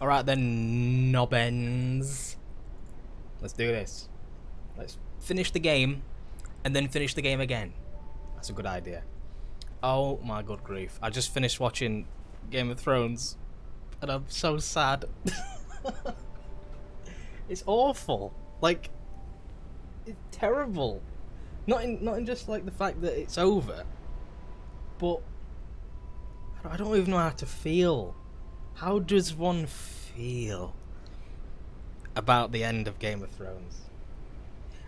Alright then, nobbens. Let's do this. Let's finish the game, and then finish the game again. That's a good idea. Oh my good grief. I just finished watching Game of Thrones, and I'm so sad. It's awful. Like, it's terrible. Not in just like the fact that it's over, but I don't even know how to feel. How does one feel about the end of Game of Thrones?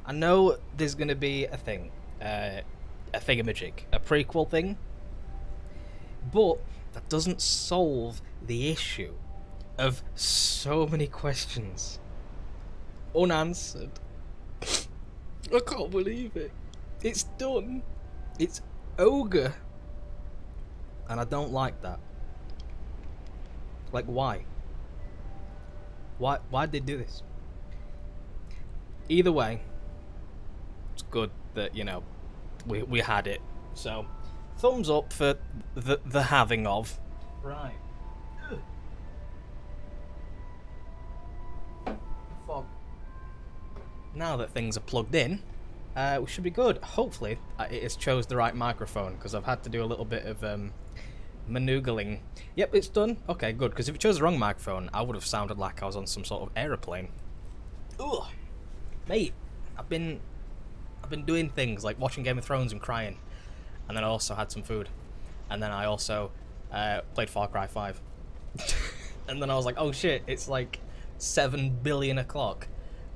I know there's going to be a thing, a thingamajig, a prequel thing, but that doesn't solve the issue of so many questions unanswered. I can't believe it. It's done. It's ogre. And I don't like that. Like, why? Why'd they do this? Either way, it's good that, you know, we had it. So, thumbs up for the having of. Right. Fog. Now that things are plugged in, we should be good. Hopefully, it has chose the right microphone, because I've had to do a little bit of maneugling. Yep, it's done. Okay, good, because if it chose the wrong microphone, I would have sounded like I was on some sort of aeroplane. Ugh. Mate, I've been doing things like watching Game of Thrones and crying, and then I also had some food, and then I also played Far Cry 5. And then I was like, oh shit, it's like 7 billion o'clock.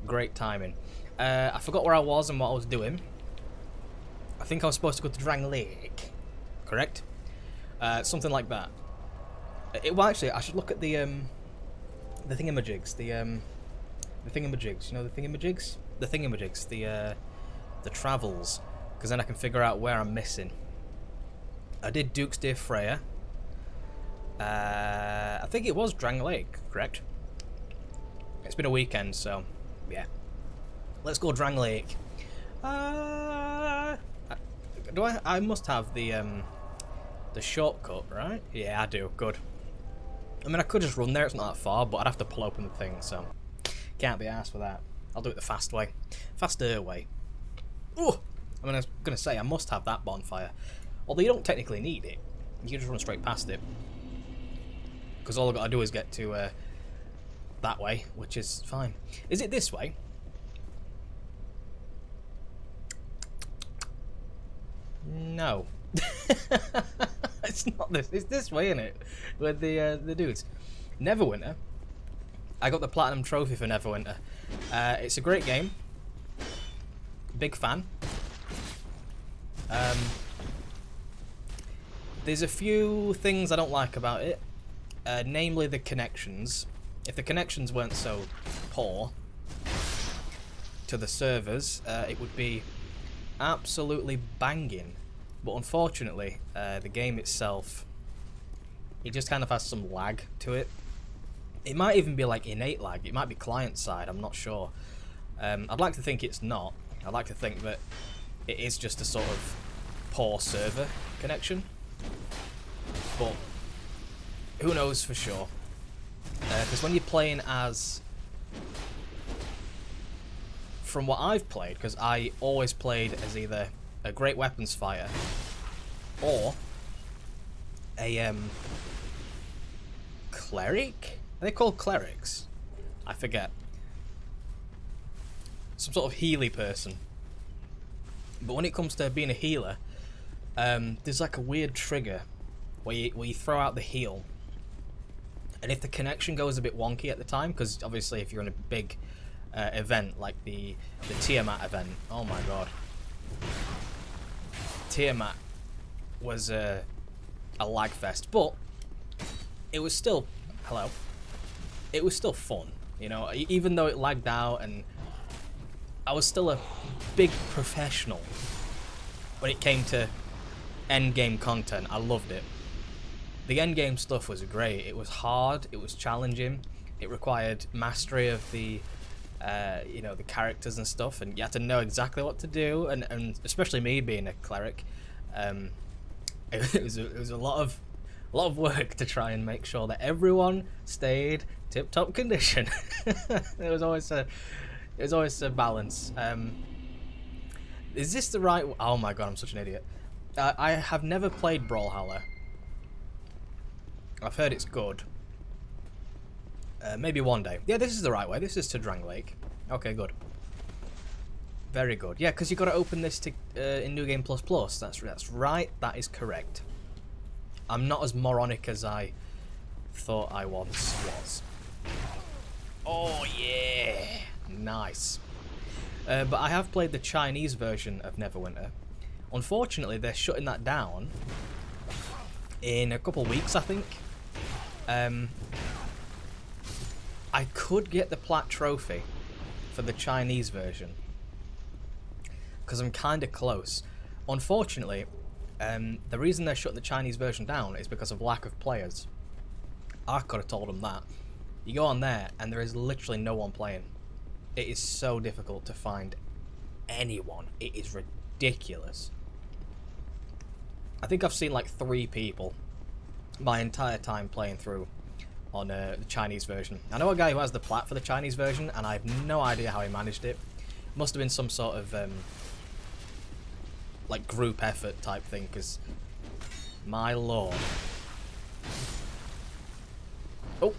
Great timing. I forgot where I was and what I was doing. I think I was supposed to go to Drang Lake, correct? Something like that. Well, actually, I should look at the thingamajigs, the thingamajigs. You know the thingamajigs, the travels, because then I can figure out where I'm missing. I did Duke's Dear Freya. I think it was Drang Lake, correct? It's been a weekend, so yeah. Let's go Drang Lake. Do I must have the shortcut, right? Yeah, I do. Good. I mean, I could just run there. It's not that far, but I'd have to pull open the thing, so can't be arsed for that. I'll do it the fast way, faster way. Oh, I mean, I was gonna say I must have that bonfire, although you don't technically need it. You can just run straight past it, because all I gotta do is get to that way, which is fine. Is it this way? No. It's not this. It's this way, isn't it? With the dudes. Neverwinter. I got the platinum trophy for Neverwinter. It's a great game. Big fan. There's a few things I don't like about it. Namely the connections. If the connections weren't so poor to the servers, it would be absolutely banging. But unfortunately, the game itself, it just kind of has some lag to it. It might even be like innate lag. It might be client side. I'm not sure. I'd like to think it's not. I'd like to think that it is just a sort of poor server connection. But who knows for sure? Because when you're playing as, from what I've played, because I always played as either a great weapons fighter or a cleric? Are they called clerics? I forget. Some sort of healy person. But when it comes to being a healer, there's like a weird trigger where you throw out the heal, and if the connection goes a bit wonky at the time, because obviously if you're in a big event like the Tiamat event, oh my god, Tiamat was a lag fest, but it was still it was still fun, you know, even though it lagged out, and I was still a big professional when it came to end game content. I loved it. The end game stuff was great. It was hard, it was challenging, it required mastery of the you know, the characters and stuff, and you had to know exactly what to do, and especially me being a cleric, it was a lot of A lot of work to try and make sure that everyone stayed tip-top condition. It was always a balance. Is this the right? Oh my god, I'm such an idiot. I have never played Brawlhalla. I've heard it's good. Maybe one day. Yeah, this is the right way. This is to Dranglake. Okay, good. Very good. Yeah, because you got to open this to in New Game Plus Plus. That's right. That is correct. I'm not as moronic as I thought I once was. Oh yeah, nice. But I have played the Chinese version of Neverwinter. Unfortunately, they're shutting that down in a couple weeks, I think. I could get the Plat Trophy for the Chinese version because I'm kind of close. Unfortunately, the reason they're shutting the Chinese version down is because of lack of players. I could have told them that. You go on there and there is literally no one playing. It is so difficult to find anyone. It is ridiculous. I think I've seen like 3 people my entire time playing through on the Chinese version. I know a guy who has the plat for the Chinese version, and I have no idea how he managed it. Must have been some sort of like group effort type thing, because my lord. Oh,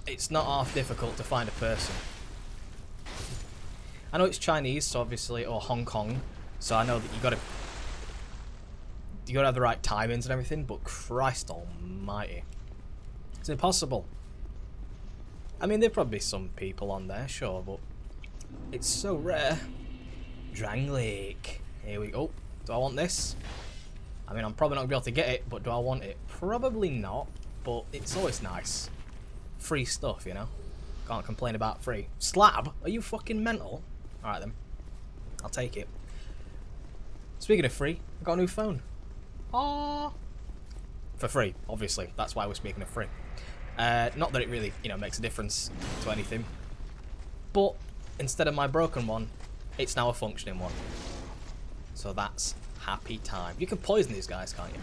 it's not half difficult to find a person. I know it's Chinese, so obviously, or Hong Kong, so I know that you gotta have the right timings and everything, but Christ almighty. It's impossible. I mean, there'd probably be some people on there, sure, but it's so rare. Dranglake. Here we go. Do I want this? I mean, I'm probably not going to be able to get it, but do I want it? Probably not, but it's always nice. Free stuff, you know? Can't complain about free. Slab? Are you fucking mental? Alright then. I'll take it. Speaking of free, I got a new phone. Ah. For free, obviously. That's why we're speaking of free. Not that it really, you know, makes a difference to anything. But instead of my broken one, it's now a functioning one. So that's happy time. You can poison these guys, can't you?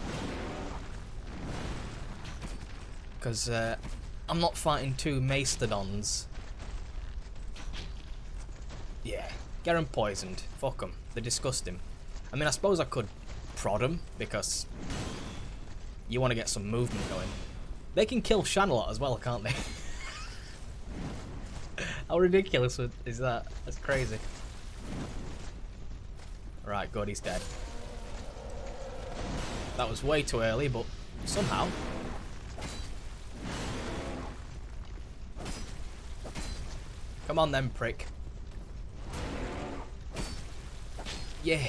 Because I'm not fighting 2 mastodons. Yeah, get them poisoned. Fuck them. They're disgusting. I mean, I suppose I could prod them, because you want to get some movement going. They can kill Shanalot as well, can't they? How ridiculous is that? That's crazy. Right, good, he's dead. That was way too early, but somehow. Come on then, prick. Yeah.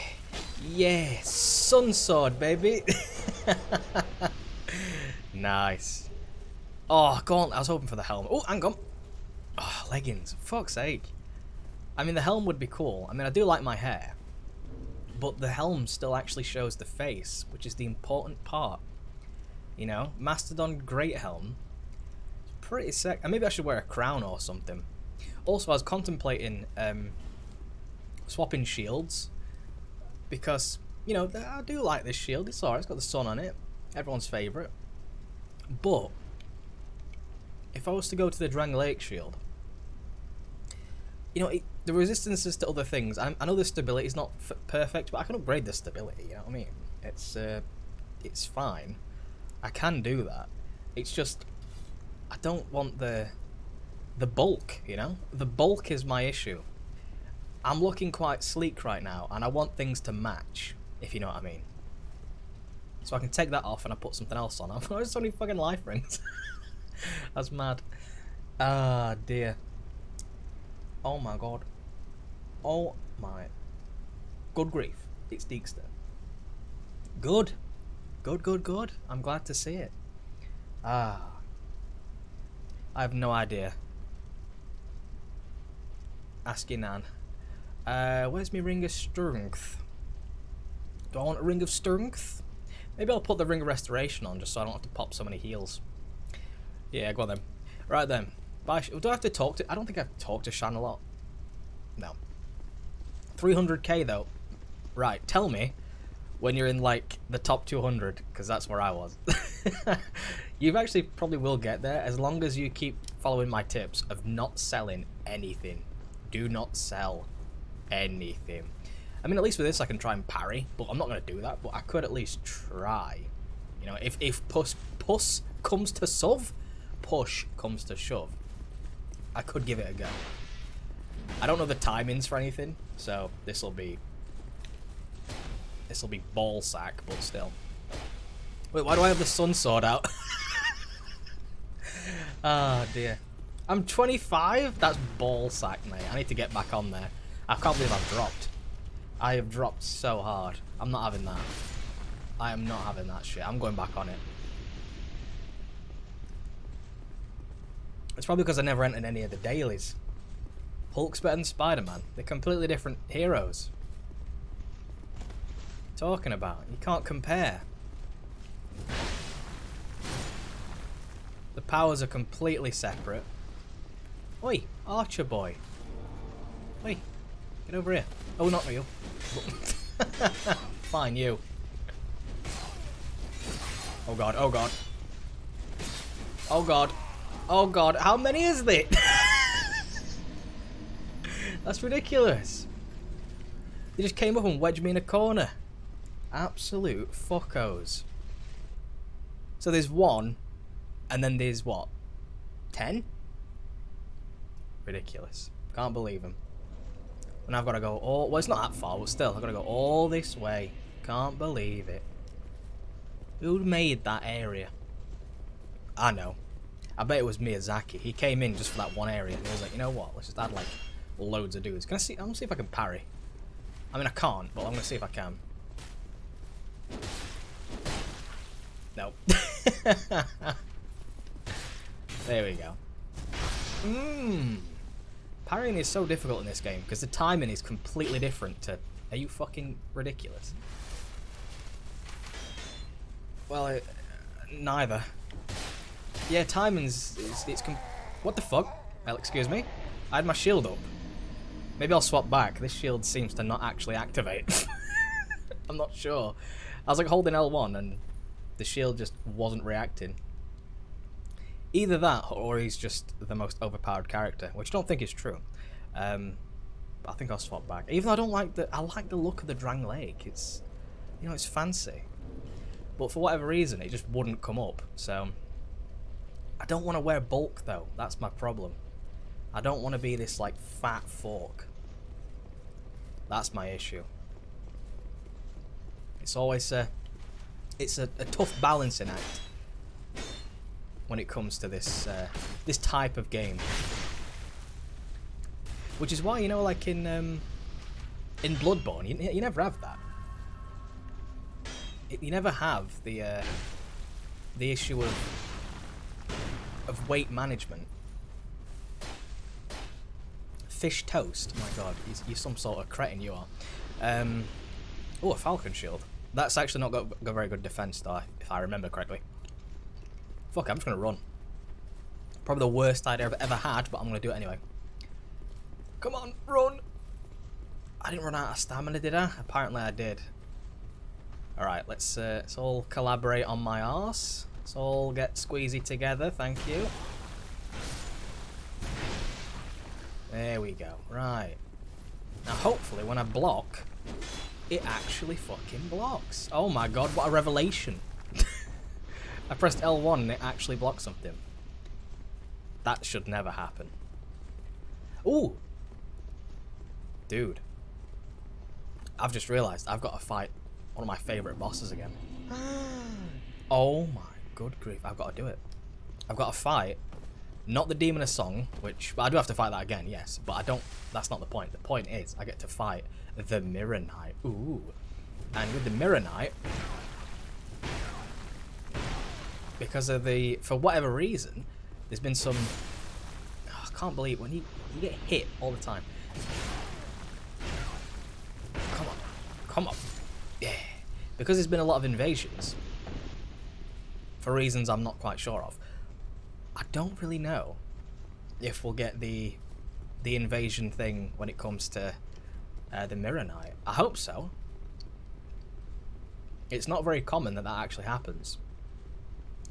Yeah. Sun sword, baby. Nice. Oh, go on. I was hoping for the helm. Oh, hang on. Oh, leggings. Fuck's sake. I mean, the helm would be cool. I mean, I do like my hair. But the helm still actually shows the face, which is the important part. You know? Mastodon Great Helm. It's pretty sick. And maybe I should wear a crown or something. Also, I was contemplating swapping shields. Because, you know, I do like this shield. It's alright. It's got the sun on it. Everyone's favourite. But if I was to go to the Dranglake shield, you know, the resistances to other things, I know the stability is not perfect, but I can upgrade the stability, you know what I mean? It's fine. I can do that. It's just, I don't want the bulk, you know? The bulk is my issue. I'm looking quite sleek right now, and I want things to match, if you know what I mean. So I can take that off and I put something else on. I've so many fucking life rings. That's mad. Ah, dear. Oh my god. Oh my. Good grief. It's Deekster. Good. Good, good, good. I'm glad to see it. Ah. I have no idea. Ask your nan. Where's my ring of strength? Do I want a ring of strength? Maybe I'll put the ring of restoration on just so I don't have to pop so many heals. Yeah, go on then. Right then. Bye. Do I have to talk to... I don't think I've talked to Shan a lot. No. 300k though. Right, tell me when you're in like the top 200, because that's where I was. You actually probably will get there as long as you keep following my tips of not selling anything. Do not sell anything. I mean, at least with this I can try and parry, but I'm not going to do that, but I could at least try. You know, if push comes to shove, push comes to shove, I could give it a go. I don't know the timings for anything, so this'll be ball sack, but still. Wait, why do I have the sun sword out? Oh dear. I'm 25? That's ball sack, mate. I need to get back on there. I can't believe I've dropped. I have dropped so hard. I'm not having that. I am not having that shit. I'm going back on it. It's probably because I never entered any of the dailies. Hulk's better than Spider-Man. They're completely different heroes. Talking about? You can't compare. The powers are completely separate. Oi, Archer boy. Oi, get over here. Oh, not you. Fine, you. Oh god, oh god. Oh god. Oh god, how many is there? That's ridiculous. They just came up and wedged me in a corner. Absolute fuckos. So there's one, and then there's what? 10? Ridiculous. Can't believe him. And I've got to go all... Well, it's not that far, but still, I've got to go all this way. Can't believe it. Who made that area? I know. I bet it was Miyazaki. He came in just for that one area, and he was like, you know what? Let's just add, like, loads of dudes. Can I see... I'm going to see if I can parry. I mean, I can't, but I'm going to see if I can. No. There we go. Parrying is so difficult in this game because the timing is completely different to... Are you fucking ridiculous? Well, neither. Yeah, timing's... What the fuck? Well, excuse me? I had my shield up. Maybe I'll swap back. This shield seems to not actually activate. I'm not sure. I was like holding L1 and the shield just wasn't reacting. Either that or he's just the most overpowered character, which I don't think is true. I think I'll swap back. Even though I don't like I like the look of the Drang Lake. It's, you know, it's fancy. But for whatever reason, it just wouldn't come up. So I don't want to wear bulk though. That's my problem. I don't want to be this like fat fork. That's my issue. It's always it's a tough balancing act when it comes to this this type of game. Which is why, you know, like in Bloodborne, you never have that. You never have the issue of weight management. Fish toast. Oh my god, you're some sort of cretin, you are. Oh, a falcon shield. That's actually not got very good defense, though, if I remember correctly. Fuck, I'm just gonna run. Probably the worst idea I've ever had, but I'm gonna do it anyway. Come on, run! I didn't run out of stamina, did I? Apparently I did. Alright, let's all collaborate on my arse. Let's all get squeezy together, thank you. There we go, right. Now hopefully when I block, it actually fucking blocks. Oh my god, what a revelation. I pressed L1 and it actually blocked something. That should never happen. Ooh! Dude. I've just realised I've got to fight one of my favourite bosses again. Oh my good grief, I've got to do it. I've got to fight, not the Demon of Song, which... Well, I do have to fight that again, yes, but I don't... That's not the point. The point is, I get to fight the Mirror Knight. Ooh. And with the Mirror Knight... Because of the... For whatever reason, there's been some... Oh, I can't believe when you get hit all the time. Come on. Come on. Yeah. Because there's been a lot of invasions. For reasons I'm not quite sure of. I don't really know if we'll get the invasion thing when it comes to the Mirror Knight. I hope so. It's not very common that actually happens.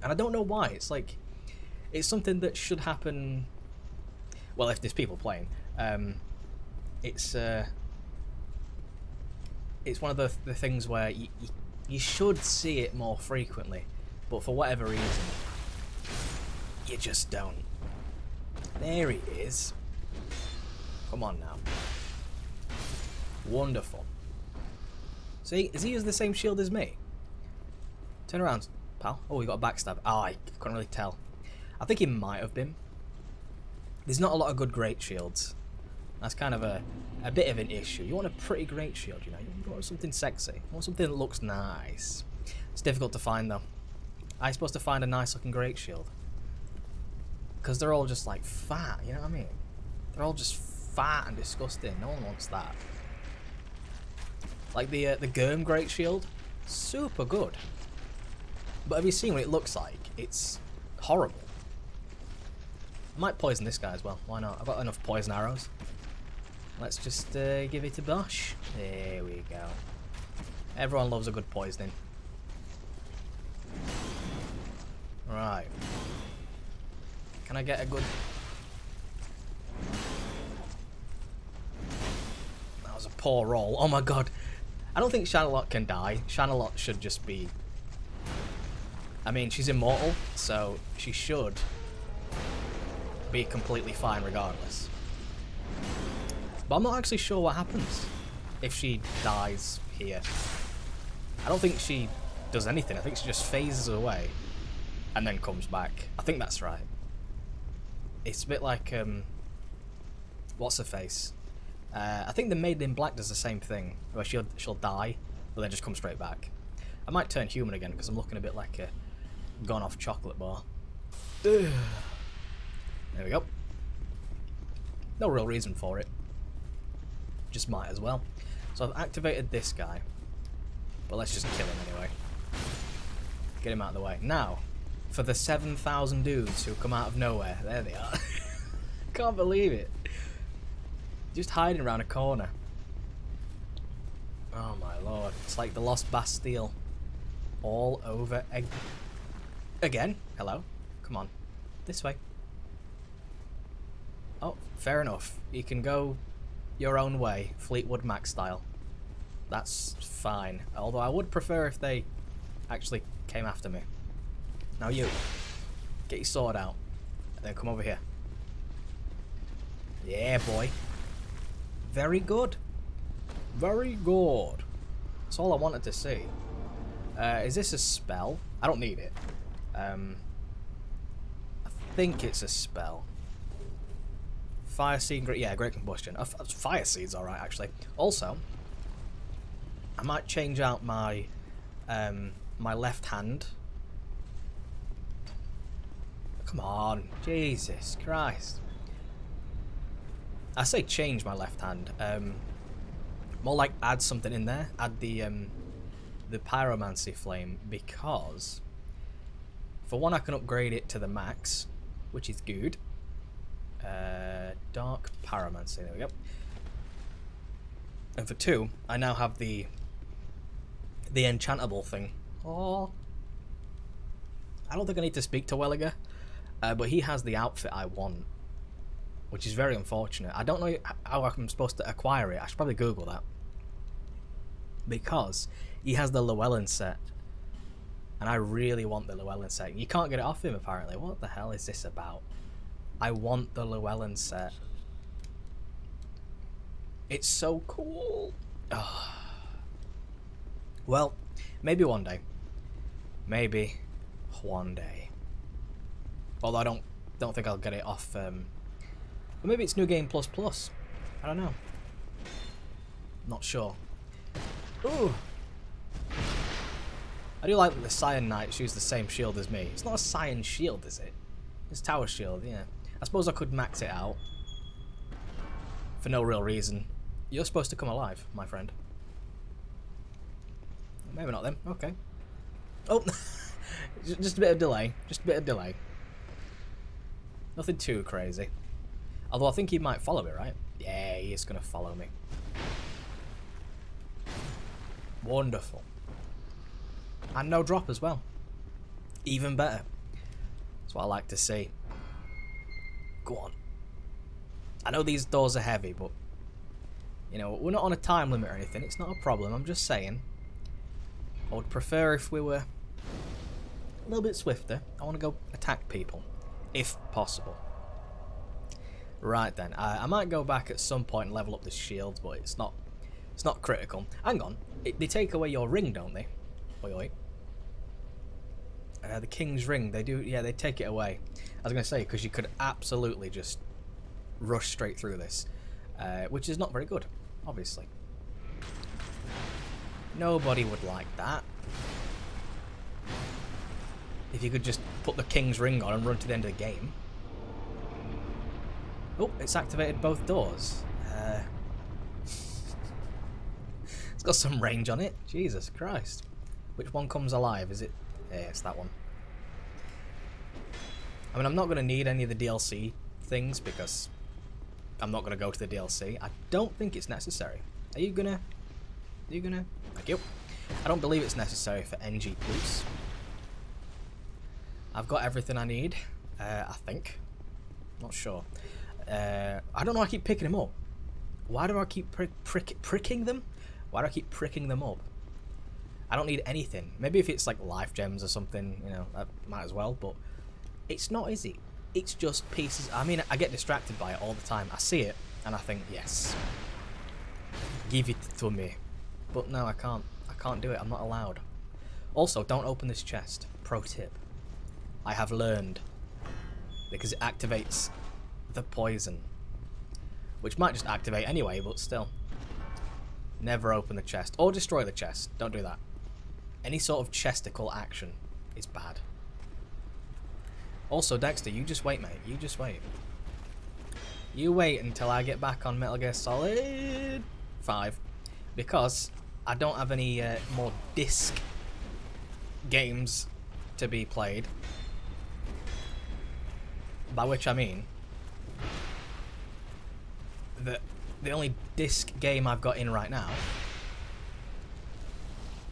And I don't know why. It's like, it's something that should happen. Well, if there's people playing, it's one of the things where you should see it more frequently, but for whatever reason, you just don't. There he is. Come on now. Wonderful. See, has he used the same shield as me? Turn around, pal. Oh, he got a backstab. Oh, I couldn't really tell. I think he might have been. There's not a lot of good great shields. That's kind of a bit of an issue. You want a pretty great shield, you know. You want something sexy. You want something that looks nice. It's difficult to find, though. I'm supposed to find a nice looking great shield. Because they're all just like fat, you know what I mean? They're all just fat and disgusting. No one wants that. Like the Germ Great Shield, super good. But have you seen what it looks like? It's horrible. I might poison this guy as well. Why not? I've got enough poison arrows. Let's just give it a bash. There we go. Everyone loves a good poisoning. Right. Can I get a good... That was a poor roll. Oh my god. I don't think Shanalot can die. Shanalot should just be... I mean, she's immortal, so she should be completely fine regardless. But I'm not actually sure what happens if she dies here. I don't think she does anything. I think she just phases away and then comes back. I think that's right. It's a bit like, what's her face? I think the Maiden in Black does the same thing, where she'll die, but then just come straight back. I might turn human again, because I'm looking a bit like a gone-off chocolate bar. There we go. No real reason for it. Just might as well. So I've activated this guy, but let's just kill him anyway. Get him out of the way. Now, for the 7,000 dudes who come out of nowhere. There they are. Can't believe it. Just hiding around a corner. Oh my lord. It's like the Lost Bastille. All over again. Hello. Come on. This way. Oh, fair enough. You can go your own way, Fleetwood Mac style. That's fine. Although I would prefer if they actually came after me. Now you, get your sword out, and then come over here. Yeah, boy. Very good. Very good. That's all I wanted to see. Is this a spell? I don't need it. I think it's a spell. Fire seed, yeah, great combustion. Fire seed's alright, actually. Also, I might change out my my left hand. Come on, Jesus Christ. I say change my left hand. More like add something in there. Add the pyromancy flame, because for one I can upgrade it to the max, which is good. Dark pyromancy. There we go. And for two, I now have the enchantable thing. Oh, I don't think I need to speak to Welliger. But he has the outfit I want, which is very unfortunate. I don't know how I'm supposed to acquire it. I should probably Google that. Because he has the Llewellyn set. And I really want the Llewellyn set. You can't get it off him, apparently. What the hell is this about? I want the Llewellyn set. It's so cool. Oh. Well, maybe one day. Maybe one day. Although I don't think I'll get it off. But maybe it's New Game Plus Plus. I don't know. Not sure. Ooh. I do like that the Cyan Knights use the same shield as me. It's not a Cyan shield, is it? It's Tower Shield, yeah. I suppose I could max it out. For no real reason. You're supposed to come alive, my friend. Maybe not then. Okay. Oh! Just a bit of delay. Just a bit of delay. Nothing too crazy. Although I think he might follow me, right? Yeah, he is going to follow me. Wonderful. And no drop as well. Even better. That's what I like to see. Go on. I know these doors are heavy, but you know, we're not on a time limit or anything. It's not a problem. I'm just saying. I would prefer if we were a little bit swifter. I want to go attack people, if possible. Right then, I might go back at some point and level up the shields, but it's not critical. Hang on, they take away your ring, don't they? Oi oi. The King's Ring, they do. Yeah, they take it away. I was gonna say because you could absolutely just rush straight through this, which is not very good, obviously. Nobody would like that. If you could just put the King's Ring on and run to the end of the game. Oh, it's activated both doors. It's got some range on it. Jesus Christ. Which one comes alive? Is it? Yeah, it's that one. I mean, I'm not going to need any of the DLC things because I'm not going to go to the DLC. I don't think it's necessary. Are you gonna? Thank you. I don't believe it's necessary for NG Plus. I've got everything I need. I think. Not sure. I don't know. I keep picking them up. Why do I keep pricking them? Why do I keep pricking them up? I don't need anything. Maybe if it's like life gems or something, you know, that might as well. But it's not, is it? It's just pieces. I mean, I get distracted by it all the time. I see it and I think, yes, give it to me. But no, I can't. I can't do it. I'm not allowed. Also, don't open this chest. Pro tip. I have learned. Because it activates the poison. Which might just activate anyway, but still. Never open the chest. Or destroy the chest. Don't do that. Any sort of chesticle action is bad. Also, Dexter, you just wait, mate. You just wait. You wait until I get back on Metal Gear Solid 5. Because I don't have any more disc games to be played. By which I mean that the only disc game I've got in right now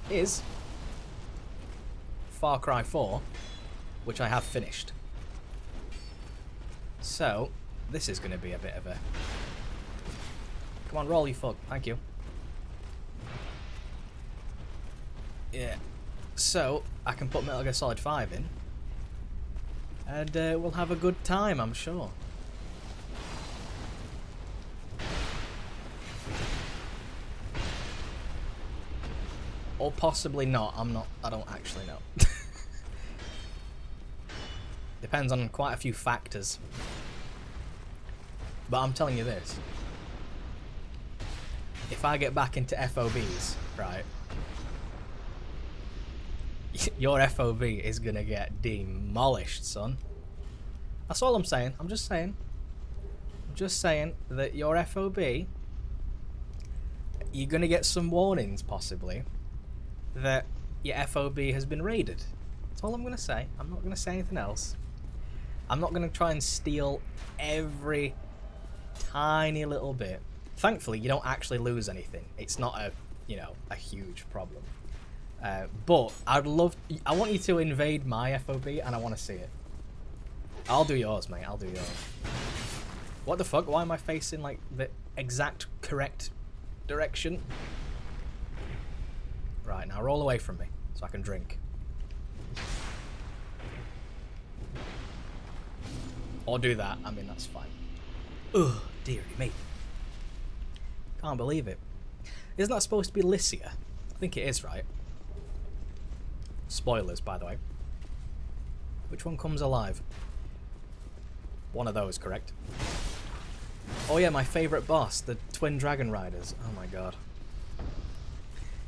is Far Cry 4, which I have finished. So, this is going to be a bit of a... Come on, roll, you fuck. Thank you. Yeah. So, I can put Metal Gear Solid 5 in. And we'll have a good time, I'm sure. Or possibly not. I don't actually know. Depends on quite a few factors. But I'm telling you this. If I get back into FOBs, right, your FOB is gonna get demolished, son. That's all I'm saying. I'm just saying. I'm just saying that your FOB, you're gonna get some warnings, possibly, that your FOB has been raided. That's all I'm gonna say. I'm not gonna say anything else. I'm not gonna try and steal every tiny little bit. Thankfully, you don't actually lose anything. It's not a, you know, a huge problem. But I want you to invade my FOB and I want to see it. I'll do yours, mate. I'll do yours. What the fuck? Why am I facing like the exact correct direction? Right, now roll away from me so I can drink. Or do that. I mean, that's fine. Ugh, dearie me. Can't believe it. Isn't that supposed to be Lycia? I think it is, right? Spoilers, by the way. Which one comes alive? One of those, correct? Oh yeah, my favourite boss, the Twin Dragon Riders. Oh my god.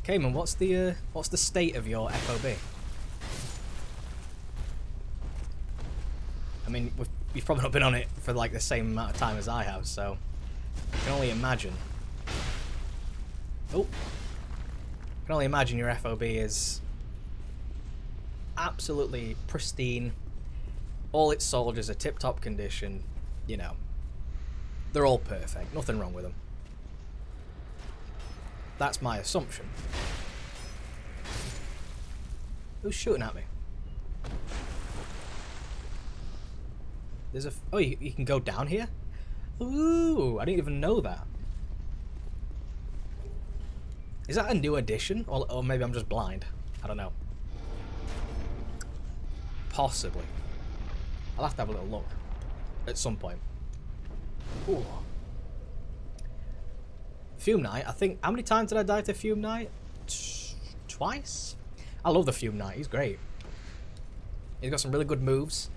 Cayman, what's the state of your FOB? I mean, you've probably not been on it for like the same amount of time as I have, so I can only imagine. Oh, I can only imagine your FOB is absolutely pristine. All its soldiers are tip-top condition. You know, they're all perfect. Nothing wrong with them. That's my assumption. Who's shooting at me? There's a... Oh, you can go down here? Ooh, I didn't even know that. Is that a new addition? Or maybe I'm just blind. I don't know. Possibly. I'll have to have a little look. At some point. Ooh. Fume Knight, I think... How many times did I die to Fume Knight? Twice? I love the Fume Knight, he's great. He's got some really good moves.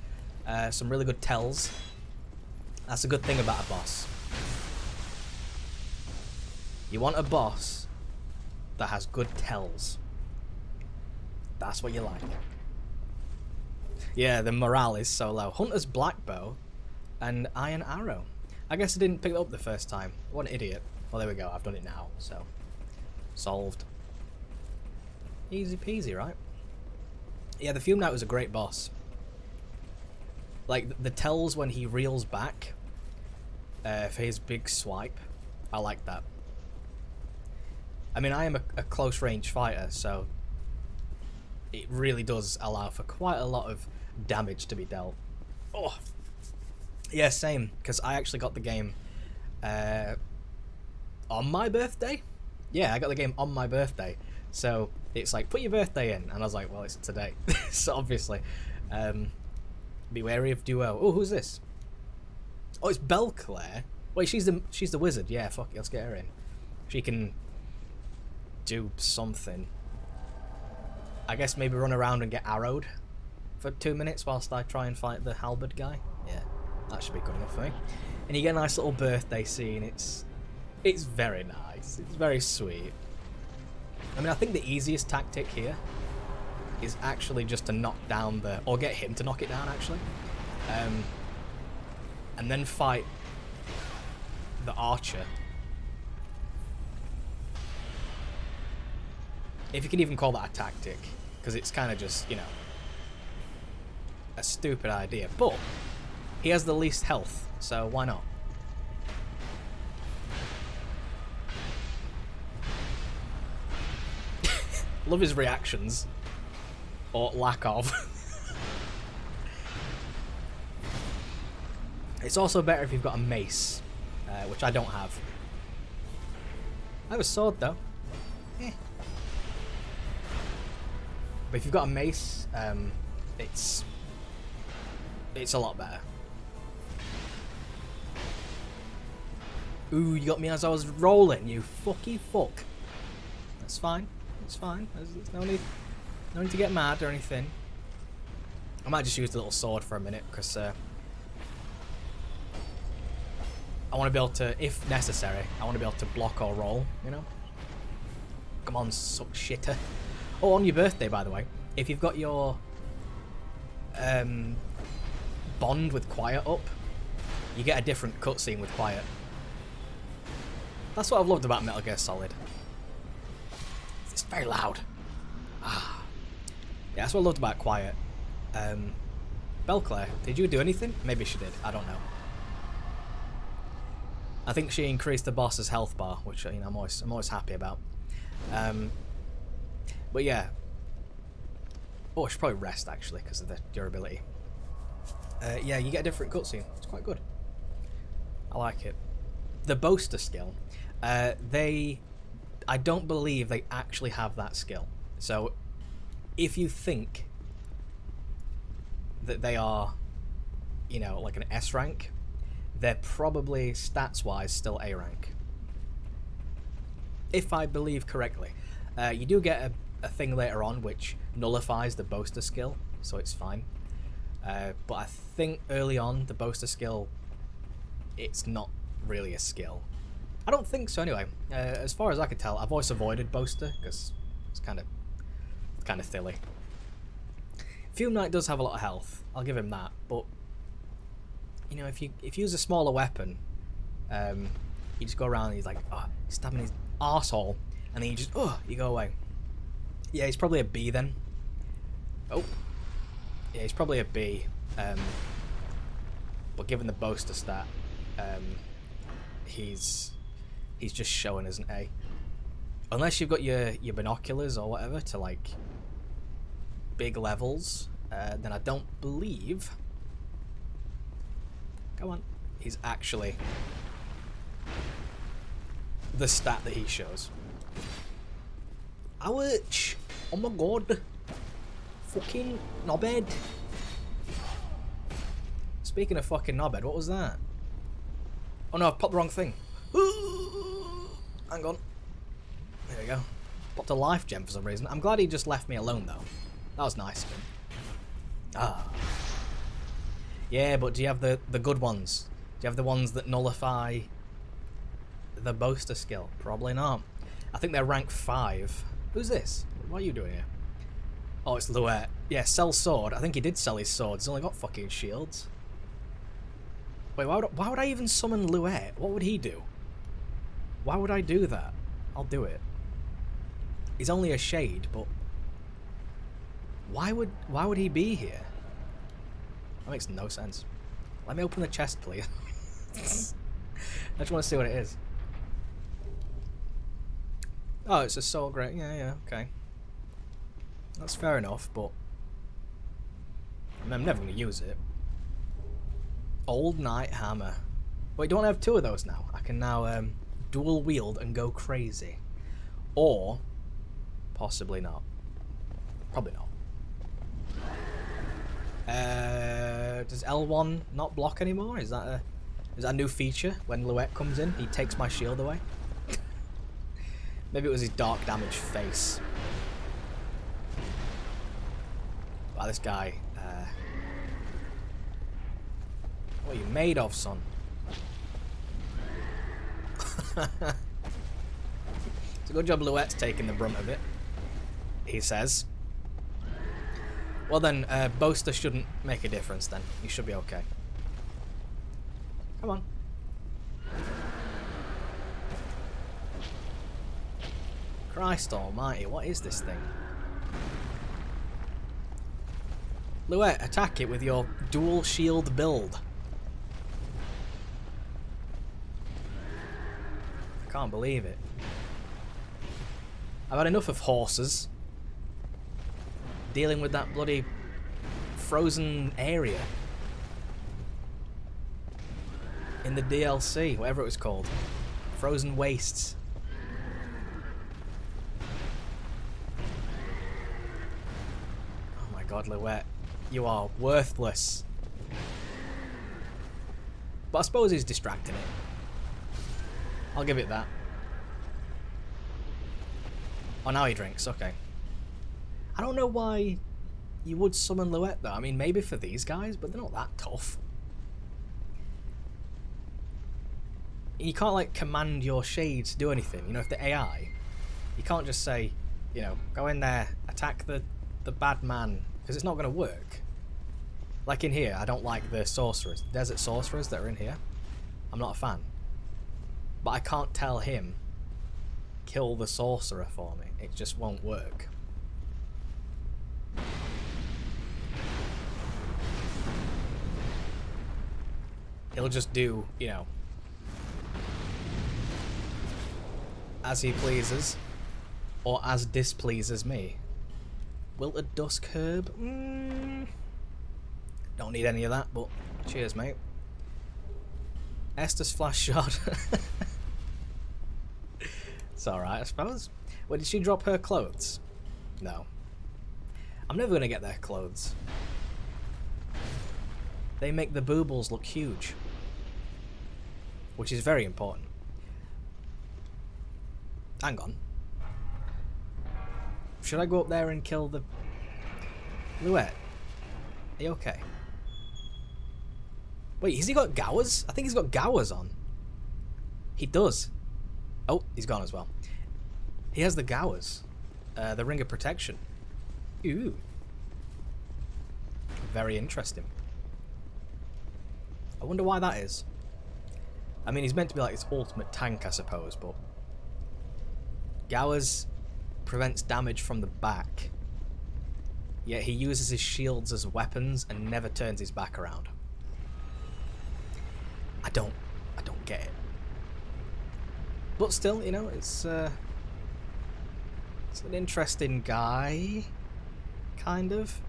Some really good tells. That's a good thing about a boss. You want a boss that has good tells. That's what you like. Yeah, the morale is so low. Hunter's Blackbow and Iron Arrow. I guess I didn't pick it up the first time. What an idiot. Well, there we go. I've done it now, so... Solved. Easy peasy, right? Yeah, the Fume Knight was a great boss. Like, the tells when he reels back for his big swipe. I like that. I mean, I am a close-range fighter, so... It really does allow for quite a lot of damage to be dealt. Oh! Yeah, same, because I actually got the game on my birthday. Yeah, I got the game on my birthday. So it's like, put your birthday in. And I was like, well, it's today. So obviously. Be wary of duo. Oh, who's this? Oh, it's KlyeKlye. Wait, she's the wizard. Yeah, fuck it, let's get her in. She can do something. I guess maybe run around and get arrowed for 2 minutes whilst I try and fight the halberd guy. Yeah, that should be good enough for me. And you get a nice little birthday scene. It's very nice. It's very sweet. I mean, I think the easiest tactic here is actually just to knock down the... Or get him to knock it down, actually. And then fight the archer. If you can even call that a tactic. Because it's kind of just, you know, a stupid idea. But he has the least health, so why not? Love his reactions. Or lack of. It's also better if you've got a mace, which I don't have. I have a sword though. Eh. But if you've got a mace, it's a lot better. Ooh, you got me as I was rolling, you fucky fuck. That's fine. It's fine. There's no need to get mad or anything. I might just use the little sword for a minute because I want to be able to, if necessary, I want to be able to block or roll, you know? Come on, suck shitter. Oh, on your birthday, by the way, if you've got your bond with Klye up, you get a different cutscene with Klye. That's what I've loved about Metal Gear Solid. It's very loud. Ah. Yeah, that's what I loved about Klye. KlyeKlye, did you do anything? Maybe she did. I don't know. I think she increased the boss's health bar, which, you know, I'm always happy about. But yeah. Oh, I should probably rest actually because of the durability. Yeah, you get a different cutscene. It's quite good. I like it. The boaster skill. I don't believe they actually have that skill. So, if you think that they are, you know, like an S rank, they're probably stats-wise still A rank. If I believe correctly. You do get a thing later on which nullifies the boaster skill, so it's fine. But I think early on, the boaster skill, it's not really a skill. I don't think so anyway. As far as I could tell, I've always avoided boaster because it's kind of silly. Fume Knight does have a lot of health. I'll give him that. But you know, if you use a smaller weapon, you just go around and he's like, oh, stabbing his arsehole, and then you just you go away. Yeah, he's probably a B then. Oh, yeah, he's probably a B. But given the boaster stat, he's just showing as an A. Unless you've got your binoculars or whatever to like big levels, then I don't believe Come on. He's actually the stat that he shows. Ouch! Oh my god! Fucking knobhead! Speaking of fucking knobhead, what was that? Oh no, I've popped the wrong thing. Hang on. There we go. Popped a life gem for some reason. I'm glad he just left me alone though. That was nice of him. Ah. Yeah, but do you have the good ones? Do you have the ones that nullify the boaster skill? Probably not. I think they're rank 5. Who's this? What are you doing here? Oh, it's Luet. Yeah, sell sword. I think he did sell his sword. He's only got fucking shields. Wait, why would I even summon Luet? What would he do? Why would I do that? I'll do it. He's only a shade, but why would he be here? That makes no sense. Let me open the chest, please. I just want to see what it is. Oh, it's a soul grade. Yeah, okay. That's fair enough, but I'm never going to use it. Old Knight Hammer. Wait, don't I have 2 of those now? I can now dual wield and go crazy. Or possibly not. Probably not. Does L1 not block anymore? Is that a new feature? When Luet comes in, he takes my shield away. Maybe it was his dark damage face. Wow, this guy. What are you made of, son? It's a good job Luet's taking the brunt of it, he says. Well then, Boaster shouldn't make a difference then. You should be okay. Come on. Christ almighty, what is this thing? Luet, attack it with your dual shield build. I can't believe it. I've had enough of horses. Dealing with that bloody frozen area in the DLC, whatever it was called. Frozen Wastes. Oh my god, Luet. You are worthless. But I suppose he's distracting it. I'll give it that. Oh, now he drinks, okay. I don't know why you would summon Luet though. I mean, maybe for these guys, but they're not that tough. You can't like command your shade to do anything. You know, if the AI, you can't just say, you know, go in there, attack the bad man, because it's not going to work. Like in here, I don't like the sorcerers, desert sorcerers that are in here. I'm not a fan. But I can't tell him, kill the sorcerer for me. It just won't work. He'll just do, you know, as he pleases, or as displeases me. Wilted Dusk Herb? Don't need any of that, but cheers, mate. Esther's Flash Shot. It's alright, I suppose. Wait, did she drop her clothes? No. I'm never going to get their clothes. They make the boobles look huge. Which is very important. Hang on. Should I go up there and kill the... Luet? Are you okay? Wait, has he got Gowers? I think he's got Gowers on. He does. Oh, he's gone as well. He has the Gowers. The Ring of Protection. Ooh. Very interesting. I wonder why that is. I mean, he's meant to be like his ultimate tank, I suppose, but... Gowers prevents damage from the back. Yet he uses his shields as weapons and never turns his back around. I don't get it. But still, you know, it's an interesting guy, kind of.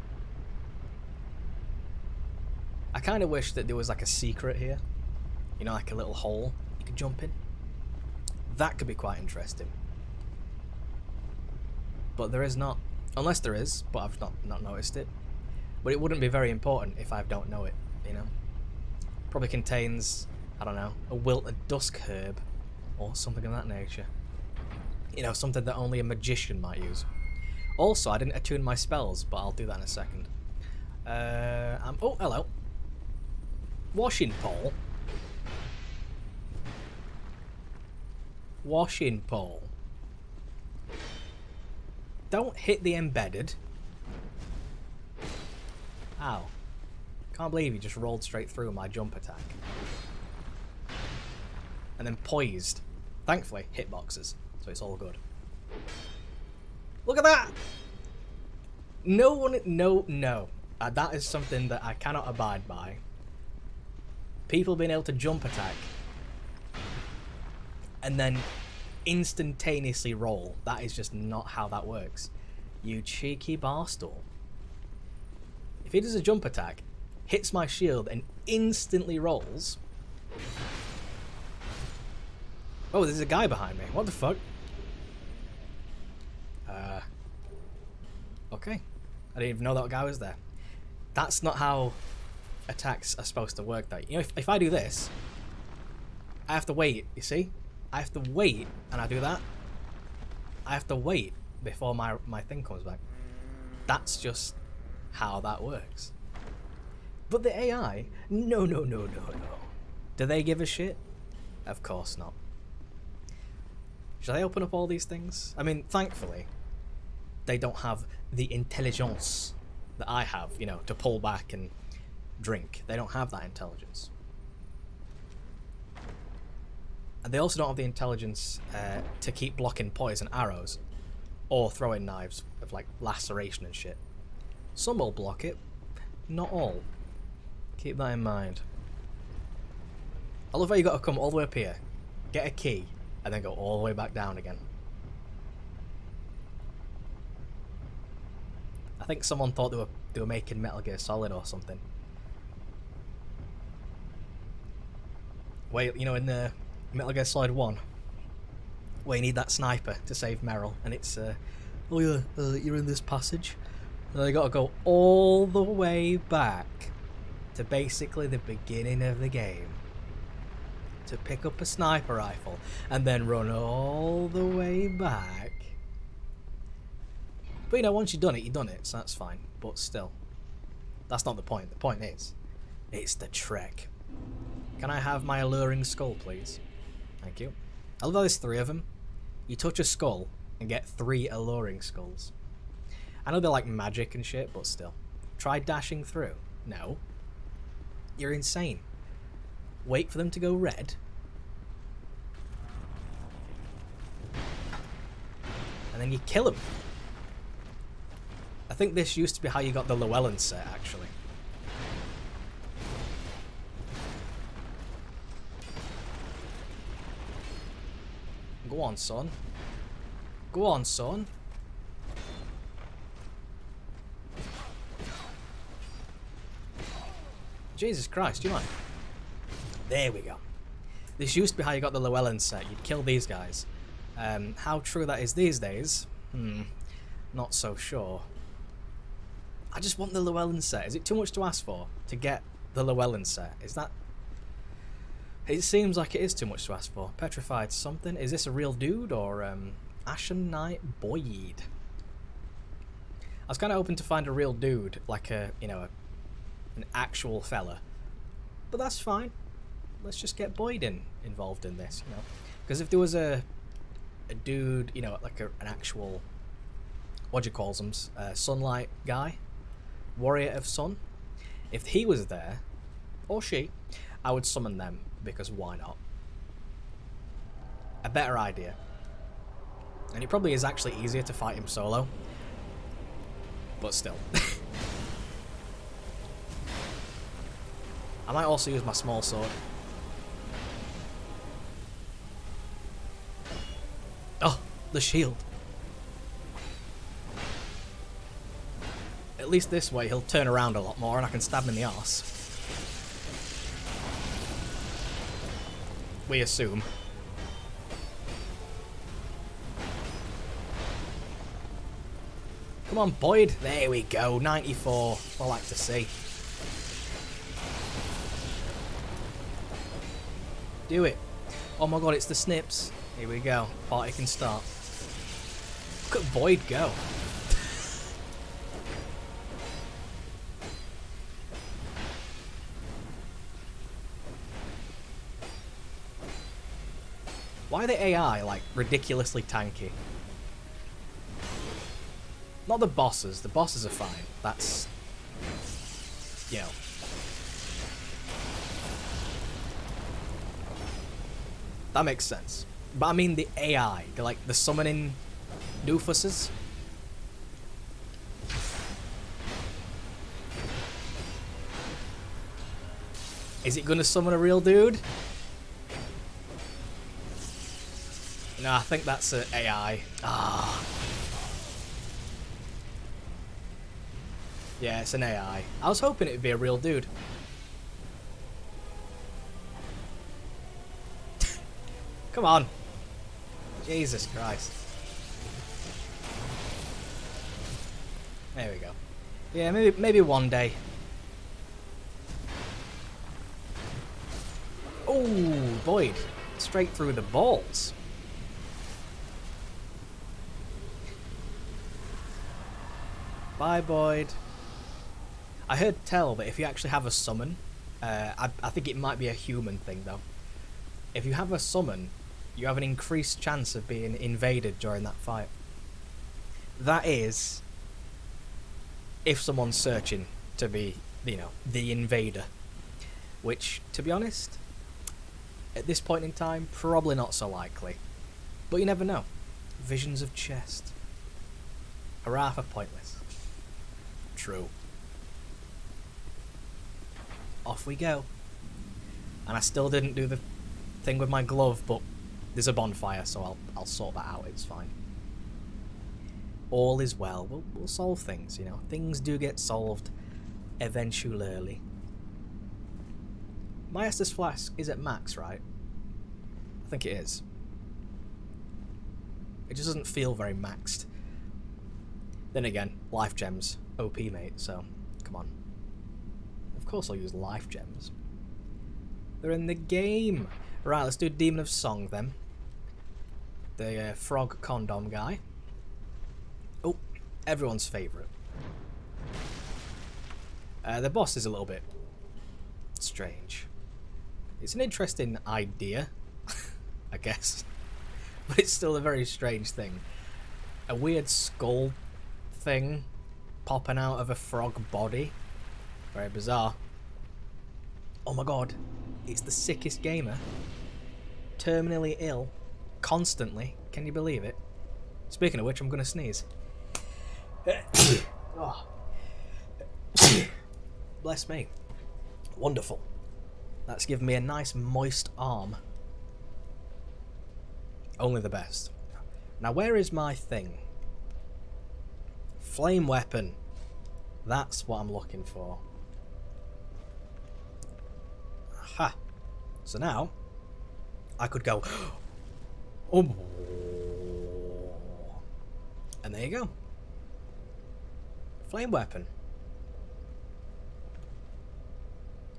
kind of wish that there was like a secret here. You know, like a little hole you could jump in. That could be quite interesting. But there is not. Unless there is, but I've not noticed it. But it wouldn't be very important if I don't know it, you know? Probably contains, I don't know, a wilted dusk herb or something of that nature. You know, something that only a magician might use. Also, I didn't attune my spells, but I'll do that in a second. Oh, hello. Washing pole. Washing pole. Don't hit the embedded. Ow. Can't believe he just rolled straight through my jump attack. And then poised. Thankfully, hitboxes, so it's all good. Look at that! No one... No. That is something that I cannot abide by. People being able to jump attack and then instantaneously roll. That is just not how that works. You cheeky barstool. If he does a jump attack, hits my shield and instantly rolls... Oh, there's a guy behind me. What the fuck? Okay. I didn't even know that guy was there. That's not how attacks are supposed to work, though. You know, if I do this, I have to wait, you see? I have to wait, and I do that. I have to wait before my thing comes back. That's just how that works. But the AI, no. Do they give a shit? Of course not. Should I open up all these things? I mean, thankfully, they don't have the intelligence that I have, you know, to pull back and drink. They don't have that intelligence. And they also don't have the intelligence to keep blocking poison arrows or throwing knives of, like, laceration and shit. Some will block it, not all. Keep that in mind. I love how you got to come all the way up here, get a key, and then go all the way back down again. I think someone thought they were making Metal Gear Solid or something. Wait, you know, in the Metal Gear Solid 1, where you need that sniper to save Meryl, and it's oh yeah, you're in this passage, and you got to go all the way back to basically the beginning of the game to pick up a sniper rifle, and then run all the way back. But you know, once you've done it, so that's fine. But still, that's not the point. The point is, it's the trek. Can I have my alluring skull, please? Thank you. I love how there's 3 of them. You touch a skull and get 3 alluring skulls. I know they're like magic and shit, but still. Try dashing through. No. You're insane. Wait for them to go red. And then you kill them. I think this used to be how you got the Llewellyn set, actually. Go on, son. Go on, son. Jesus Christ, do you mind? There we go. This used to be how you got the Llewellyn set. You'd kill these guys. How true that is these days? Not so sure. I just want the Llewellyn set. Is it too much to ask for to get the Llewellyn set? Is that... It seems like it is too much to ask for. Petrified something? Is this a real dude or Ashen Knight Boyd? I was kind of hoping to find a real dude, like a, you know, an actual fella. But that's fine. Let's just get Boyd involved in this, you know. Because if there was a dude, you know, like an actual, what do you call them, sunlight guy, warrior of sun, if he was there, or she, I would summon them, because why not? A better idea. And it probably is actually easier to fight him solo, but still. I might also use my small sword. Oh, the shield. At least this way he'll turn around a lot more and I can stab him in the arse. We assume. Come on, Boyd. There we go. 94. I like to see. Do it. Oh my god, it's the snips. Here we go. Party can start. Look at Boyd go. Why are the AI, like, ridiculously tanky? Not the bosses. The bosses are fine. That's... you know. That makes sense. But I mean the AI. Like, the summoning doofuses. Is it gonna summon a real dude? No, I think that's an AI. Ah. Yeah, it's an AI. I was hoping it would be a real dude. Come on. Jesus Christ. There we go. Yeah, maybe one day. Oh, Boyd. Straight through the balls. Bye, Boyd. I heard tell that if you actually have a summon, I think it might be a human thing though. If you have a summon, you have an increased chance of being invaded during that fight. That is, if someone's searching to be, you know, the invader. Which, to be honest, at this point in time, probably not so likely. But you never know. Visions of chest. Hurrah for pointless. True. Off we go. And I still didn't do the thing with my glove, but there's a bonfire, so I'll sort that out. It's fine. All is well. We'll solve things, you know. Things do get solved eventually. My Estus Flask is at max, right? I think it is. It just doesn't feel very maxed. Then again, life gems. OP, mate, so come on. Of course I'll use life gems. They're in the game. Right, let's do Demon of Song then. The frog condom guy. Oh, everyone's favourite. The boss is a little bit strange. It's an interesting idea, I guess. But it's still a very strange thing. A weird skull thing popping out of a frog body. Very bizarre. Oh my god. It's the sickest gamer. Terminally ill. Constantly. Can you believe it? Speaking of which, I'm gonna sneeze. Oh. Bless me. Wonderful. That's given me a nice moist arm. Only the best. Now where is my thing? Flame weapon. That's what I'm looking for. Aha. So now I could go oh, and there you go. Flame weapon.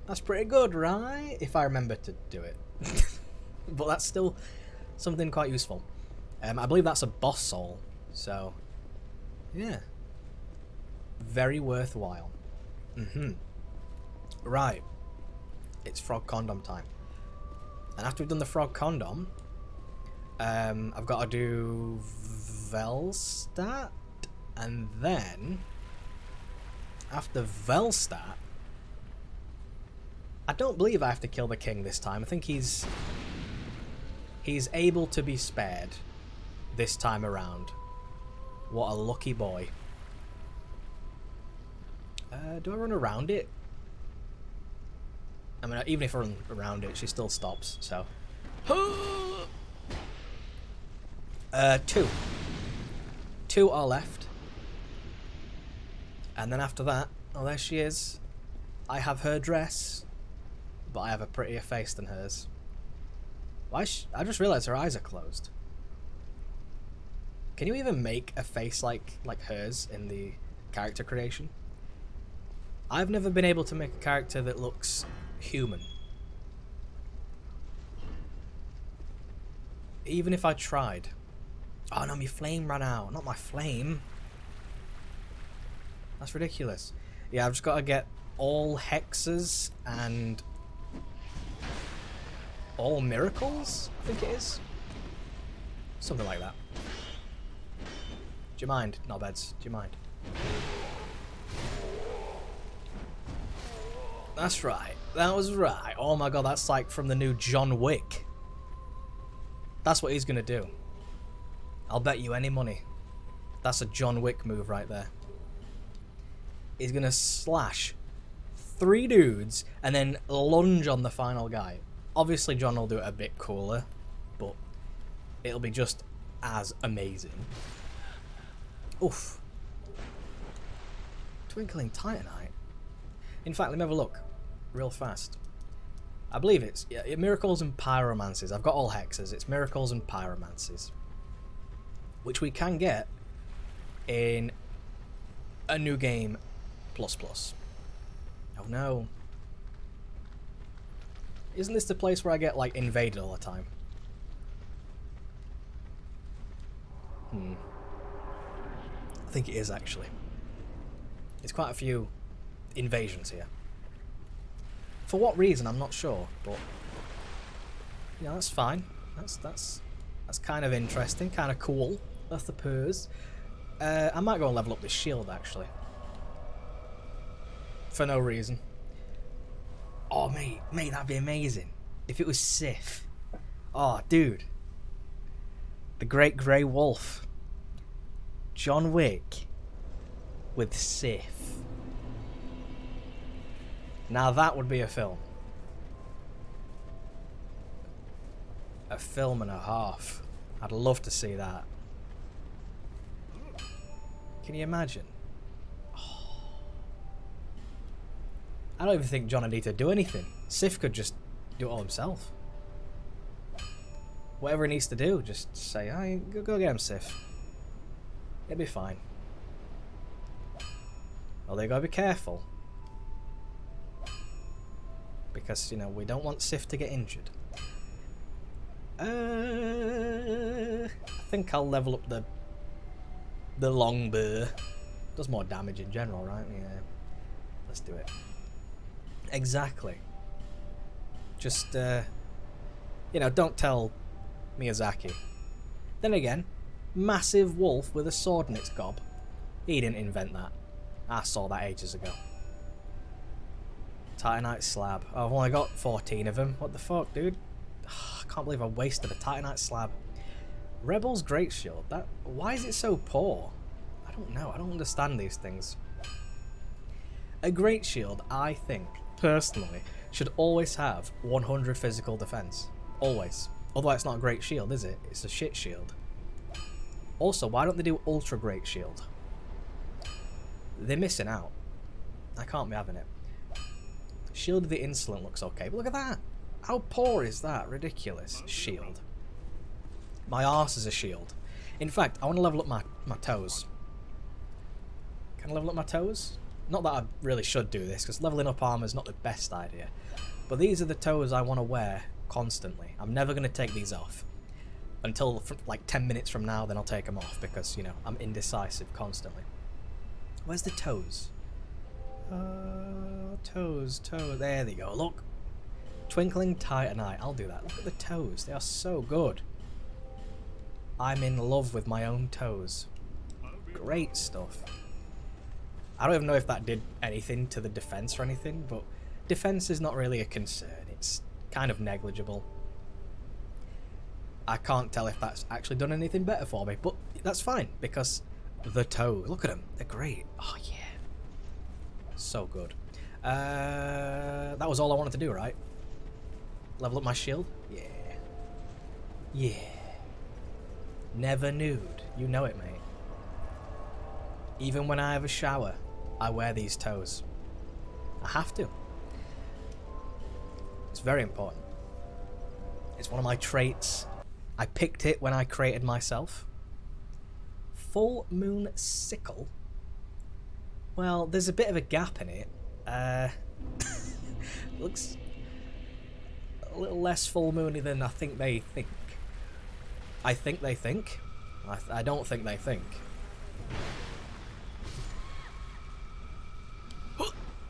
That's pretty good, right? If I remember to do it. But that's still something quite useful. I believe that's a boss soul. So, yeah. Very worthwhile. Right. It's frog condom time. And after we've done the frog condom, I've got to do Velstadt. And then, after Velstadt, I don't believe I have to kill the king this time. I think he's able to be spared this time around. What a lucky boy. Do I run around it? I mean, even if I run around it, she still stops, so... Two. Two are left. And then after that... Oh, there she is. I have her dress, but I have a prettier face than hers. I just realised her eyes are closed. Can you even make a face like hers in the character creation? I've never been able to make a character that looks human. Even if I tried. Oh no, my flame ran out. Not my flame. That's ridiculous. Yeah, I've just got to get all hexes and all miracles, I think it is. Something like that. Do you mind, knobheads? Do you mind? That's right. That was right. Oh my god, that's like from the new John Wick. That's what he's going to do. I'll bet you any money. That's a John Wick move right there. He's going to slash 3 dudes and then lunge on the final guy. Obviously, John will do it a bit cooler, but it'll be just as amazing. Oof. Twinkling Titanite. In fact, let me have a look real fast. I believe it's miracles and pyromancies. I've got all hexes. It's miracles and pyromancies, which we can get in a new game plus. Oh no. Isn't this the place where I get like invaded all the time? I think it is actually. There's quite a few invasions here. For what reason, I'm not sure, but yeah, that's fine. That's kind of interesting, kind of cool. That's the purse. I might go and level up this shield actually. For no reason. Oh mate, that'd be amazing if it was Sif. Oh dude, the Great Grey Wolf, John Wick with Sif. Now that would be a film. A film and a half. I'd love to see that. Can you imagine? Oh. I don't even think John would need to do anything. Sif could just do it all himself. Whatever he needs to do, just say, "Hey, go get him, Sif." It'll be fine. Well, they gotta be careful. Because, you know, we don't want Sif to get injured. I think I'll level up the longbow. Does more damage in general, right? Yeah. Let's do it. Exactly. Just, you know, don't tell Miyazaki. Then again, massive wolf with a sword in its gob. He didn't invent that. I saw that ages ago. Titanite slab. Oh, I've only got 14 of them. What the fuck, dude? I can't believe I wasted a Titanite slab. Rebel's Great Shield. Why is it so poor? I don't know. I don't understand these things. A Great Shield, I think, personally, should always have 100 physical defense. Always. Otherwise, it's not a Great Shield, is it? It's a shit shield. Also, why don't they do Ultra Great Shield? They're missing out. I can't be having it. Shield of the Insolent looks okay, but look at that! How poor is that? Ridiculous. Shield. My arse is a shield. In fact, I want to level up my toes. Can I level up my toes? Not that I really should do this, because leveling up armor is not the best idea. But these are the toes I want to wear constantly. I'm never going to take these off. Until like 10 minutes from now, then I'll take them off, because, you know, I'm indecisive constantly. Where's the toes? Toes. There they go. Look. Twinkling Titanite. I'll do that. Look at the toes. They are so good. I'm in love with my own toes. Great stuff. I don't even know if that did anything to the defense or anything, but defense is not really a concern. It's kind of negligible. I can't tell if that's actually done anything better for me, but that's fine, because the toes. Look at them. They're great. Oh, yeah. So good. That was all I wanted to do, right? Level up my shield? Yeah. Yeah. Never nude. You know it, mate. Even when I have a shower, I wear these toes. I have to. It's very important. It's one of my traits. I picked it when I created myself. Full moon sickle. Well, there's a bit of a gap in it. Looks a little less full moony than I think they think. I think they think. I don't think they think.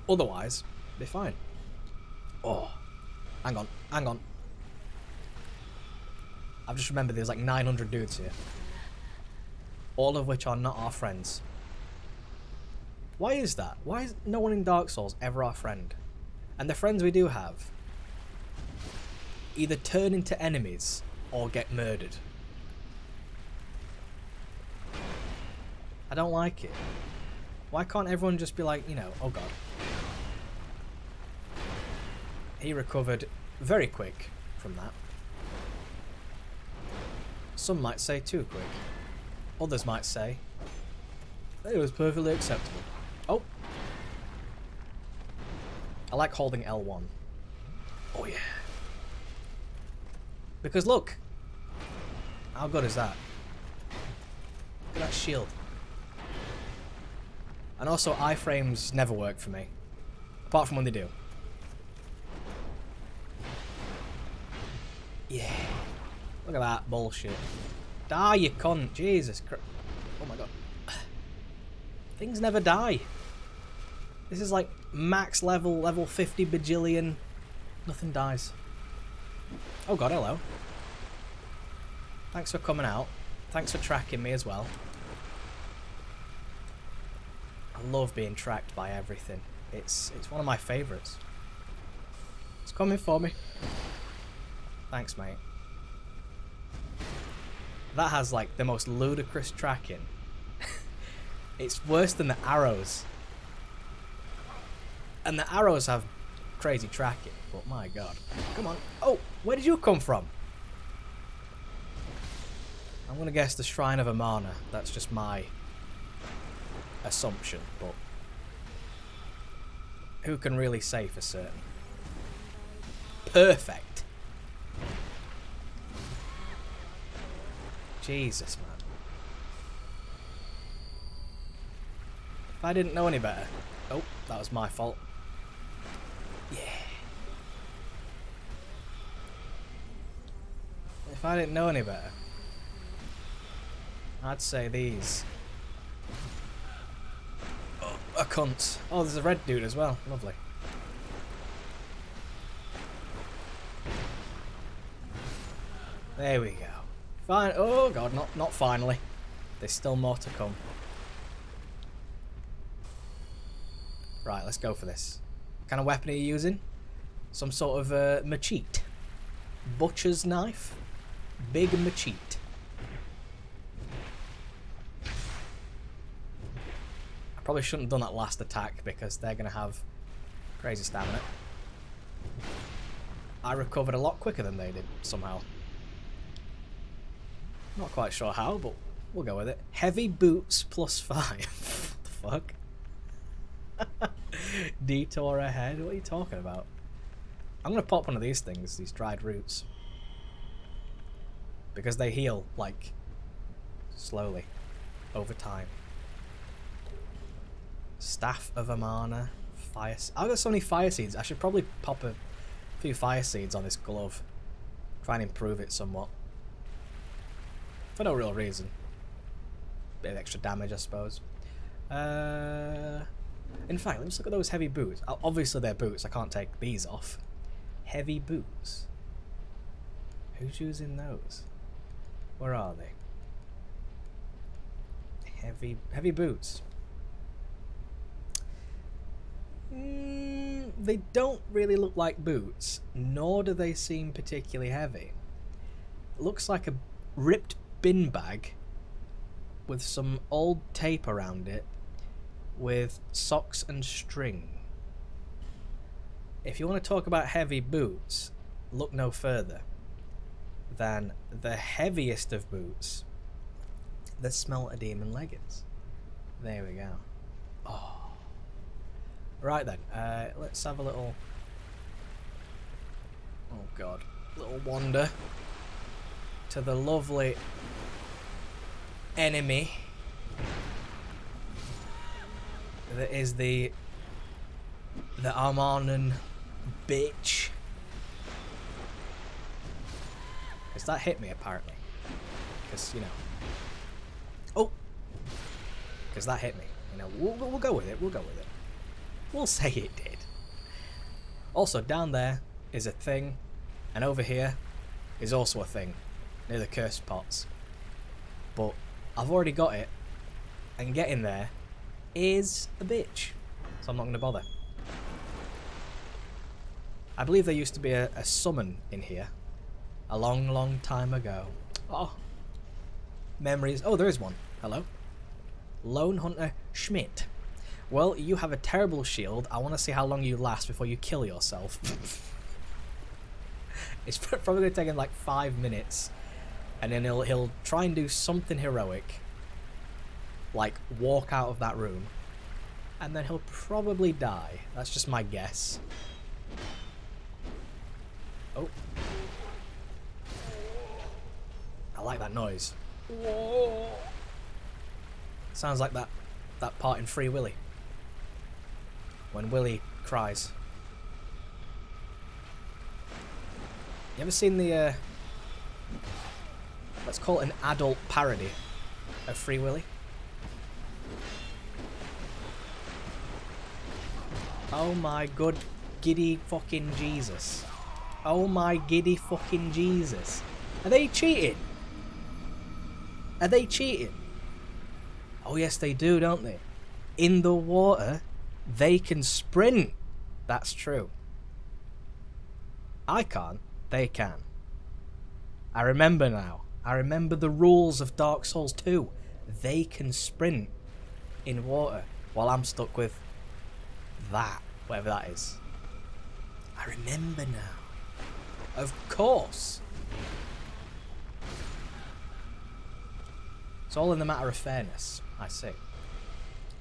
Otherwise, they're fine. Oh, hang on, hang on. I've just remembered there's like 900 dudes here. All of which are not our friends. Why is that? Why is no one in Dark Souls ever our friend? And the friends we do have either turn into enemies or get murdered. I don't like it. Why can't everyone just be like, you know, oh god. He recovered very quick from that. Some might say too quick. Others might say it was perfectly acceptable. Oh. I like holding L1. Oh yeah. Because look. How good is that? Look at that shield. And also iframes never work for me. Apart from when they do. Yeah. Look at that bullshit. Die, you cunt. Jesus Christ. Oh my god. Things never die. This is like max level, level 50 bajillion. Nothing dies. Oh god, hello. Thanks for coming out. Thanks for tracking me as well. I love being tracked by everything. It's one of my favourites. It's coming for me. Thanks, mate. That has like the most ludicrous tracking. It's worse than the arrows. And the arrows have crazy tracking, but my god. Come on. Oh, where did you come from? I'm gonna guess the Shrine of Amana. That's just my assumption, but who can really say for certain? Perfect. Jesus, man. If I didn't know any better. Oh, that was my fault. Yeah. If I didn't know any better, I'd say these. Oh, a cunt. Oh, there's a red dude as well. Lovely. There we go. Fine. Oh god, not finally. There's still more to come. Right, let's go for this. What kind of weapon are you using? Some sort of machete. Butcher's knife. Big machete. I probably shouldn't have done that last attack because they're going to have crazy stamina. I recovered a lot quicker than they did, somehow. Not quite sure how, but we'll go with it. Heavy boots +5. What the fuck? Detour ahead? What are you talking about? I'm going to pop one of these things, these dried roots. Because they heal, like, slowly, over time. Staff of Amana. Fire. I've got so many fire seeds. I should probably pop a few fire seeds on this glove. Try and improve it somewhat. For no real reason. Bit of extra damage, I suppose. In fact, let's look at those heavy boots. Obviously they're boots, I can't take these off. Heavy boots. Who's using those? Where are they? Heavy boots. They don't really look like boots, nor do they seem particularly heavy. It looks like a ripped bin bag with some old tape around it with socks and string. If you want to talk about heavy boots, look no further than the heaviest of boots, the Smelter Demon leggings. There we go. Oh. Right then, let's have a little... Oh god. little wander to the lovely enemy that is the Armanen bitch. Because that hit me apparently. Because, you know. Oh! Because that hit me. You know, we'll go with it. We'll go with it. We'll say it did. Also, down there is a thing, and over here is also a thing near the cursed pots. But I've already got it, and getting there is a bitch, so I'm not going to bother. I believe there used to be a summon in here a long, long time ago. Oh, memories. Oh, there is one. Hello. Lone Hunter Schmidt. Well, you have a terrible shield. I want to see how long you last before you kill yourself. It's probably going to take him like 5 minutes. And then he'll try and do something heroic. Like walk out of that room. And then he'll probably die. That's just my guess. Oh. I like that noise. Whoa. Sounds like that part in Free Willy. When Willy cries. You ever seen the let's call it an adult parody of Free Willy? Oh my good giddy fucking Jesus. Oh my giddy fucking Jesus. Are they cheating? Are they cheating? Oh yes they do, don't they? In the water, they can sprint. That's true. I can't. They can. I remember now. I remember the rules of Dark Souls 2. They can sprint in water, while I'm stuck with that, whatever that is. I remember now. Of course. It's all in the matter of fairness, I see.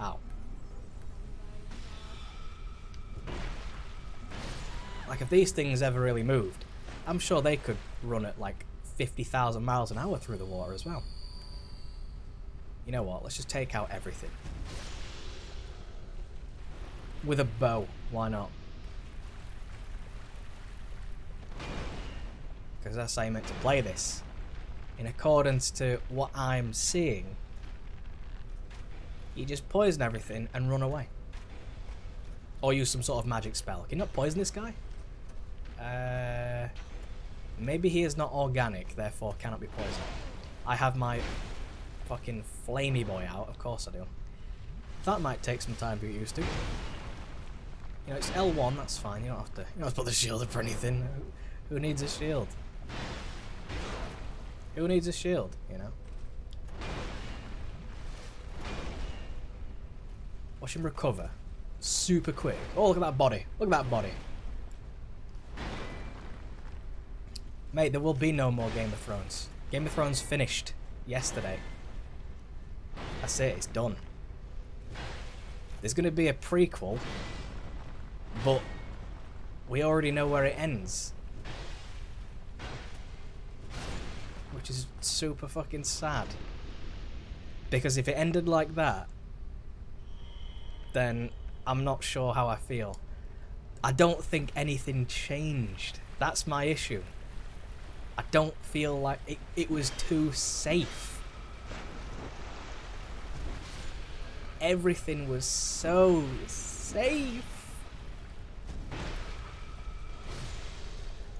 Ow. Like, if these things ever really moved, I'm sure they could run at like 50,000 miles an hour through the water as well. You know what? Let's just take out everything. With a bow. Why not? Because that's how you meant to play this. In accordance to what I'm seeing, you just poison everything and run away. Or use some sort of magic spell. Can you not poison this guy? Maybe he is not organic, therefore cannot be poisoned. I have my fucking flamey boy out, of course I do. That might take some time to get used to. You know, it's L1, that's fine, you don't have to put the shield up for anything. Who needs a shield? Who needs a shield, you know? Watch him recover. Super quick. Oh, look at that body. Look at that body. Mate, there will be no more Game of Thrones. Game of Thrones finished yesterday. That's it, it's done. There's going to be a prequel, but we already know where it ends. Which is super fucking sad. Because if it ended like that, then I'm not sure how I feel. I don't think anything changed. That's my issue. I don't feel like it was too safe. Everything was so safe.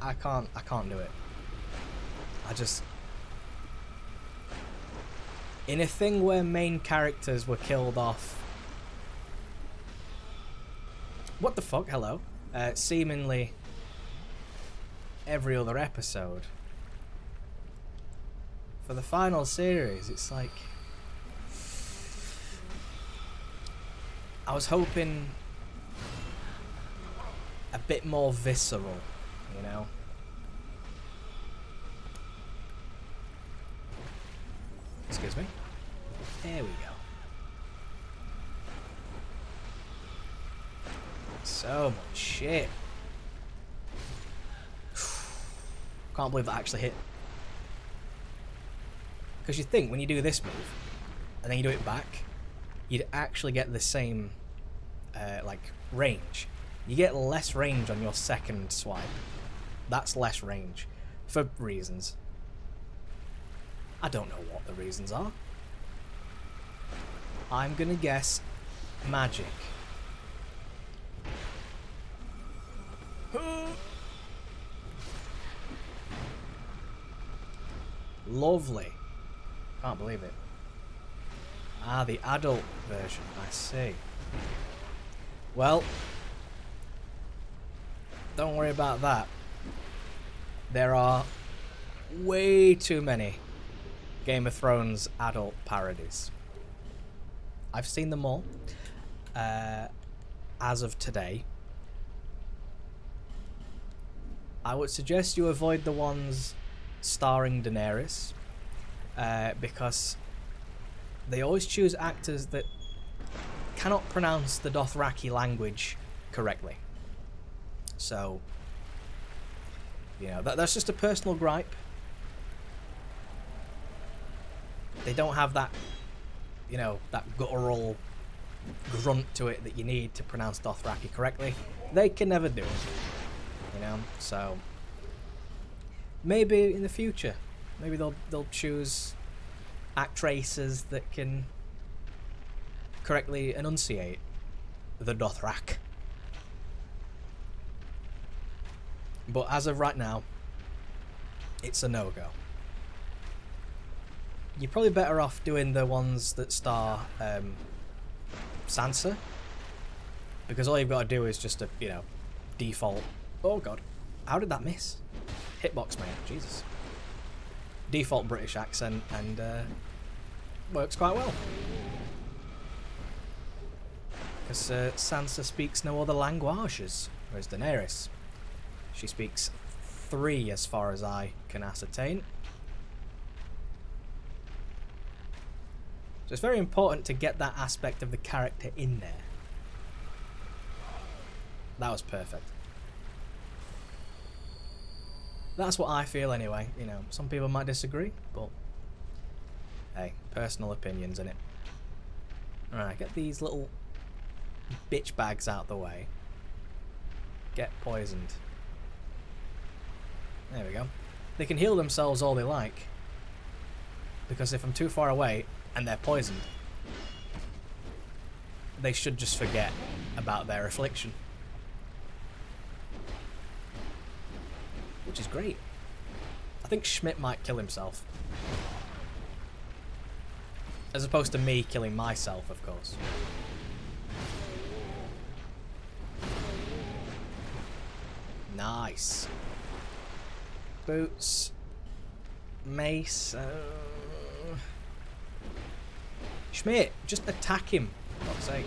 I can't do it. I just... In a thing where main characters were killed off... What the fuck? Hello? Seemingly every other episode. For the final series, it's like... I was hoping a bit more visceral, you know? Excuse me. There we go. So much shit. Can't believe that actually hit. Because you think when you do this move, and then you do it back, you'd actually get the same, like, range. You get less range on your second swipe. That's less range. For reasons. I don't know what the reasons are. I'm gonna guess magic. Lovely. Can't believe it. Ah, the adult version. I see. Well, don't worry about that. There are way too many Game of Thrones adult parodies. I've seen them all as of today. I would suggest you avoid the ones starring Daenerys because they always choose actors that cannot pronounce the Dothraki language correctly. So, you know, that's just a personal gripe. They don't have that, you know, that guttural grunt to it that you need to pronounce Dothraki correctly. They can never do it, you know. So maybe in the future, maybe they'll choose actresses that can correctly enunciate the Dothrak. But as of right now, it's a no-go. You're probably better off doing the ones that star Sansa, because all you've got to do is just a, you know, default. Oh god, how did that miss? Hitbox, man, Jesus. Default British accent, and works quite well. Because Sansa speaks no other languages, whereas Daenerys, she speaks 3 as far as I can ascertain. So it's very important to get that aspect of the character in there. That was perfect. That's what I feel anyway. You know, some people might disagree, but hey, personal opinions, innit? Alright, get these little bitch bags out the way. Get poisoned. There we go. They can heal themselves all they like, because if I'm too far away and they're poisoned, they should just forget about their affliction. Which is great. I think Schmidt might kill himself. As opposed to me killing myself, of course. Nice. Boots. Mace. Schmidt, just attack him, for God's sake.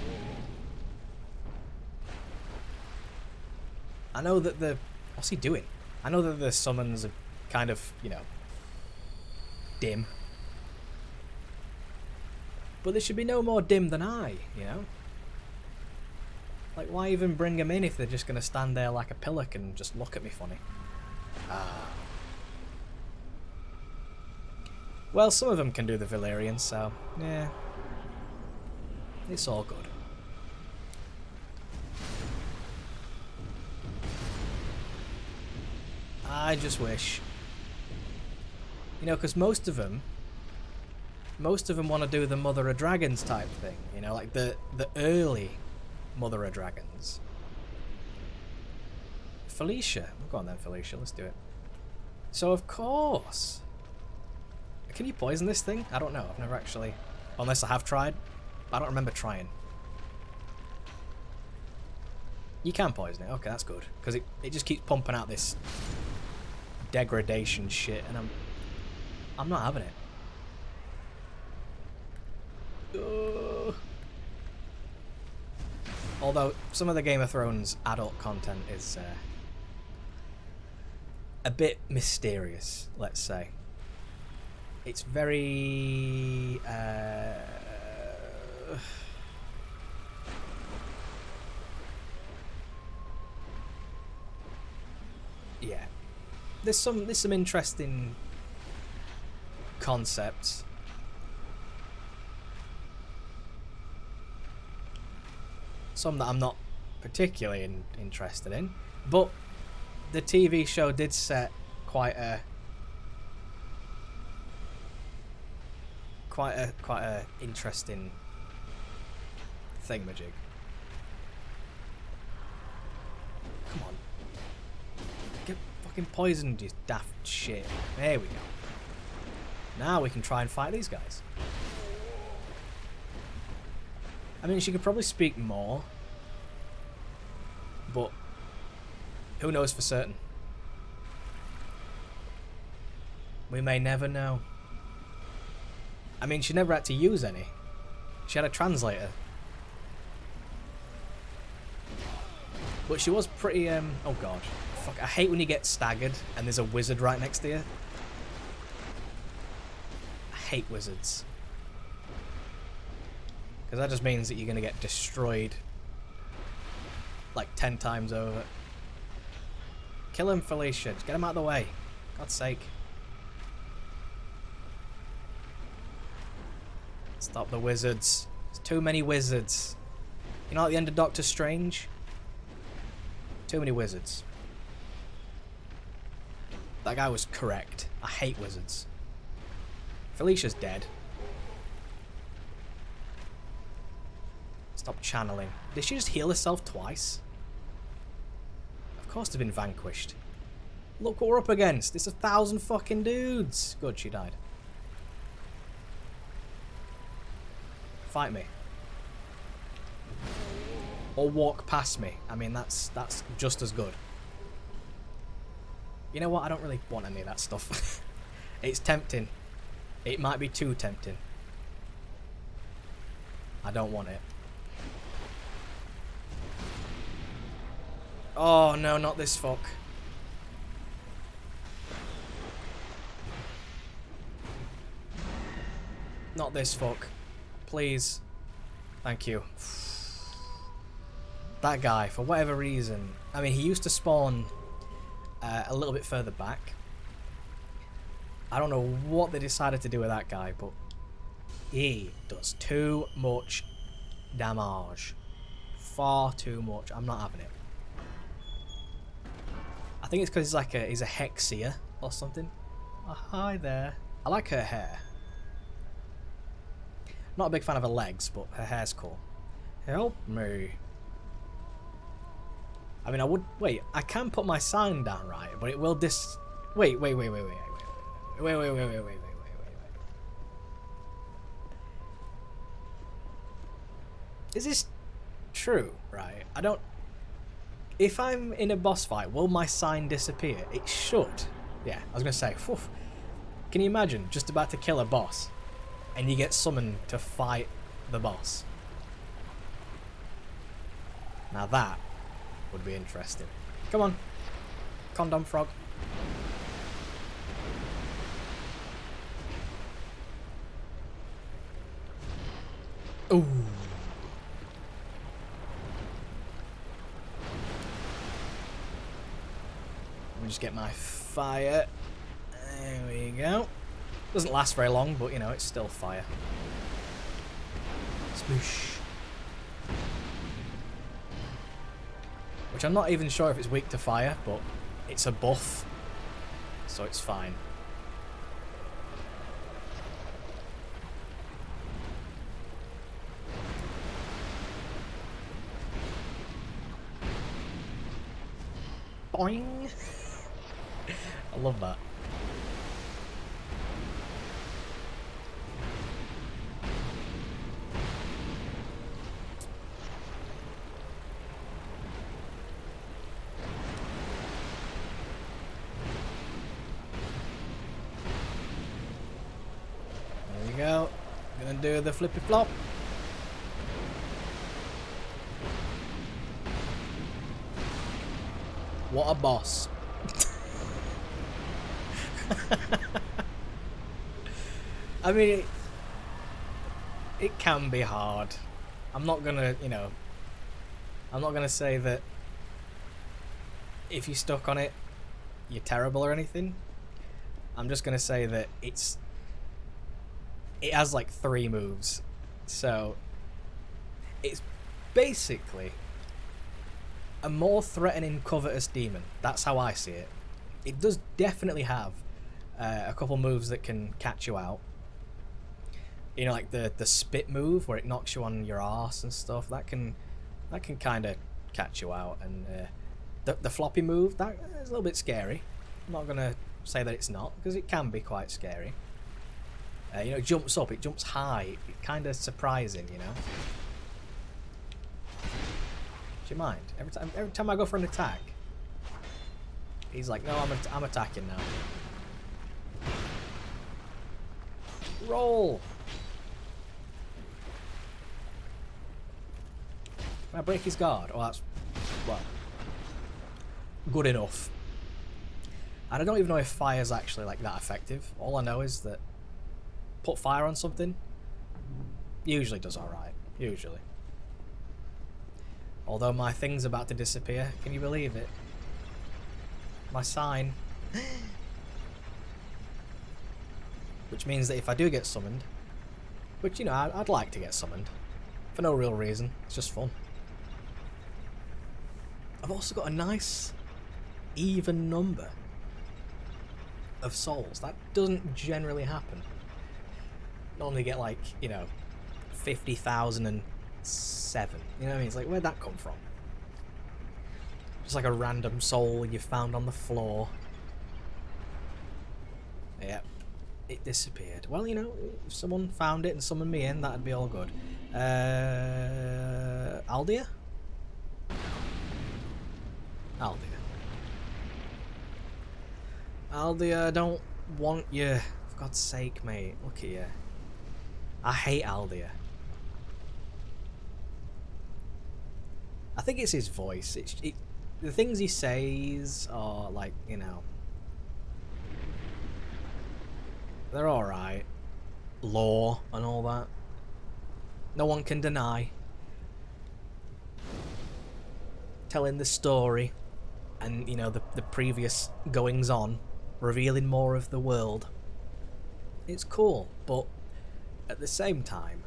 I know that the... What's he doing? I know that the summons are kind of, you know, dim. But they should be no more dim than I, you know? Like, why even bring them in if they're just going to stand there like a pillock and just look at me funny? Ah. Well, some of them can do the Valyrian, so, yeah. It's all good. I just wish, you know, because most of them want to do the Mother of Dragons type thing, you know, like the early Mother of Dragons. Felicia, go on then, Felicia, let's do it. So of course, can you poison this thing? I don't know. I've never actually, unless I have tried. I don't remember trying. You can poison it. Okay, that's good, because it just keeps pumping out this degradation shit, and I'm not having it. Although some of the Game of Thrones adult content is a bit mysterious, let's say. It's very yeah. there's some interesting concepts. Some that I'm not particularly interested in, but the TV show did set quite a interesting thingamajig. Come on, get fucking poisoned, you daft shit. There we go. Now we can try and fight these guys. I mean, she could probably speak more, but who knows for certain? We may never know. I mean, she never had to use any. She had a translator. But she was pretty, oh god. Fuck, I hate when you get staggered and there's a wizard right next to you. I hate wizards. Because that just means that you're going to get destroyed like 10 times over. Kill him, Felicia. Just get him out of the way. God's sake. Stop the wizards. There's too many wizards. You know at the end of Doctor Strange? Too many wizards. That guy was correct. I hate wizards. Felicia's dead. Stop channeling. Did she just heal herself twice? Of course they've been vanquished. Look what we're up against. It's 1,000 fucking dudes. Good, she died. Fight me. Or walk past me. I mean, that's just as good. You know what? I don't really want any of that stuff. It's tempting. It might be too tempting. I don't want it. Oh no, not this fuck. Not this fuck. Please. Thank you. That guy, for whatever reason, I mean, he used to spawn a little bit further back. I don't know what they decided to do with that guy, but he does too much damage. Far too much. I'm not having it. I think it's because he's a Hexier or something. Oh, hi there. I like her hair. Not a big fan of her legs, but her hair's cool. Help me. I mean, I would... Wait, I can put my sign down right, but it will Wait. Is this true, right? I don't... If I'm in a boss fight, will my sign disappear? It should. Yeah, I was going to say, whew. Can you imagine just about to kill a boss and you get summoned to fight the boss? Now that would be interesting. Come on. Condom frog. Ooh. Let me just get my fire. There we go. Doesn't last very long, but you know, it's still fire. Smoosh. Which I'm not even sure if it's weak to fire, but it's a buff, so it's fine. Boing! I love that. There we go. I'm gonna do the flippy flop. What a boss. I mean, it can be hard. I'm not gonna, you know, I'm not gonna say that if you're stuck on it, you're terrible or anything. I'm just gonna say that it has like 3 moves, so it's basically a more threatening, covetous demon. That's how I see it. It does definitely have a couple moves that can catch you out. You know, like the spit move where it knocks you on your arse and stuff. That can kind of catch you out. And the floppy move, that is a little bit scary. I'm not gonna say that it's not, because it can be quite scary. You know, it jumps up, it jumps high. It's kind of surprising, you know. Do you mind? Every time I go for an attack, he's like, no, I'm attacking now. Roll. Can I break his guard? Oh, that's, well, good enough. And I don't even know if fire's actually like that effective. All I know is that put fire on something usually does alright. Usually. Although my thing's about to disappear. Can you believe it? My sign. Which means that if I do get summoned, which, you know, I'd like to get summoned for no real reason, it's just fun. I've also got a nice even number of souls. That doesn't generally happen. Normally get like, you know, 50,007. You know what I mean? It's like, where'd that come from? Just like a random soul you found on the floor. Yep. It disappeared. Well, you know, if someone found it and summoned me in, that'd be all good. Aldia? Aldia. Aldia, I don't want you. For God's sake, mate. Look at you. I hate Aldia. I think it's his voice. The things he says are like, you know, they're alright. Law and all that. No one can deny. Telling the story and, you know, the previous goings on, revealing more of the world. It's cool, but at the same time,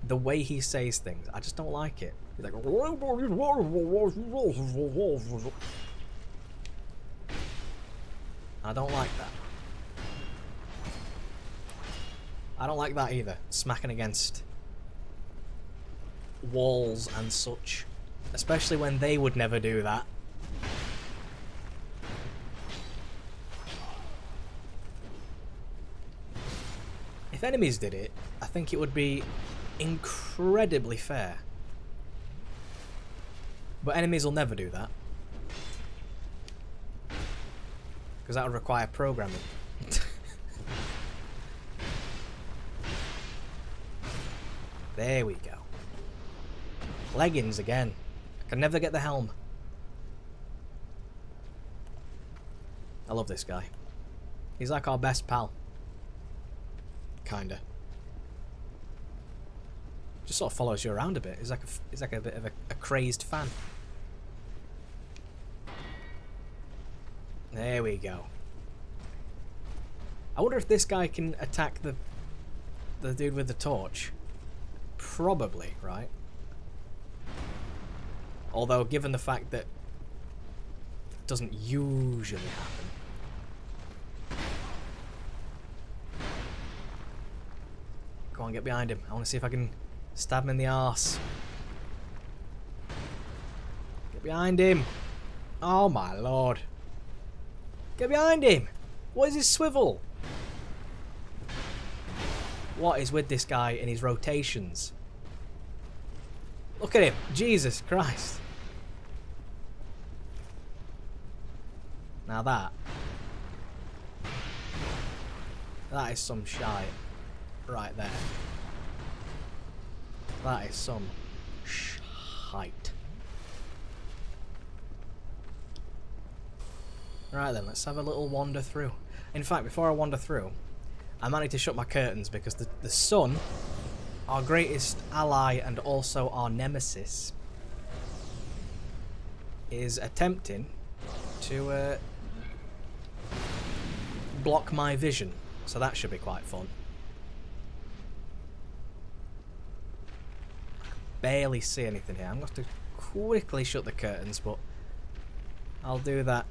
the way he says things, I just don't like it. He's like, I don't like that. I don't like that either. Smacking against walls and such. Especially when they would never do that. If enemies did it, I think it would be incredibly fair. But enemies will never do that. Because that would require programming. There we go. Leggings again. I can never get the helm. I love this guy. He's like our best pal. Kinda. Just sort of follows you around a bit. He's like a bit of a crazed fan. There we go. I wonder if this guy can attack the dude with the torch. Probably, right? Although, given the fact that it doesn't usually happen. Go on, get behind him. I want to see if I can stab him in the arse. Get behind him. Oh my lord. Get behind him. What is his swivel? What is with this guy and his rotations? Look at him. Jesus Christ. Now that is some shite right there. That is some shite. Right then, let's have a little wander through. In fact, before I wander through, I might need to shut my curtains because the sun, our greatest ally and also our nemesis, is attempting to block my vision, so that should be quite fun. I can barely see anything here. I'm going to have to quickly shut the curtains, but I'll do that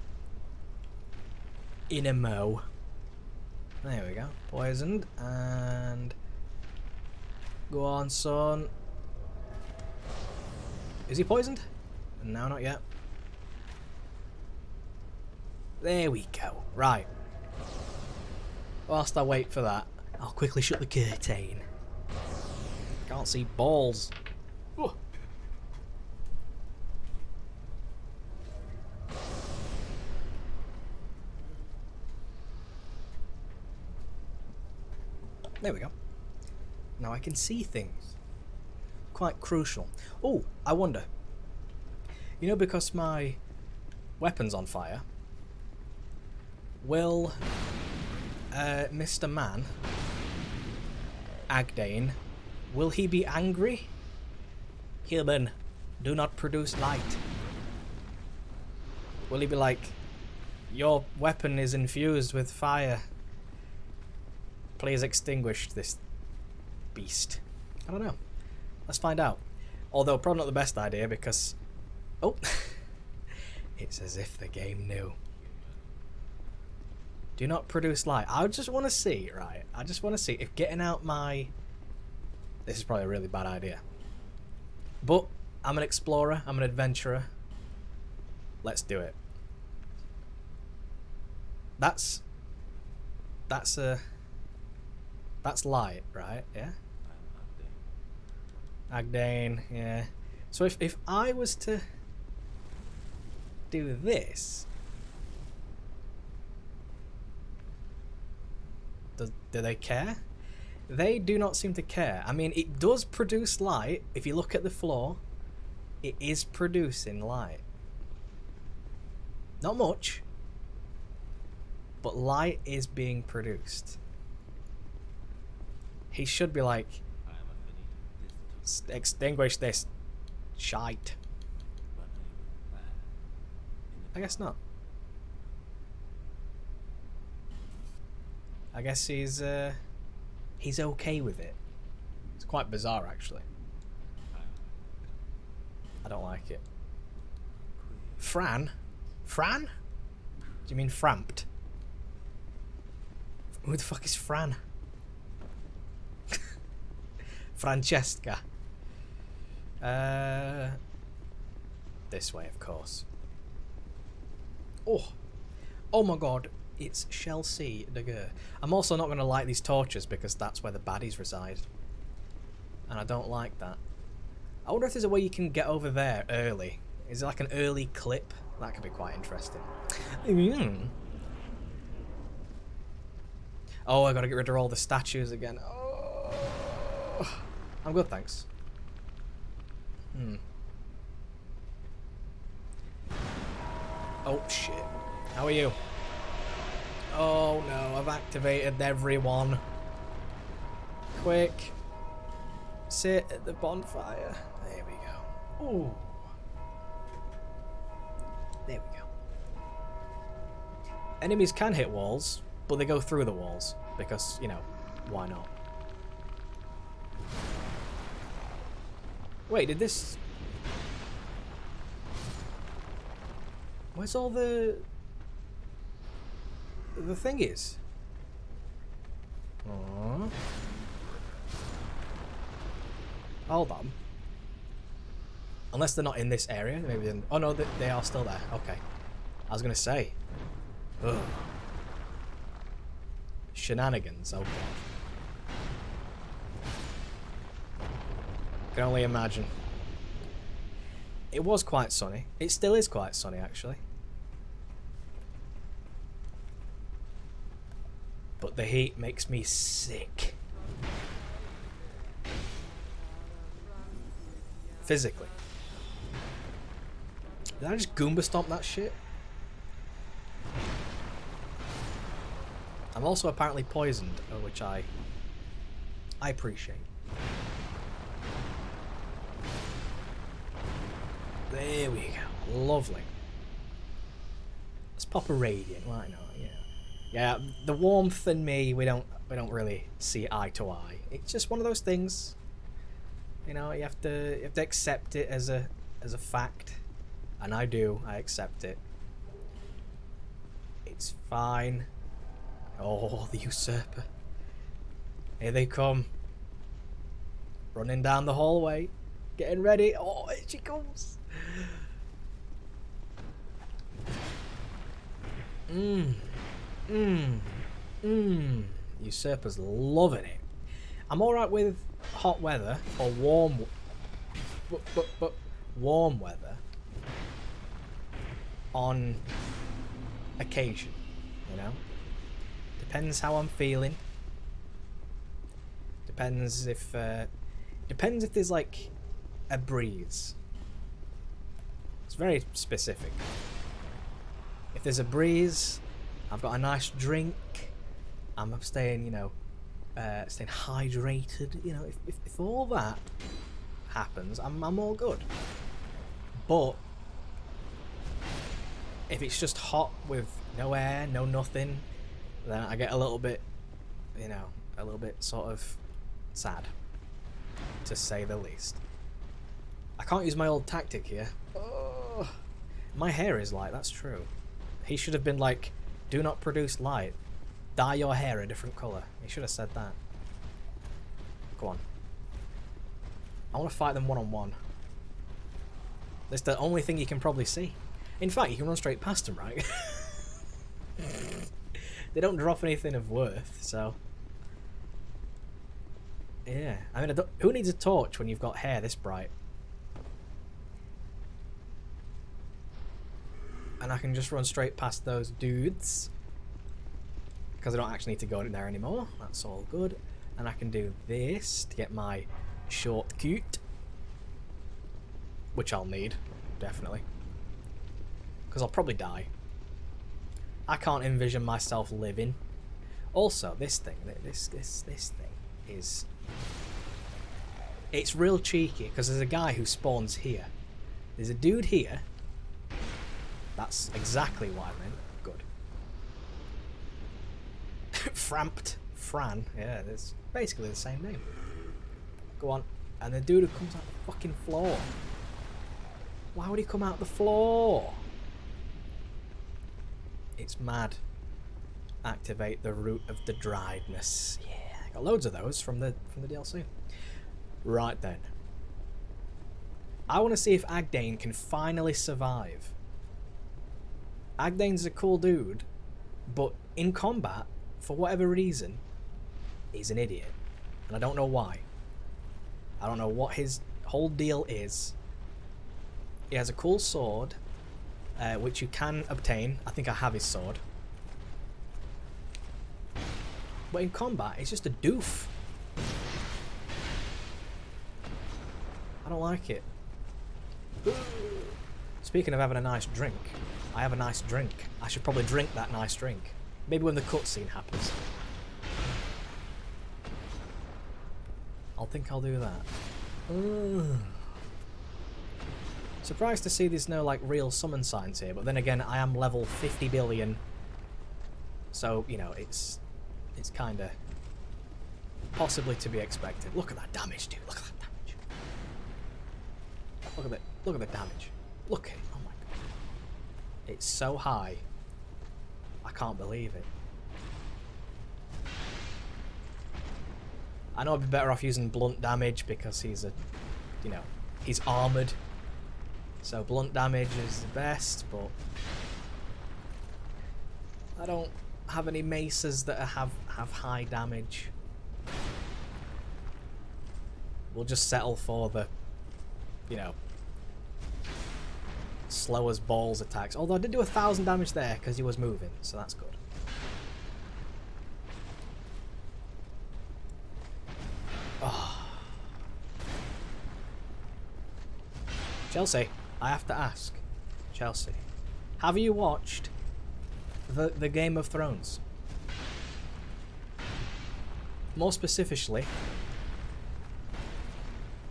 in a mo. There we go. Poisoned, and go on, son. Is he poisoned? No, not yet. There we go. Right. Whilst I wait for that, I'll quickly shut the curtain. Can't see balls. Oh. There we go. Now I can see things. Quite crucial. Oh, I wonder. You know, because my weapon's on fire, will Mr. Man, Agdane, will he be angry? Human, do not produce light. Will he be like, your weapon is infused with fire. Please extinguish this beast. I don't know. Let's find out. Although probably not the best idea because... Oh! It's as if the game knew. Do not produce light. I just want to see, right? I just want to see if getting out my... This is probably a really bad idea. But I'm an explorer. I'm an adventurer. Let's do it. That's light, right? Yeah? Agdane, yeah. So if I was to do this, do they care? They do not seem to care. I mean, it does produce light. If you look at the floor, it is producing light. Not much, but light is being produced. He should be like, extinguish this shite. I guess not. I guess he's okay with it. It's quite bizarre, actually. I don't like it. Fran? Fran? Do you mean Framped? Who the fuck is Fran? Francesca. This way, of course. Oh my god, it's Chelsea de Guerre. I'm also not going to light these torches because that's where the baddies reside. And I don't like that. I wonder if there's a way you can get over there early. Is it like an early clip? That could be quite interesting. Oh, I gotta get rid of all the statues again. Oh, I'm good, thanks. Oh shit. How are you? Oh no, I've activated everyone. Quick. Sit at the bonfire. There we go. Ooh. There we go. Enemies can hit walls, but they go through the walls because, you know, why not? Wait, did this... Where's all the thing is? Aww. Hold on. Unless they're not in this area, maybe then... Oh no, they are still there. Okay. I was gonna say. Ugh. Shenanigans, oh god. Can only imagine. It was quite sunny. It still is quite sunny, actually. But the heat makes me sick. Physically. Did I just Goomba stomp that shit? I'm also apparently poisoned, which I appreciate. There we go. Lovely. Let's pop a radiant. Why not? Yeah. Yeah. The warmth and me, we don't really see eye to eye. It's just one of those things. You know, you have to accept it as a fact, and I do. I accept it. It's fine. Oh, the usurper. Here they come. Running down the hallway. Getting ready. Oh, here she comes. Usurper's loving it. I'm alright with hot weather or warm warm weather on occasion, you know? Depends how I'm feeling. Depends if there's like a breeze. It's very specific. If there's a breeze, I've got a nice drink, I'm staying, you know, staying hydrated, you know, if all that happens, I'm all good. But if it's just hot with no air, no nothing, then I get a little bit, you know, a little bit sort of sad, to say the least. I can't use my old tactic here. Oh, my hair is light, that's true. He should have been like, do not produce light. Dye your hair a different colour. He should have said that. Go on. I want to fight them one-on-one. That's the only thing you can probably see. In fact, you can run straight past them, right? They don't drop anything of worth, so... Yeah. I mean, who needs a torch when you've got hair this bright? And I can just run straight past those dudes. Because I don't actually need to go in there anymore. That's all good. And I can do this to get my short cute. Which I'll need, definitely. Because I'll probably die. I can't envision myself living. Also, this thing, this thing is... It's real cheeky, because there's a guy who spawns here. There's a dude here. That's exactly what I meant. Good. Fran. Yeah, it's basically the same name. Go on. And the dude who comes out the fucking floor. Why would he come out the floor? It's mad. Activate the root of the driedness. Yeah, I got loads of those from the DLC. Right then. I want to see if Agdane can finally survive. Agdane's a cool dude, but in combat, for whatever reason, he's an idiot. And I don't know why. I don't know what his whole deal is. He has a cool sword, which you can obtain. I think I have his sword. But in combat, it's just a doof. I don't like it. Speaking of having a nice drink, I have a nice drink. I should probably drink that nice drink. Maybe when the cutscene happens. I'll think I'll do that. Surprised to see there's no like real summon signs here, but then again I am level 50 billion. So, you know, it's kinda possibly to be expected. Look at that damage, dude. Look at that damage. Look at the damage. Look at it. Oh my god. It's so high. I can't believe it. I know I'd be better off using blunt damage because he's a, you know, he's armoured. So blunt damage is the best, but I don't have any maces that have high damage. We'll just settle for the, you know, slow as balls attacks. Although I did do 1,000 damage there because he was moving, so that's good. Oh. Chelsea, I have to ask. Chelsea, have you watched the Game of Thrones? More specifically,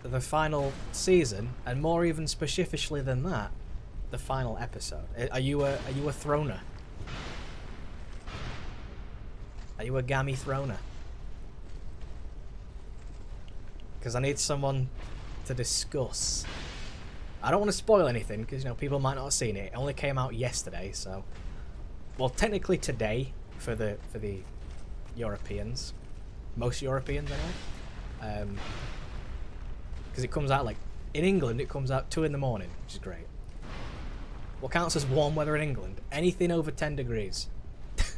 the final season, and more even specifically than that, the final episode. Are you a throner? Are you a gammy throner? Because I need someone to discuss. I don't want to spoil anything because, you know, people might not have seen it. It only came out yesterday, so... Well, technically today for the Europeans. Most Europeans, anyway. Because it comes out, like... In England, it comes out 2 in the morning, which is great. What counts as warm weather in England? Anything over 10 degrees.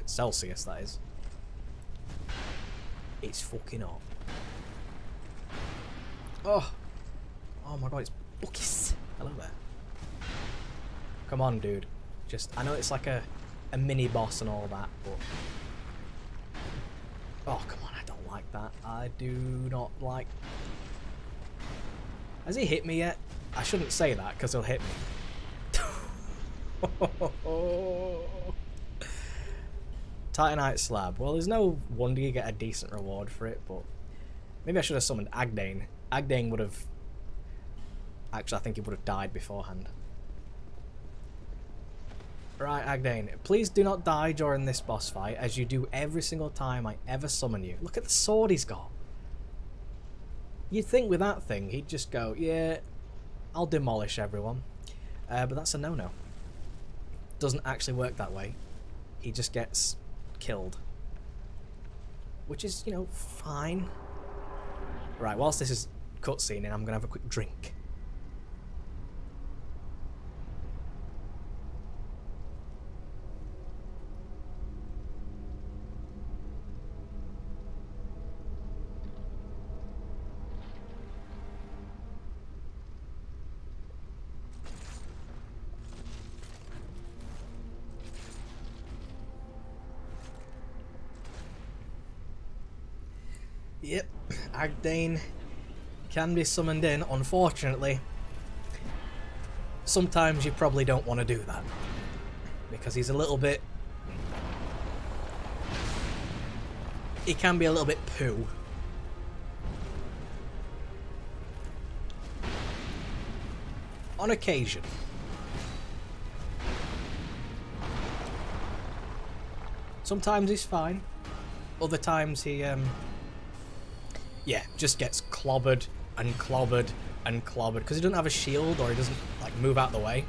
Celsius, that is. It's fucking hot. Oh! Oh my god, it's Buckies! Hello there. Come on, dude. Just, I know it's like a mini boss and all that, but... Oh, come on, I don't like that. I do not like... Has he hit me yet? I shouldn't say that, because he'll hit me. Titanite slab. Well, there's no wonder you get a decent reward for it, but... Maybe I should have summoned Agdane. Agdane would have... Actually, I think he would have died beforehand. Right, Agdane. Please do not die during this boss fight, as you do every single time I ever summon you. Look at the sword he's got. You'd think with that thing, he'd just go, yeah, I'll demolish everyone. But that's a no-no. Doesn't actually work that way. He just gets killed. Which is, you know, fine. Right, whilst this is cutscene, I'm going to have a quick drink. Yep, Agdane can be summoned in, unfortunately. Sometimes you probably don't want to do that. Because he's a little bit... He can be a little bit poo. On occasion. Sometimes he's fine. Other times he, yeah, just gets clobbered and clobbered and clobbered because he doesn't have a shield or he doesn't like move out the way.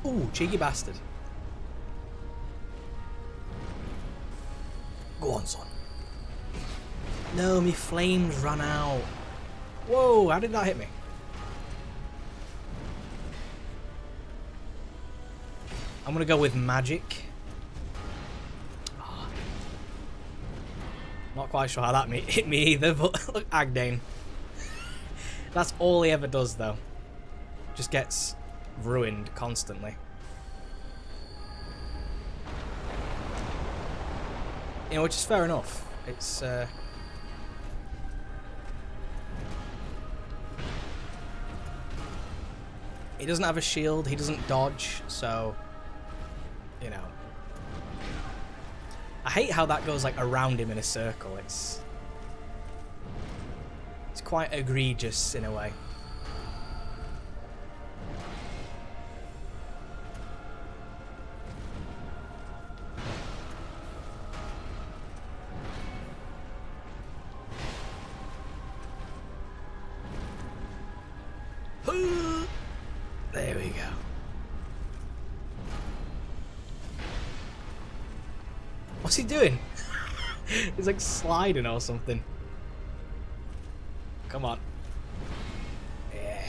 Ooh, cheeky bastard. Go on, son. No, me flames ran out. Whoa, how did that hit me? I'm gonna go with magic. Oh. Not quite sure how that hit me either, but look, Agdane. That's all he ever does, though. Just gets ruined constantly. You know, which is fair enough. It's he doesn't have a shield, he doesn't dodge, so you know. I hate how that goes like around him in a circle. It's quite egregious in a way. There we go. What's he doing? He's like sliding or something. Come on. Yeah.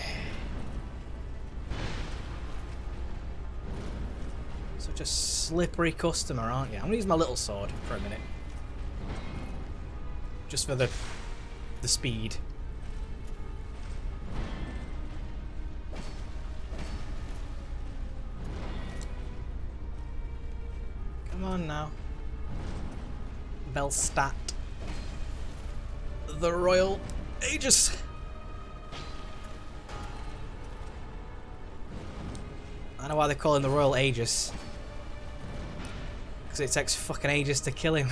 Such a slippery customer, aren't you? I'm gonna use my little sword for a minute. Just for the speed. Come on now. Belstat. The Royal Aegis. And know why they call him the Royal Aegis. Because it takes fucking ages to kill him.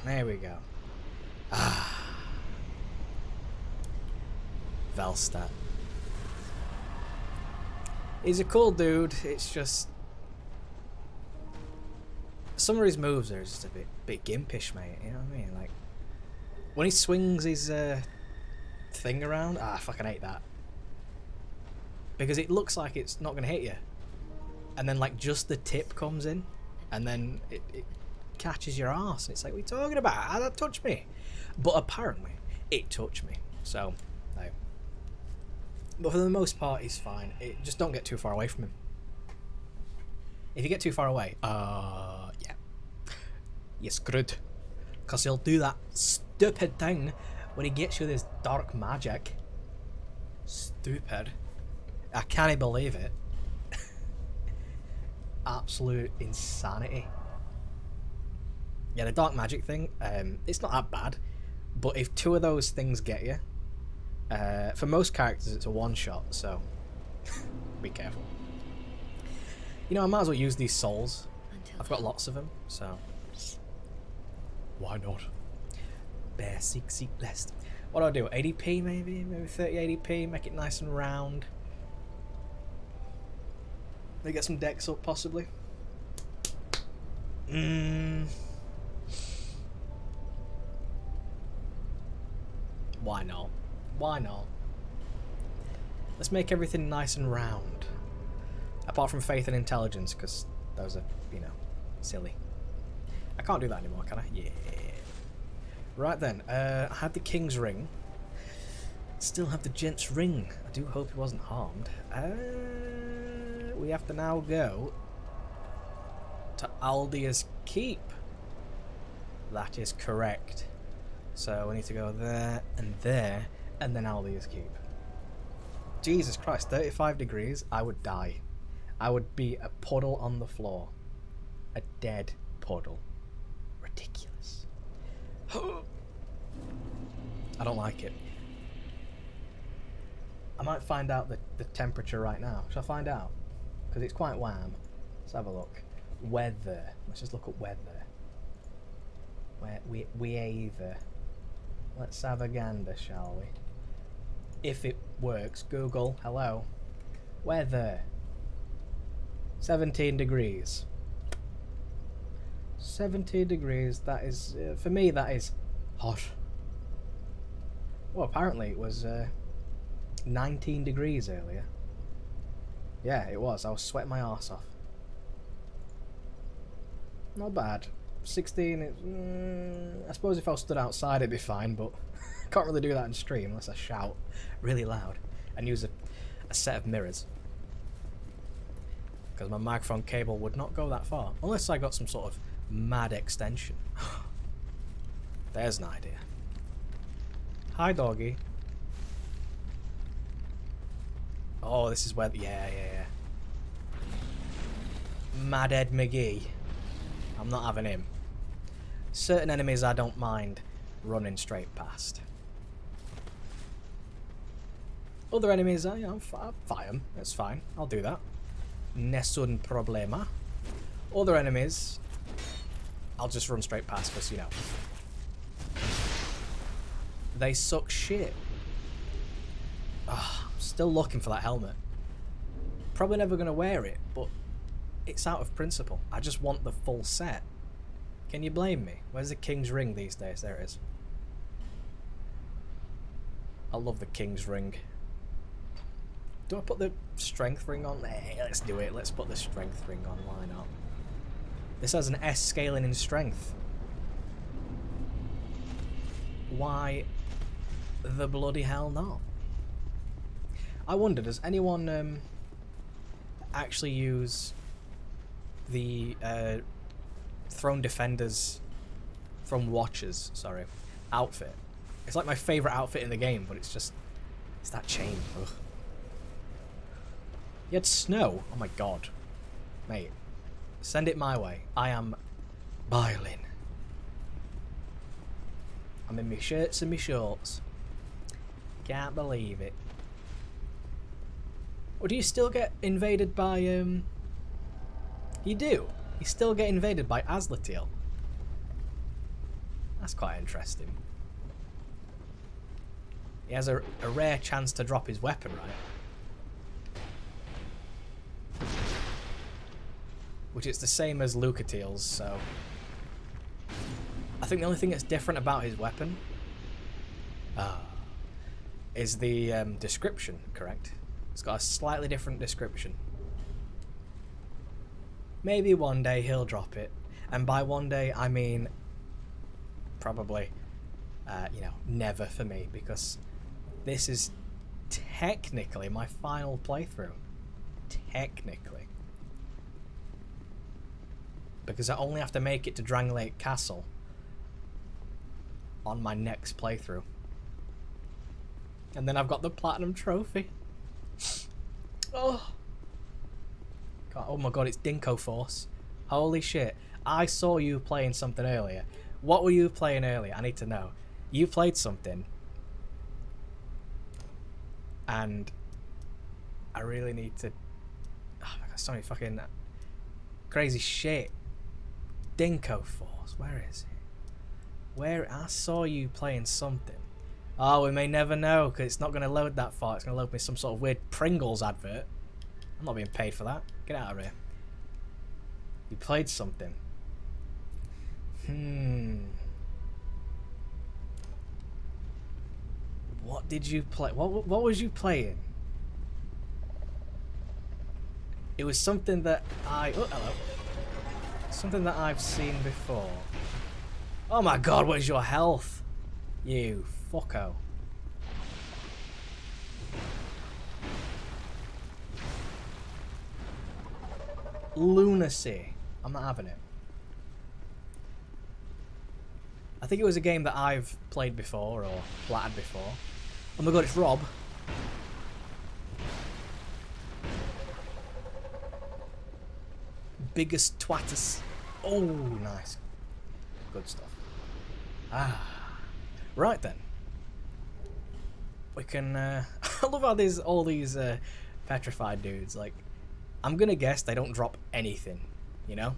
There we go. Velstadt. He's a cool dude, it's just... some of his moves are just a bit gimpish, mate, you know what I mean? Like, when he swings his thing around, I fucking hate that. Because it looks like it's not going to hit you. And then, like, just the tip comes in, and then it catches your arse. It's like, what are you talking about? How did that touch me? But apparently, it touched me. So, no. But for the most part, he's fine. Just don't get too far away from him. If you get too far away, yeah. You're screwed. Because he'll do that stupid thing when he gets you this dark magic. Stupid. I can't believe it. Absolute insanity. Yeah, the dark magic thing, it's not that bad. But if two of those things get you, for most characters it's a one-shot, so be careful. You know, I might as well use these souls. I've got lots of them, so why not? Basic seek list. What do I do? ADP maybe? Maybe 30 ADP, make it nice and round. Maybe get some decks up, possibly. Why not? Why not? Let's make everything nice and round. Apart from faith and intelligence, because those are, you know, silly. I can't do that anymore, can I? Yeah. Right then, I had the King's Ring. Still have the Gent's Ring. I do hope he wasn't harmed. We have to now go to Aldia's Keep. That is correct. So we need to go there, and then Aldia's Keep. Jesus Christ, 35 degrees, I would die. I would be a puddle on the floor. A dead puddle. Ridiculous. I don't like it. I might find out the temperature right now. Shall I find out? Because it's quite warm. Let's have a look. Weather. Let's just look at weather. Weather. Let's have a gander, shall we? If it works, Google, hello. Weather. 17 degrees. 17 degrees, that is, for me, that is hot. Well, apparently it was 19 degrees earlier. Yeah, it was. I was sweating my arse off. Not bad. 16, I suppose if I was stood outside it'd be fine, but I can't really do that in stream unless I shout really loud and use a set of mirrors. Because my microphone cable would not go that far. Unless I got some sort of mad extension. There's an idea. Hi, doggy. Oh, this is where... Yeah. Mad Ed McGee. I'm not having him. Certain enemies I don't mind running straight past. Other enemies, I'll fight them. That's fine. I'll do that. Nessun problema. Other enemies, I'll just run straight past because, you know, they suck shit. I'm still looking for that helmet. Probably never going to wear it, but it's out of principle. I just want the full set. Can you blame me? Where's the King's Ring these days? There it is. I love the King's Ring. Do I put the strength ring on? Hey, let's do it. Let's put the strength ring on. Why not? This has an S scaling in strength. Why the bloody hell not? I wonder, does anyone actually use the Throne Defenders, Throne Watchers, sorry, outfit? It's like my favourite outfit in the game, but it's that chain. Ugh. You had snow? Oh my god. Mate, send it my way. I am biling. I'm in my shirts and my shorts. Can't believe it. Or do you still get invaded by, You do? You still get invaded by Azlatil? That's quite interesting. He has a rare chance to drop his weapon, right? Which is the same as Lucatil's, so... I think the only thing that's different about his weapon... is the description, correct? It's got a slightly different description. Maybe one day he'll drop it. And by one day, I mean... probably, you know, never for me, because this is technically my final playthrough. Technically. Because I only have to make it to Dranglake Castle on my next playthrough. And then I've got the Platinum Trophy. Oh. God, oh my god, it's Dinko Force. Holy shit. I saw you playing something earlier. What were you playing earlier? I need to know. You played something. And I really need to... Oh my god, so many fucking crazy shit. Dinko Force. Where is it? Where... I saw you playing something. Oh, we may never know, because it's not going to load that far. It's going to load me some sort of weird Pringles advert. I'm not being paid for that. Get out of here. You played something. What did you play? What was you playing? It was something that I... Oh, hello. Something that I've seen before. Oh my god, what is your health? You fucko. Lunacy. I'm not having it. I think it was a game that I've played before or platted before. Oh my god, it's Rob. Biggest twattus. Oh, nice. Good stuff. Right then. We can... I love how there's all these petrified dudes. Like, I'm gonna guess they don't drop anything, you know?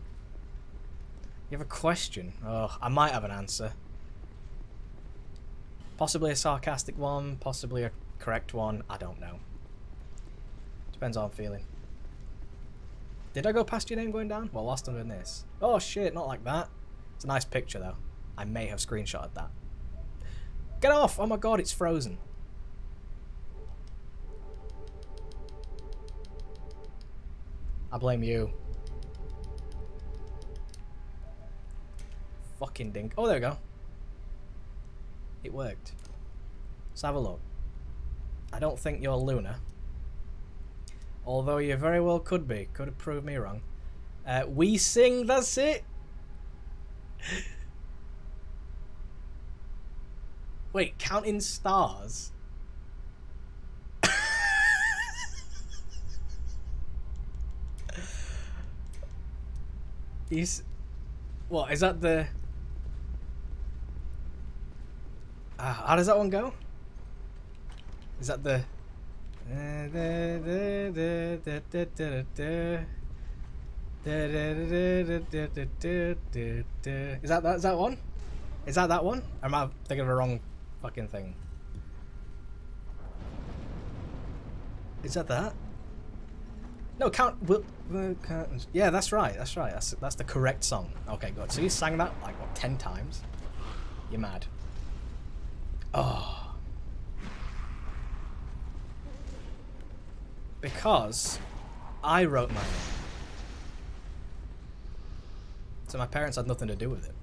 You have a question? Oh, I might have an answer. Possibly a sarcastic one, possibly a correct one, I don't know. Depends how I'm feeling. Did I go past your name going down? Well, whilst I'm doing this. Oh shit, not like that. It's a nice picture though. I may have screenshotted that. Get off! Oh my god, it's frozen. I blame you. Fucking dink. Oh, there we go. It worked. Let's have a look. I don't think you're Luna. Although you very well could be. Could have proved me wrong. We sing, that's it. Wait, counting stars? What, is that the... how does that one go? Is that the... Is that one? Is that one? Or am I thinking of a wrong fucking thing? Is that? No, count. Yeah, that's right. That's right. That's the correct song. Okay, good. So you sang that like what 10 times? You're mad. Oh. Because I wrote my name. So my parents had nothing to do with it.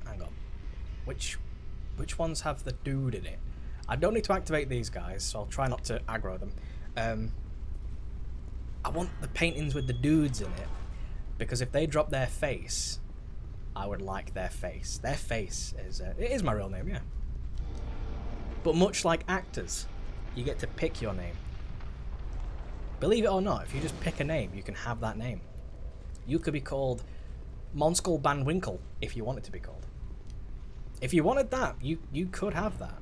Hang on. Which ones have the dude in it? I don't need to activate these guys, so I'll try not to aggro them. I want the paintings with the dudes in it, because if they drop their face, I would like their face. Their face is... it is my real name, yeah. But much like actors, you get to pick your name. Believe it or not, if you just pick a name, you can have that name. You could be called Monskull Banwinkle if you wanted to be called. If you wanted that, you could have that.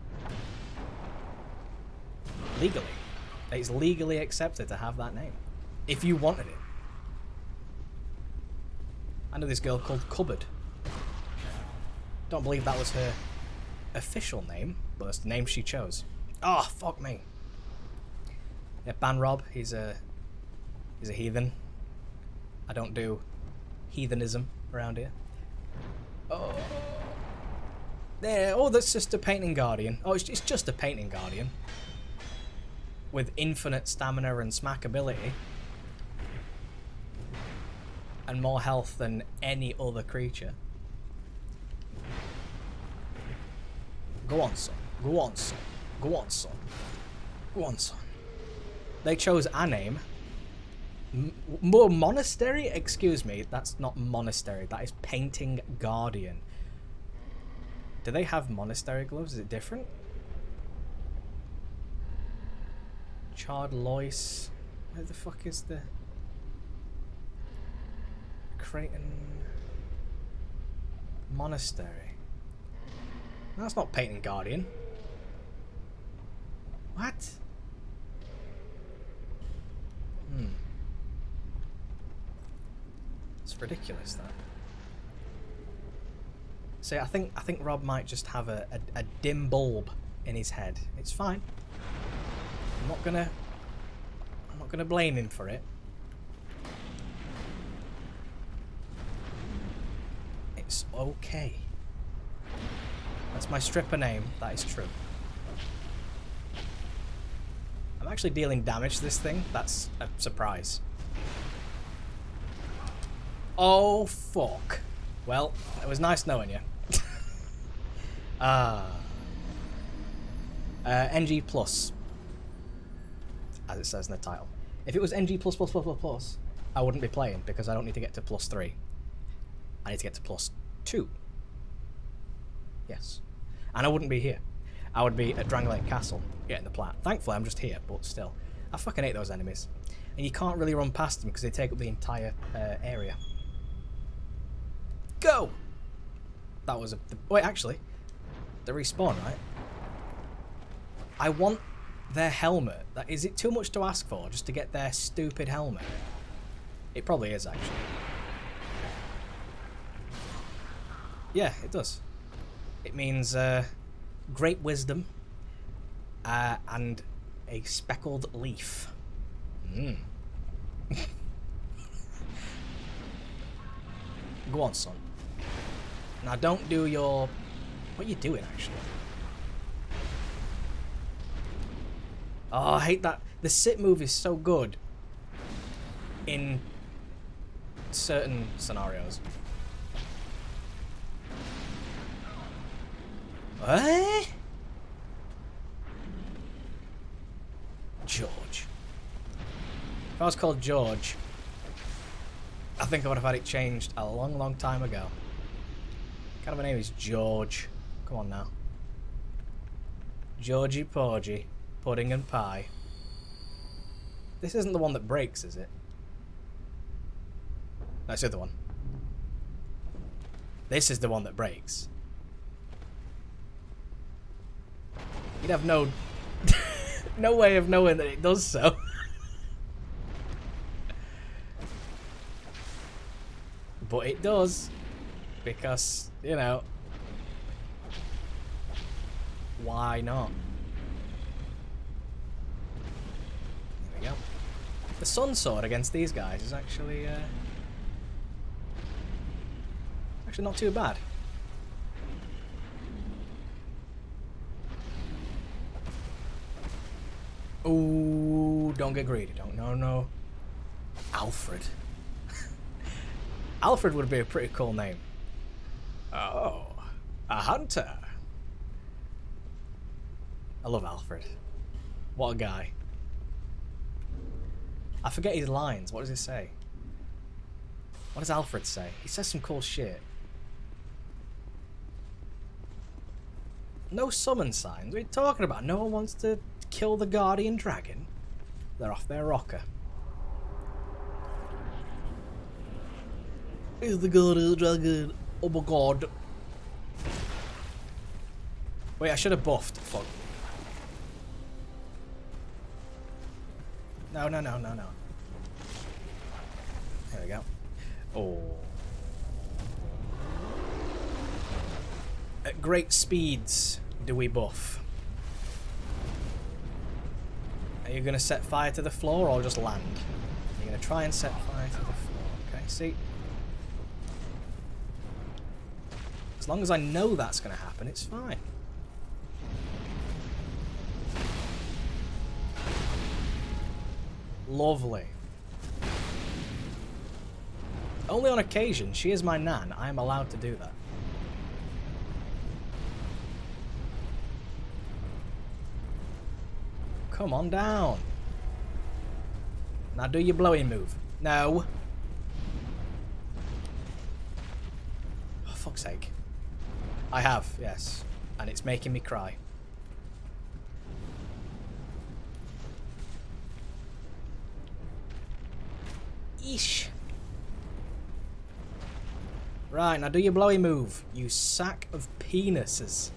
Legally. It's legally accepted to have that name. If you wanted it. I know this girl called Cupboard. Don't believe that was her official name, but it's the name she chose. Oh, fuck me. Yeah, Ban Rob, he's a heathen. I don't do heathenism around here. Oh. There. Oh, that's just a painting guardian. Oh, it's just a painting guardian. With infinite stamina and smack ability. And more health than any other creature. Go on, son. Go on, son. Go on, son. Go on, son. They chose a name. More monastery? Excuse me, that's not monastery. That is painting guardian. Do they have monastery gloves? Is it different? Charred Lois. Where the fuck is the... Creighton... Monastery. That's not painting guardian. What? It's ridiculous, that. See, I think Rob might just have a dim bulb in his head. It's fine. I'm not gonna blame him for it. It's okay. That's my stripper name. That is true. I'm actually dealing damage to this thing. That's a surprise. Oh, fuck. Well, it was nice knowing you. NG+, plus, as it says in the title. If it was NG+++++, I wouldn't be playing, because I don't need to get to +3. I need to get to +2. Yes. And I wouldn't be here. I would be at Dinglaling Castle, getting the plat. Thankfully, I'm just here, but still. I fucking hate those enemies. And you can't really run past them, because they take up the entire area. Go! That was a... Wait, actually. They respawn, right? I want their helmet. Is it too much to ask for, just to get their stupid helmet? It probably is, actually. Yeah, it does. It means great wisdom and a speckled leaf. Go on, son. Now don't do your... What are you doing, actually? Oh, I hate that. The sit move is so good in certain scenarios. What? George. If I was called George, I think I would have had it changed a long, long time ago. What kind of a name is George? Come on now. Georgie Porgy. Pudding and pie. This isn't the one that breaks, is it? That's the other one. This is the one that breaks. You'd have no... no way of knowing that it does so. But it does. Because, you know... Why not? There we go. The Sun Sword against these guys is actually... actually not too bad. Ooh, don't get greedy. Don't. No. Alfred. Alfred would be a pretty cool name. Oh, a hunter. I love Alfred. What a guy. I forget his lines. What does he say? What does Alfred say? He says some cool shit. No summon signs? What are you talking about? No one wants to kill the guardian dragon? They're off their rocker. Is the god of the dragon. Oh my god. Wait, I should have buffed. Fuck. No. There we go. Oh. At great speeds do we buff. Are you going to set fire to the floor or just land? You're going to try and set fire to the floor. Okay, see? As long as I know that's going to happen, it's fine. Lovely. Only on occasion. She is my nan. I am allowed to do that. Come on down. Now do your blowing move. No. Oh, fuck's sake. I have, yes. And it's making me cry. Eesh. Right, now do your blowy move, you sack of penises.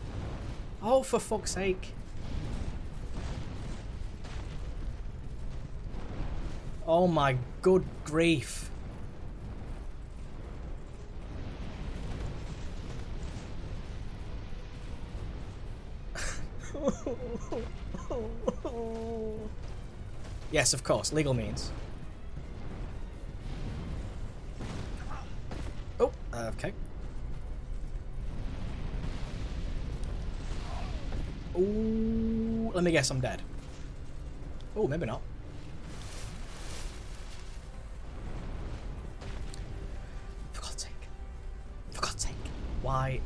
Oh, for fuck's sake. Oh my good grief. Yes, of course, legal means. Oh, okay. Ooh, let me guess, I'm dead. Oh, maybe not. For God's sake. For God's sake. Why?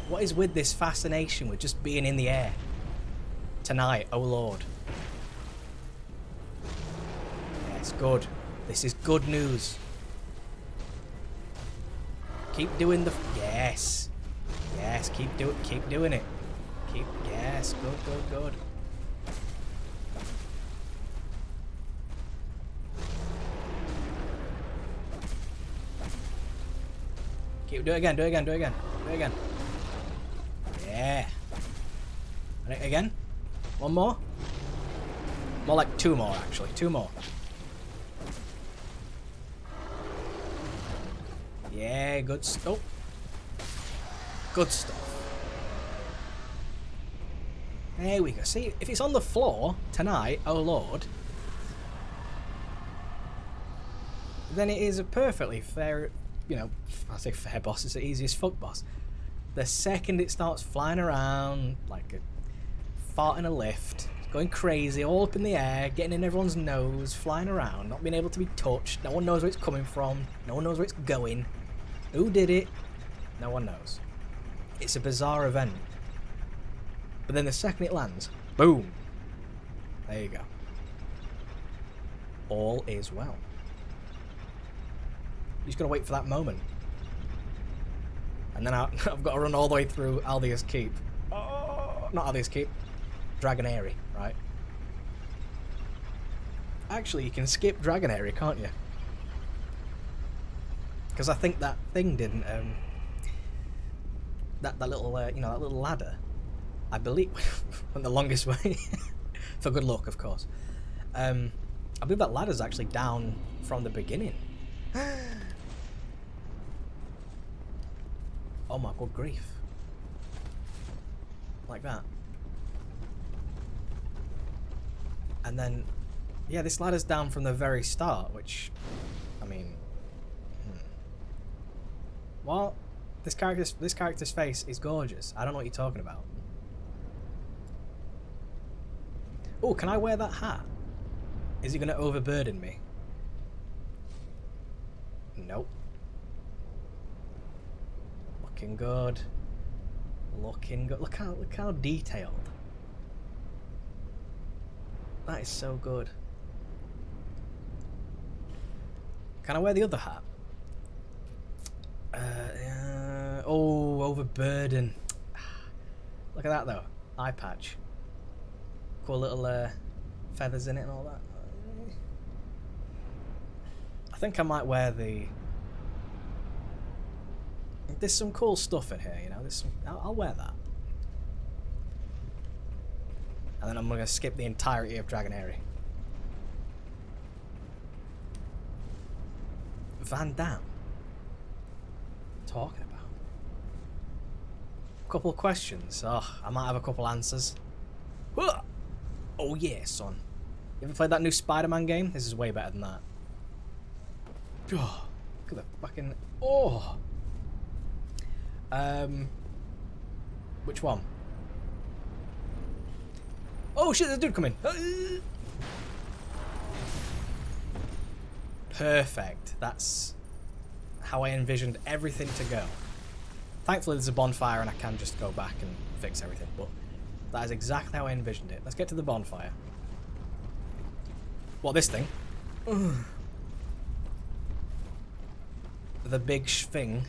What is with this fascination with just being in the air? Tonight, oh Lord. Yes, good. This is good news. Keep doing the... Yes. Yes, keep doing it. Yes, good. Do it again. Yeah. And again. One more. More like two more, actually. Two more. Yeah, good stuff. Good stuff. There we go. See, if it's on the floor tonight, oh Lord, then it is a perfectly fair, you know, I say fair boss, it's the easiest fuck boss. The second it starts flying around like a fart in a lift, going crazy, all up in the air, getting in everyone's nose, flying around, not being able to be touched, no one knows where it's coming from, no one knows where it's going. Who did it? No one knows. It's a bizarre event. But then the second it lands, boom. There you go. All is well. You just gotta wait for that moment. And then I've got to run all the way through Aldia's Keep. Oh, not Aldia's Keep. Dragon Airy, right? Actually, you can skip Dragon Airy, can't you? Because I think that thing didn't, that little, you know, that little ladder, I believe, went the longest way, for good luck, of course. I believe that ladder's actually down from the beginning. Oh my good grief. Like that. And then, yeah, this ladder's down from the very start, which, I mean... Well, this character's face is gorgeous. I don't know what you're talking about. Oh, can I wear that hat? Is it going to overburden me? Nope. Looking good. Looking good. Look how detailed. That is so good. Can I wear the other hat? Oh, overburden. Look at that though. Eye patch. Cool little feathers in it and all that. I think I might wear the... There's some cool stuff in here, you know. There's some... I'll wear that. And then I'm going to skip the entirety of Dragon Airy. Van Damme. Talking about. A couple of questions. Oh, I might have a couple answers. Oh yeah, son. You ever played that new Spider-Man game? This is way better than that. Oh, look at the fucking... Oh! Which one? Oh shit, there's a dude coming! Perfect. That's how I envisioned everything to go. Thankfully there's a bonfire and I can just go back and fix everything, but that is exactly how I envisioned it. Let's get to the bonfire. What, this thing? The big thing.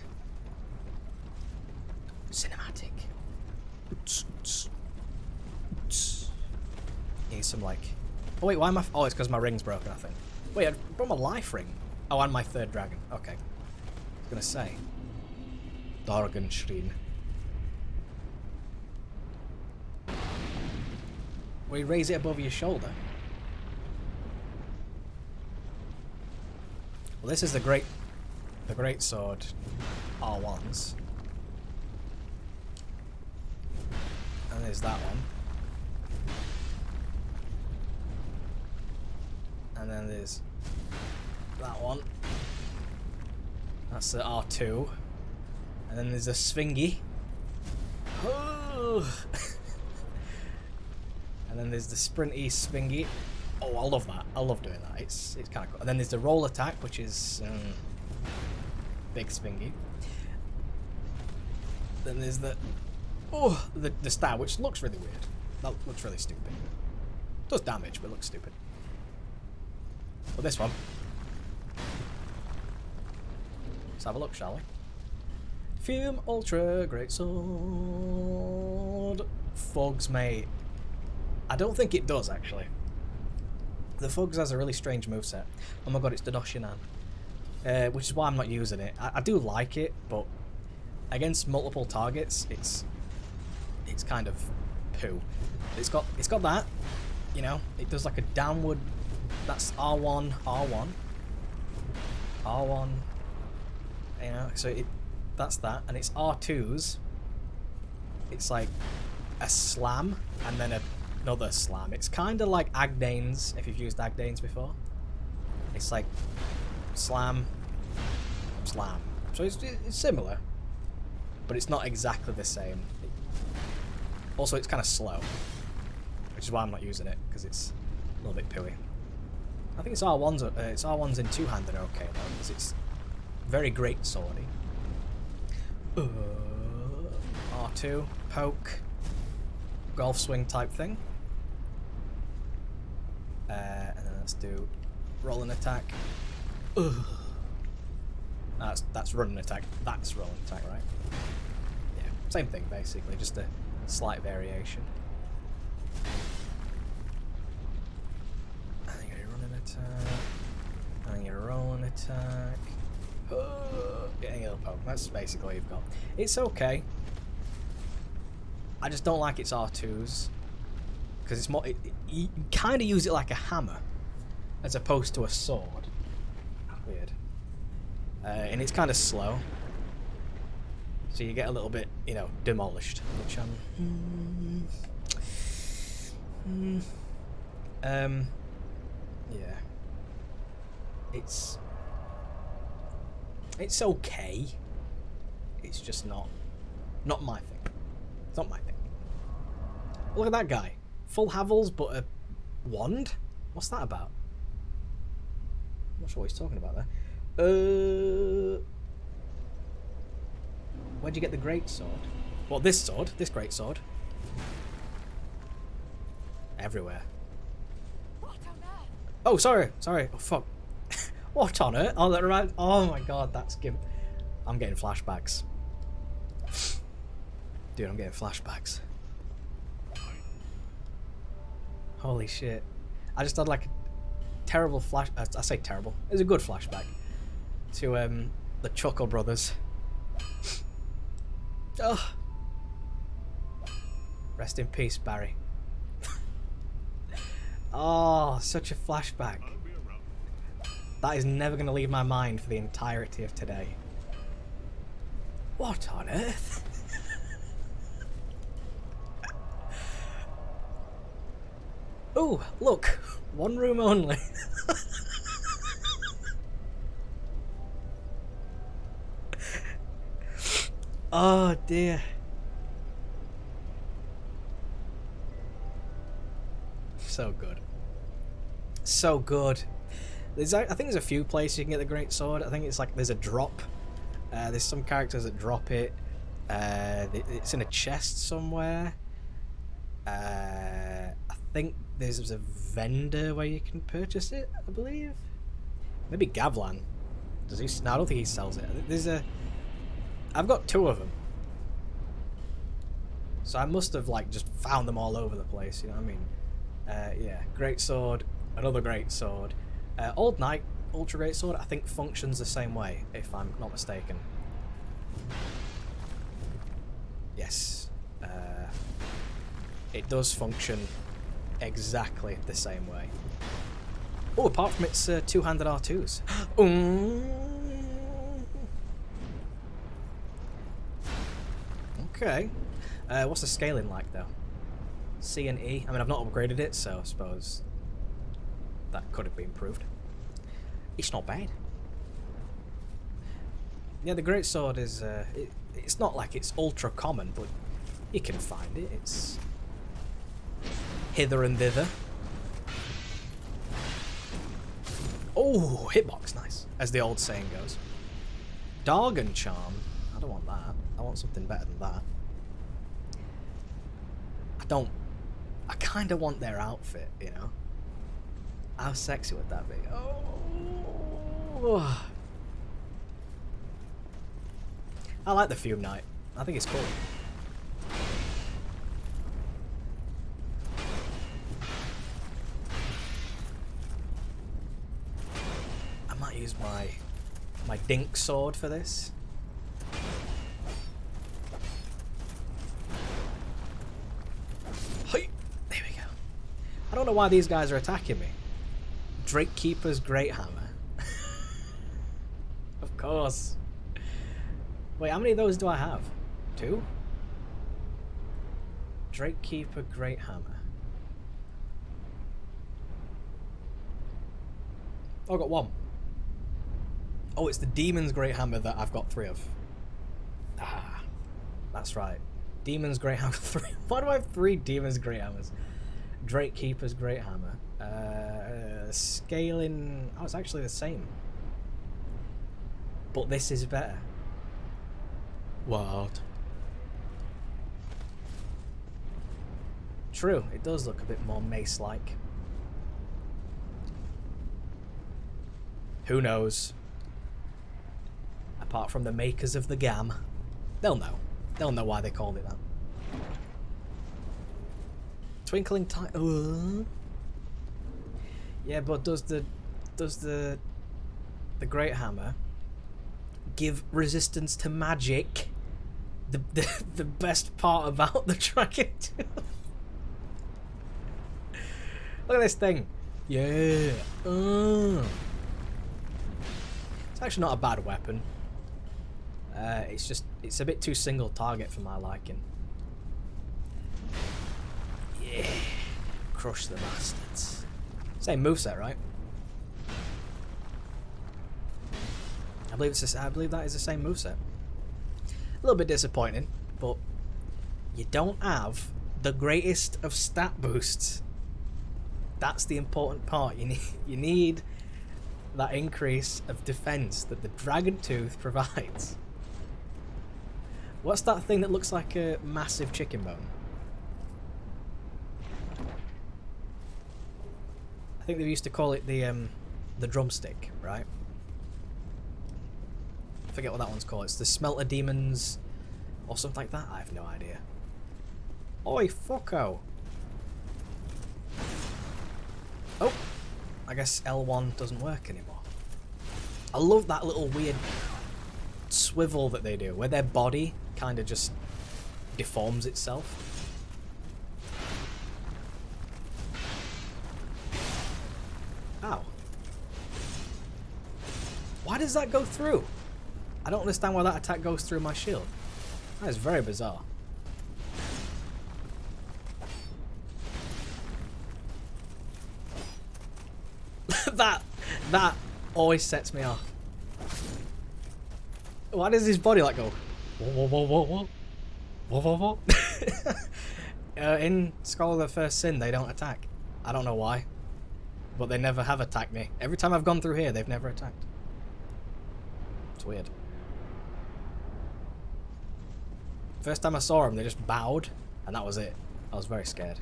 Cinematic. Need some like... Oh wait, why am I... Oh, it's because my ring's broken, I think. Wait, I brought my life ring. Oh, and my third dragon. Okay. I was gonna say. Dargenschreen. Will you raise it above your shoulder? Well, this is the great sword R1s. And there's that one. And then there's that one. That's the R2. And then there's a Svingy. Oh. And then there's the Sprinty Svingy. Oh, I love that. I love doing that. It's kind of cool. And then there's the roll attack, which is big Svingy. Then there's the the stab, which looks really weird. That looks really stupid. Does damage, but looks stupid. Well, this one. Let's have a look, shall we? Fume Ultra Great Sword. Fogs, mate. I don't think it does, actually. The Fogs has a really strange moveset. Oh my god, it's Dodoshinan. Which is why I'm not using it. I do like it, but against multiple targets, it's kind of poo. It's got that, you know. It does like a downward. That's R1, R1, R1. You know, so that's that, and it's R2s. It's like a slam and then another slam. It's kind of like Agdane's, if you've used Agdane's before. It's like slam, slam. So it's similar, but it's not exactly the same. Also, it's kind of slow, which is why I'm not using it, because it's a little bit pooey. I think it's R1s in two-handed okay though, because it's very great swordy. R2, poke, golf swing type thing. And then let's do rolling attack. That's running attack. That's rolling attack, right? Yeah, same thing basically, just a slight variation. I think you're running attack. I think you're rolling attack. Getting a little poke. That's basically all you've got. It's okay. I just don't like its R2s because it's more. You kind of use it like a hammer as opposed to a sword. Weird. And it's kind of slow, so you get a little bit, you know, demolished. Which yeah. It's okay. It's just not my thing. It's not my thing. Look at that guy. Full Havels, but a wand? What's that about? I'm not sure what he's talking about there. Where'd you get the great sword? Well, this sword. This great sword. Everywhere. Oh, sorry. Oh, fuck. What on earth? Oh, that right. Oh my god, that's good. I'm getting flashbacks. Dude, I'm getting flashbacks. Holy shit. I just had like a terrible flash. I say terrible. It was a good flashback. to the Chuckle Brothers. Oh. Rest in peace, Barry. Oh, such a flashback. That is never going to leave my mind for the entirety of today. What on earth? Oh, look. One room only. Oh dear. So good. So good. I think there's a few places you can get the great sword. I think it's like there's a drop. There's some characters that drop it. It's in a chest somewhere. I think there's a vendor where you can purchase it, I believe. Maybe Gavlan. Does he? No, I don't think he sells it. I've got 2 of them. So I must have like just found them all over the place, you know what I mean? Yeah, great sword, another great sword. Old Knight, ultra great sword, I think functions the same way, if I'm not mistaken. Yes. It does function exactly the same way. Oh, apart from its two-handed R2s. Okay. What's the scaling like, though? C and E? I mean, I've not upgraded it, so I suppose that could have been improved. It's not bad. Yeah, the greatsword is... it's not like it's ultra common, but you can find it. It's hither and thither. Oh, hitbox, nice, as the old saying goes. Dargon Charm. I don't want that. I want something better than that. I kind of want their outfit, you know? How sexy would that be? Oh! I like the Fume Knight. I think it's cool. I might use my Dink sword for this. Hey, there we go. I don't know why these guys are attacking me. Drake Keeper's Great Hammer. Of course. Wait, how many of those do I have? 2? Drake Keeper Great Hammer. Oh, I got 1. Oh, it's the Demon's Great Hammer that I've got 3 of. Ah, that's right. Demon's Great Hammer 3. Why do I have 3 Demon's Great Hammers? Drake Keeper's Great Hammer. Scaling... Oh, it's actually the same. But this is better. What? True, it does look a bit more mace-like. Who knows? Apart from the makers of the GAM. They'll know. They'll know why they called it that. Twinkling Time. Yeah, but does the Great Hammer give resistance to magic? The best part about the Dragon Tooth. Look at this thing. Yeah. It's actually not a bad weapon. It's a bit too single target for my liking. Yeah. Crush the bastards. Same moveset, right? I believe that is the same moveset. A little bit disappointing, but you don't have the greatest of stat boosts. That's the important part. You need that increase of defense that the Dragon Tooth provides. What's that thing that looks like a massive chicken bone? I think they used to call it the drumstick, right? I forget what that one's called. It's the Smelter Demons or something like that. I have no idea. Oi, fucko! Oh, I guess L1 doesn't work anymore. I love that little weird swivel that they do, where their body kind of just deforms itself. Ow. Why does that go through? I don't understand why that attack goes through my shield. That is very bizarre. that always sets me off. Why does his body like go whoa whoa whoa whoa whoa whoa whoa whoa? In Scholar of the First Sin they don't attack. I don't know why, but they never have attacked me. Every time I've gone through here they've never attacked. It's weird. First time I saw them they just bowed and that was it. I was very scared.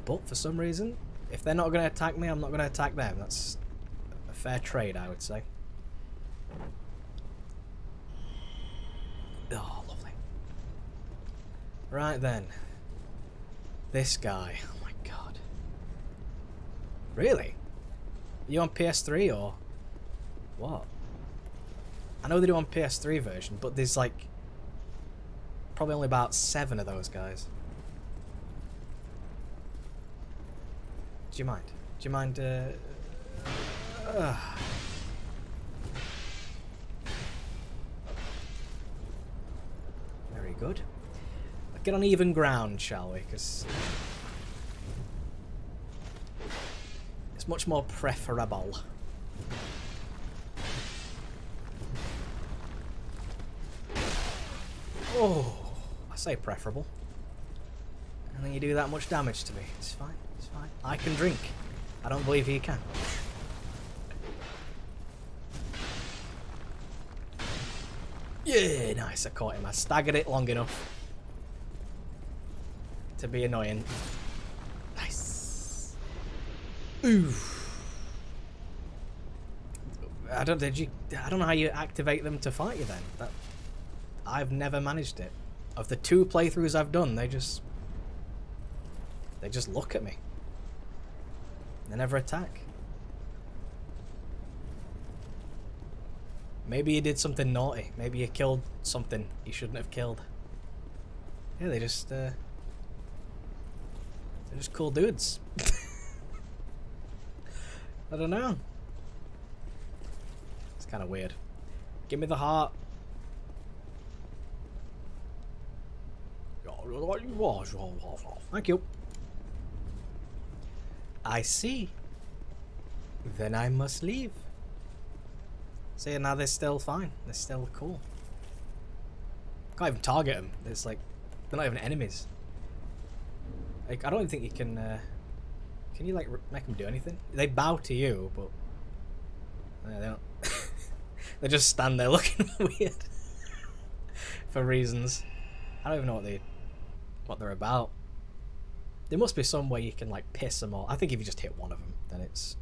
But for some reason, if they're not going to attack me, I'm not going to attack them. That's a fair trade, I would say. Oh, lovely. Right then. This guy. Oh my god. Really? Are you on PS3 or what? I know they do on PS3 version, but there's like probably only about 7 of those guys. Do you mind? Do you mind, Very good. Let's get on even ground, shall we? Because it's much more preferable. Oh, I say preferable. And then you do that much damage to me. It's fine. It's fine. I can drink. I don't believe he can. Yeah, nice. I caught him. I staggered it long enough to be annoying. Nice. Ooh. I don't know how you activate them to fight you then. I've never managed it. Of the 2 playthroughs I've done, they just look at me. They never attack. Maybe you did something naughty. Maybe you killed something you shouldn't have killed. Yeah, they're just cool dudes. I don't know. It's kind of weird. Give me the heart. Thank you. I see. Then I must leave. See, now they're still fine. They're still cool. Can't even target them. It's like they're not even enemies. Like, I don't even think you can. Can you like make them do anything? They bow to you, but they don't. They just stand there looking weird for reasons. I don't even know what they're about. There must be some way you can like piss them all. I think if you just hit one of them, then it's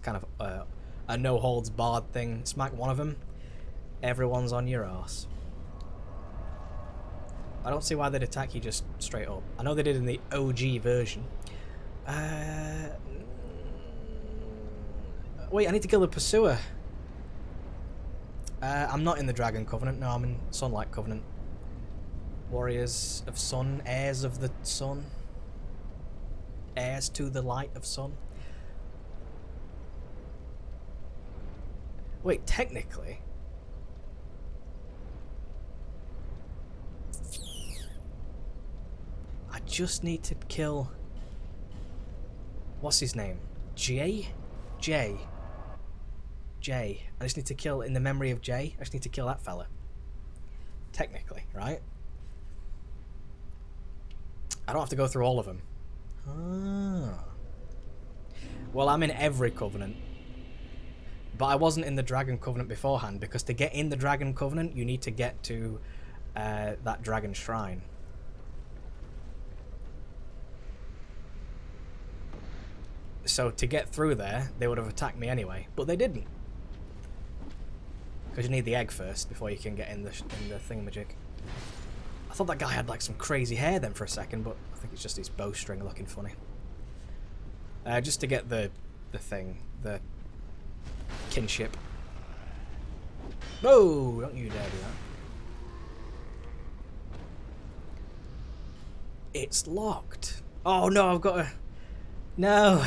kind of a no holds barred thing. Smack one of them, everyone's on your ass. I don't see why they'd attack you just straight up. I know they did in the OG version. Wait, I need to kill the pursuer. I'm not in the Dragon Covenant. No, I'm in Sunlight Covenant. Warriors of Sun, heirs of the sun, heirs to the light of sun. Wait, technically, I just need to kill, what's his name? Jay? I just need to kill, in the memory of Jay, I just need to kill that fella. Technically, right? I don't have to go through all of them. Ah. Well, I'm in every Covenant. But I wasn't in the Dragon Covenant beforehand, because to get in the Dragon Covenant, you need to get to that Dragon Shrine. So to get through there, they would have attacked me anyway, but they didn't. Because you need the egg first before you can get in the thingamajig. I thought that guy had like some crazy hair then for a second, but I think it's just his bowstring looking funny. Just to get the thing, the kinship. Whoa! Don't you dare do that. It's locked. Oh no, I've got to... No!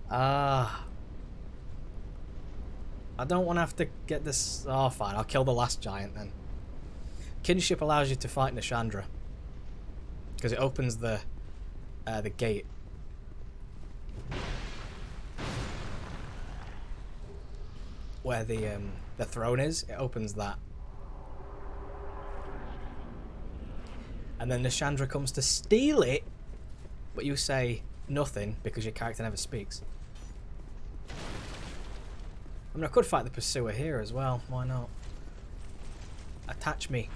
Ah. I don't want to have to get this... Oh, fine. I'll kill the last giant then. Kinship allows you to fight Nashandra. Because it opens the gate. Where the throne is, it opens that. And then Nashandra comes to steal it, but you say nothing because your character never speaks. I mean, I could fight the pursuer here as well. Why not? Attach me.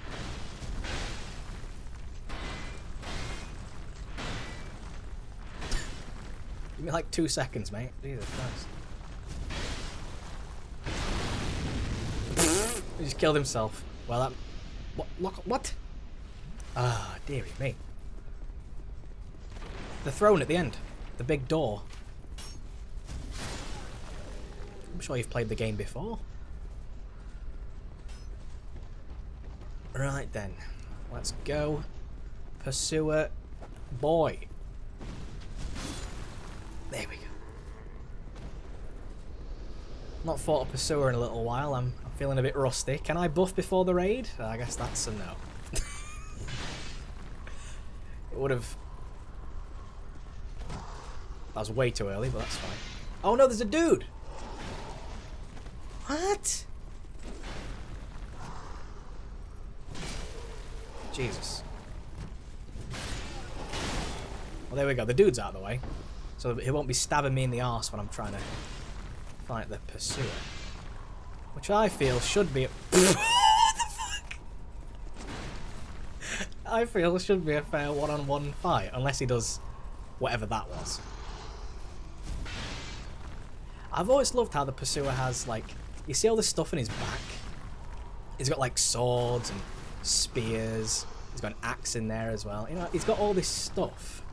Give me like 2 seconds, mate. Jesus Christ. He just killed himself. Well, that... What? Look, what? Ah, dearie me. The throne at the end. The big door. I'm sure you've played the game before. Right then. Let's go. Pursuer boy. There we go. Not fought a pursuer in a little while. I'm feeling a bit rusty. Can I buff before the raid? I guess that's a no. It would have... That was way too early, but that's fine. Oh no, there's a dude! What? Jesus. Well, there we go. The dude's out of the way. So he won't be stabbing me in the arse when I'm trying to fight the pursuer. Which I feel should be... What the fuck? I feel should be a fair one-on-one fight, unless he does whatever that was. I've always loved how the pursuer has, like... You see all this stuff in his back? He's got, like, swords and spears. He's got an axe in there as well. You know, he's got all this stuff.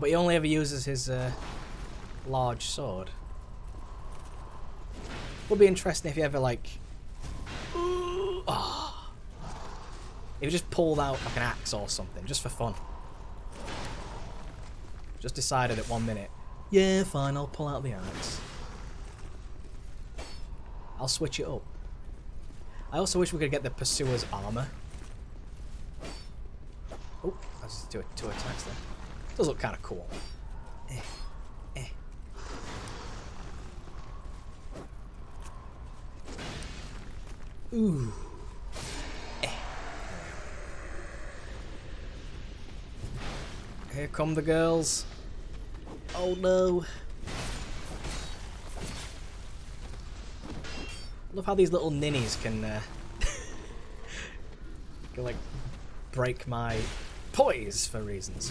But he only ever uses his large sword. Would be interesting if he ever, like... Oh, if he just pulled out, like, an axe or something, just for fun. Just decided at 1 minute, yeah, fine, I'll pull out the axe. I'll switch it up. I also wish we could get the pursuer's armor. Oh, that's two attacks there. Does look kind of cool. Ooh. Here come the girls. Oh no. Love how these little ninnies can like break my poise for reasons.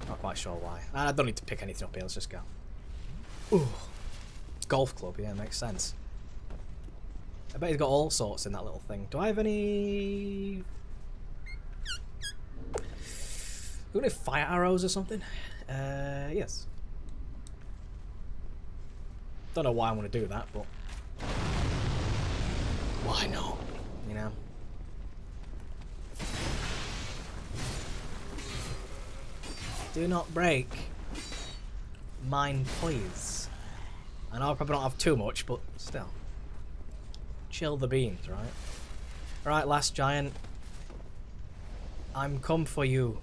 Not quite sure why. I don't need to pick anything up here, let's just go. Ooh. Golf club, yeah, makes sense. I bet he's got all sorts in that little thing. Do I have any... Do we have fire arrows or something? Yes. Don't know why I want to do that, but... Why not? You know? Do not break mine poise. I know I probably don't have too much, but still. Chill the beans, right? Right, last giant. I'm come for you.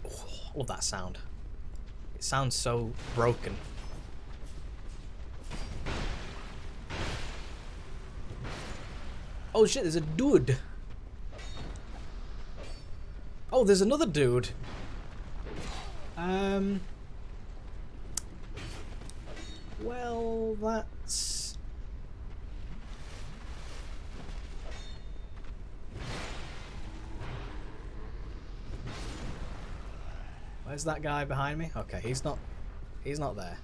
Oh, love that sound. It sounds so broken. Oh shit, there's a dude. Oh, there's another dude. Well, that's... Where's that guy behind me? Okay, he's not there.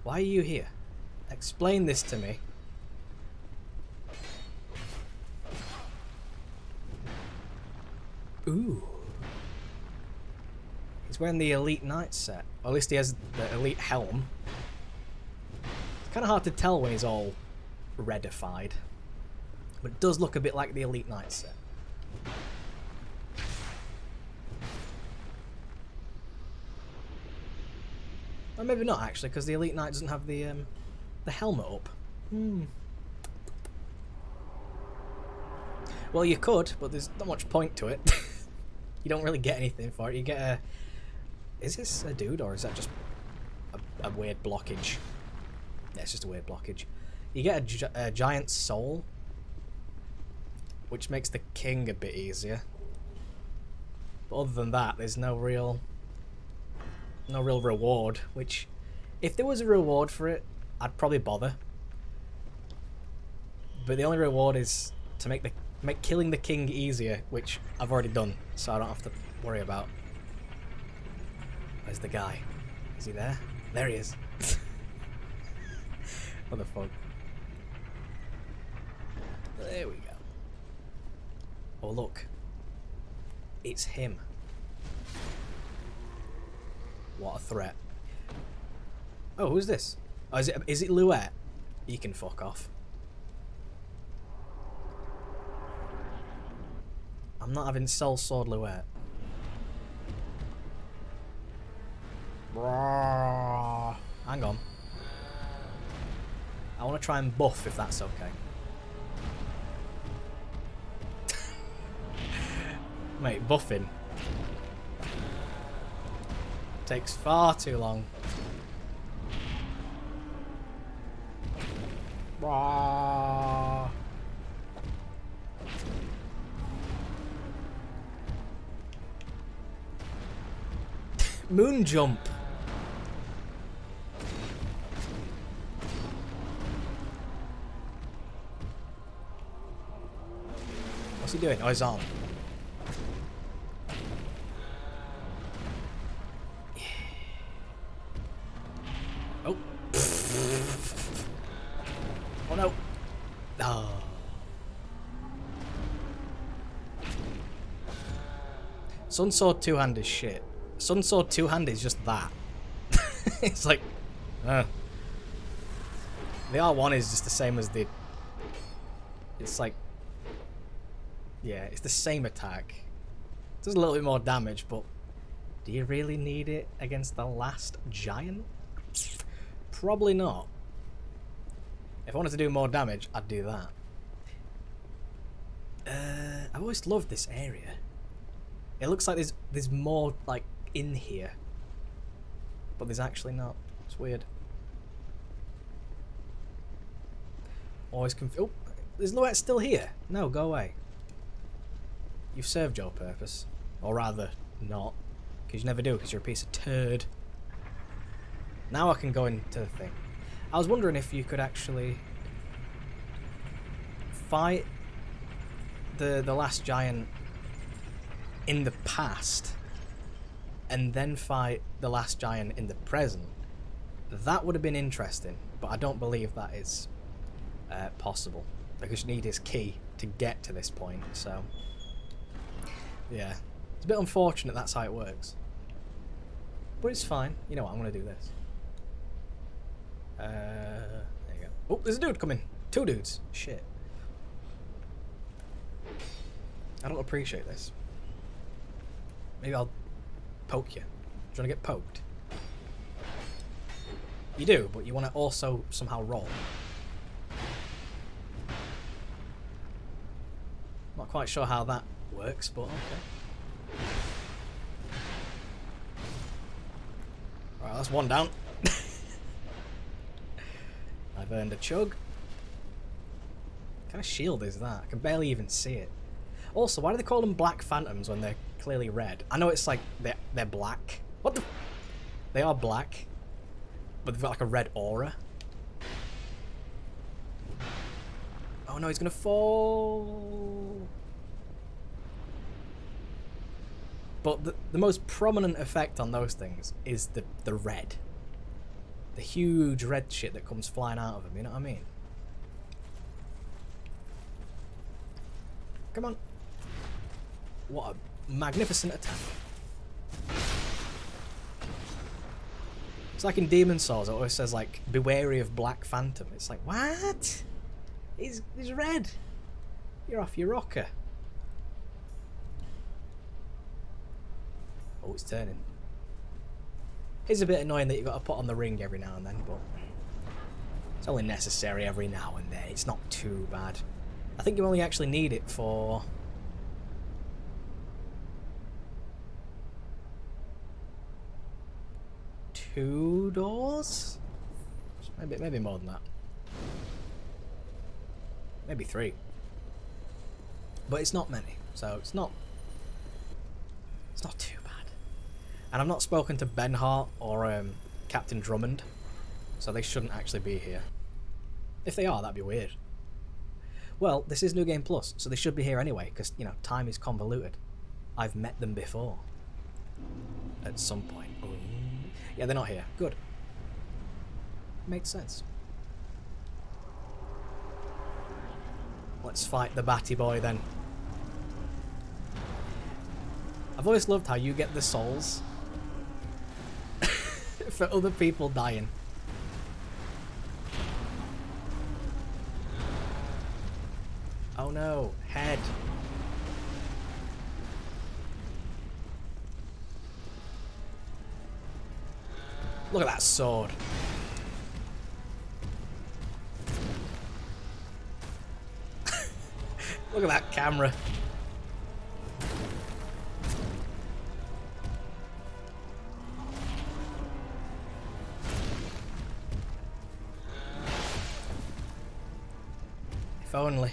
Why are you here? Explain this to me. Ooh. He's wearing the Elite Knight set. Or at least he has the Elite helm. It's kind of hard to tell when he's all redified. But it does look a bit like the Elite Knight set. Or maybe not, actually, because the Elite Knight doesn't have the helmet up. Well, you could, but there's not much point to it. You don't really get anything for it. You get a... Is this a dude, or is that just a weird blockage? Yeah, it's just a weird blockage. You get a giant soul, which makes the king a bit easier. But other than that, there's no real reward, which, if there was a reward for it, I'd probably bother. But the only reward is to make killing the king easier, which I've already done, so I don't have to worry about. Where's the guy? Is he there? There he is. What the fuck? There we go. Oh look. It's him. What a threat. Oh, who's this? Oh, is it Luette? You can fuck off. I'm not having Soul Sword Luette. Hang on. I want to try and buff if that's okay. Mate, buffing takes far too long. Moon jump. What's he doing? Oh, his arm. Oh. Oh no. Oh. Sun Sword two-hand is shit. Sun Sword two-hand is just that. It's like... The R1 is just the same as the... It's like... Yeah, it's the same attack. It does a little bit more damage, but... Do you really need it against the last giant? Probably not. If I wanted to do more damage, I'd do that. I've always loved this area. It looks like there's more, like, in here. But there's actually not. It's weird. Always confused. Oh, is Luette still here? No, go away. You've served your purpose. Or rather, not. Because you never do, because you're a piece of turd. Now I can go into the thing. I was wondering if you could actually fight the last giant in the past and then fight the last giant in the present. That would have been interesting, but I don't believe that is possible, because you need his key to get to this point. So yeah, it's a bit unfortunate that's how it works, but it's fine. You know what, I'm gonna do this. There you go. Oh, there's a dude coming. Two dudes. Shit. I don't appreciate this. Maybe I'll poke you. Do you want to get poked? You do, but you want to also somehow roll. Not quite sure how that works, but okay. Alright, that's one down. I've earned a chug. What kind of shield is that? I can barely even see it. Also, why do they call them black phantoms when they're clearly red? I know it's like they're black. What the? They are black, but they've got like a red aura. Oh no, he's gonna fall. But the most prominent effect on those things is the red. the huge red shit that comes flying out of them, you know what I mean? Come on. What a magnificent attack. It's like in Demon Souls, it always says like, be wary of Black Phantom. It's like, what? He's red. You're off your rocker. Oh, it's turning. It's a bit annoying that you've got to put on the ring every now and then, but it's only necessary every now and then. It's not too bad. I think you only actually need it for... two doors? Maybe more than that. Maybe 3. But it's not many, so it's not too bad. And I've not spoken to Ben Hart or Captain Drummond, so they shouldn't actually be here. If they are, that'd be weird. Well, this is New Game Plus, so they should be here anyway, because, you know, time is convoluted. I've met them before. At some point. Ooh. Yeah, they're not here. Good. Makes sense. Let's fight the Batty Boy then. I've always loved how you get the souls for other people dying. Oh no, head. Look at that sword. Look at that camera. If only.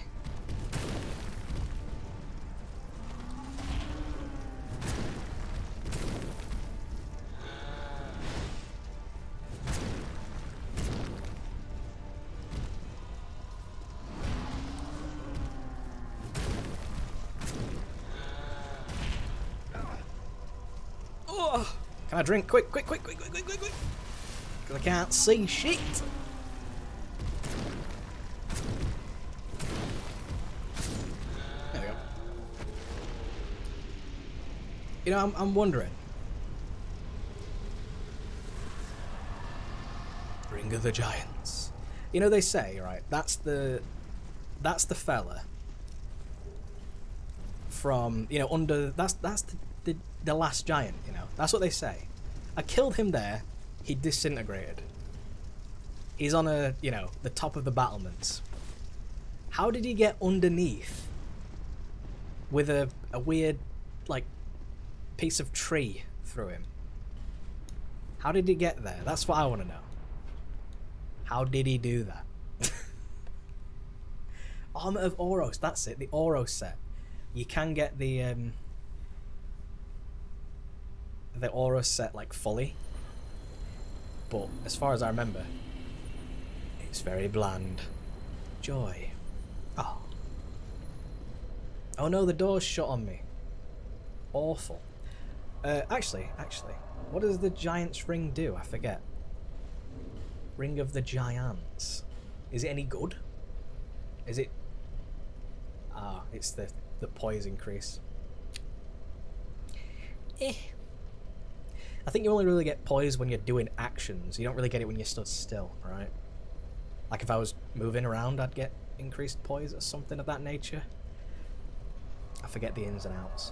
Can I drink? Quick, quick, quick, quick, quick, quick, quick, quick. Because I can't see shit. There we go. You know, I'm wondering. Ring of the Giants. You know, they say, right, that's the fella from, you know, under, that's the last giant, you know. That's what they say. I killed him there, he disintegrated. He's on a, you know, the top of the battlements. How did he get underneath with a weird, like, piece of tree through him? How did he get there? That's what I want to know. How did he do that? Armor of Oros, that's it, the Oros set. You can get the Oros set like fully, but as far as I remember, it's very bland. Joy. Oh. Oh no, the door's shut on me. Awful. Actually, what does the Giant's Ring do? I forget. Ring of the Giants. Is it any good? Is it... Ah, it's the poise increase. Eh. I think you only really get poise when you're doing actions. You don't really get it when you're stood still, right? Like if I was moving around, I'd get increased poise or something of that nature. I forget the ins and outs.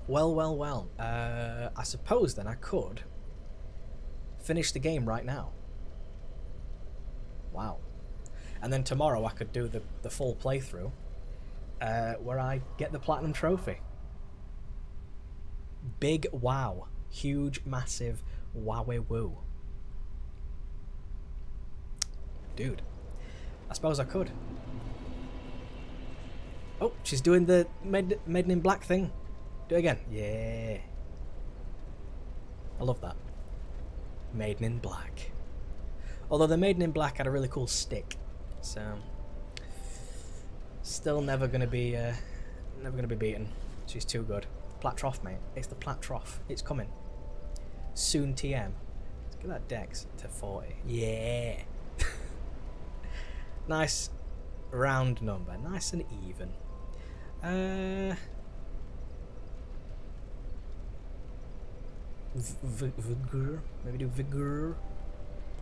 Well. I suppose then I could finish the game right now. Wow. And then tomorrow I could do the full playthrough where I get the Platinum Trophy. Big wow. Huge, massive wowie woo. Dude. I suppose I could. Oh, she's doing the Maiden in Black thing. Do it again. Yeah. I love that. Maiden in Black. Although the Maiden in Black had a really cool stick. So still never gonna be beaten. She's too good. Plat Trough, mate. It's the Plat Trough. It's coming. Soon TM. Get that dex to 40. Yeah. Nice round number. Nice and even. Vigor. Maybe do vigor.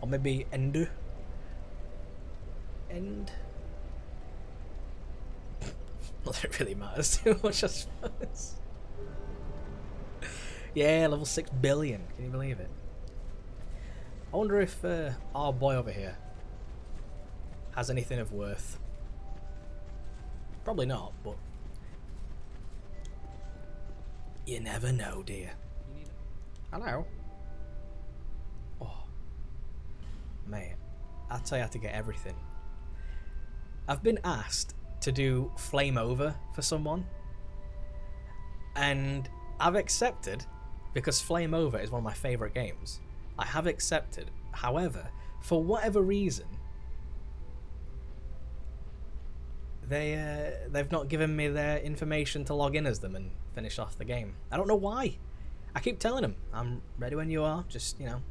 Or maybe end. End. Not that it really matters too much, I suppose. Yeah, level 6 billion. Can you believe it? I wonder if our boy over here has anything of worth. Probably not, but you never know, dear. Hello. Oh, mate, I'll tell you how to get everything. I've been asked to do Flame Over for someone, and I've accepted because Flame Over is one of my favourite games. I have accepted. However, for whatever reason, they've not given me their information to log in as them and finish off the game. I don't know why. I keep telling them, I'm ready when you are. Just, you know,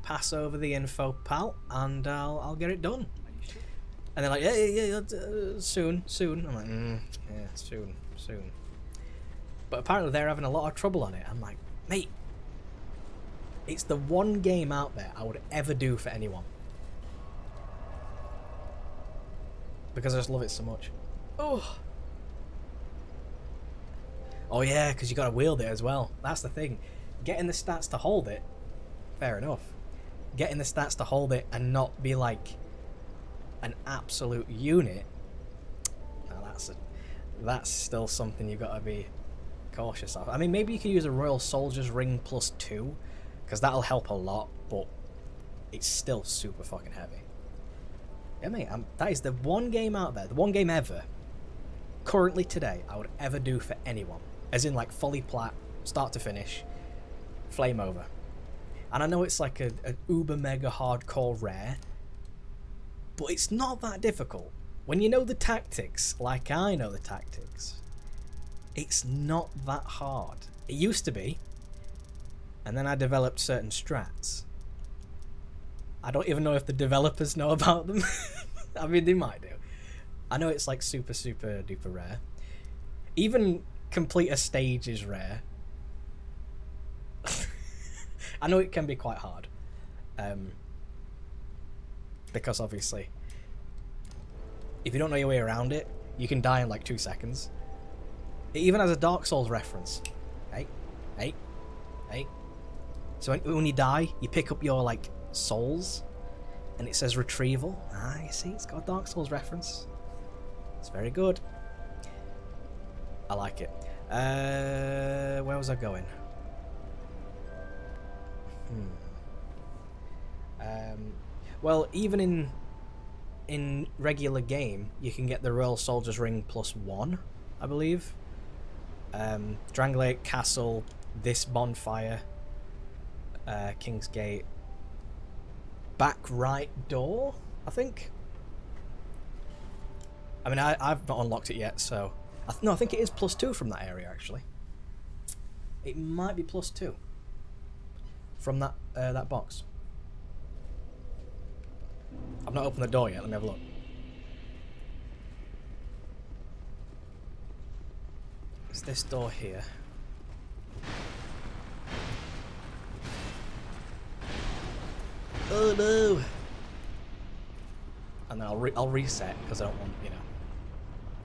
pass over the info, pal, and I'll get it done. And they're like, yeah, soon. I'm like, yeah, soon. But apparently they're having a lot of trouble on it. I'm like, mate, it's the one game out there I would ever do for anyone. Because I just love it so much. Oh yeah, because you got to wield it as well. That's the thing. Getting the stats to hold it, fair enough. Getting the stats to hold it and not be like an absolute unit, now that's still something you've got to be cautious of. I mean, maybe you could use a Royal Soldier's Ring +2, because that'll help a lot, but it's still super fucking heavy. Yeah, mate, that is the one game out there, the one game ever, currently today, I would ever do for anyone. As in, like, fully plat, start to finish, Flame Over. And I know it's like a uber mega hardcore rare, but it's not that difficult. When you know the tactics, like I know the tactics, it's not that hard. It used to be, and then I developed certain strats. I don't even know if the developers know about them. I mean, they might do. I know it's like super duper rare. Even complete a stage is rare. I know it can be quite hard. Because obviously, if you don't know your way around it, you can die in like 2 seconds. It even has a Dark Souls reference. Hey. So when you die, you pick up your like souls, and it says retrieval. Ah, you see, it's got a Dark Souls reference. It's very good. I like it. Where was I going? Well, even in regular game, you can get the Royal Soldier's Ring +1, I believe. Dranglake Castle, this bonfire, King's Gate, back right door, I think. I mean, I've not unlocked it yet, so no, I think it is +2 from that area actually. It might be +2 from that box. I've not opened the door yet. Let me have a look. It's this door here. Oh no! And then I'll reset because I don't want, you know,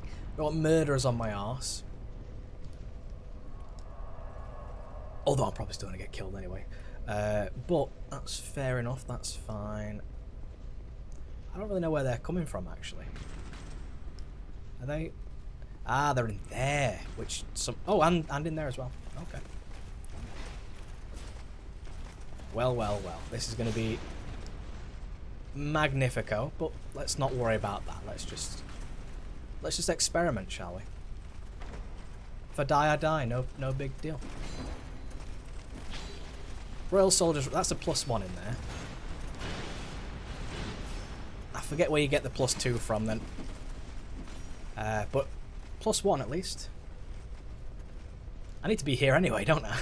I don't want murderers on my arse. Although I'm probably still gonna get killed anyway. But that's fair enough. That's fine. I don't really know where they're coming from actually. Are they? Ah, they're in there. Which some? Oh, and in there as well. Okay. Well. This is going to be magnifico, but let's not worry about that. Let's just experiment, shall we? If I die, I die. No big deal. Royal Soldiers. That's a +1 in there. I forget where you get the +2 from then. But +1 at least. I need to be here anyway, don't I?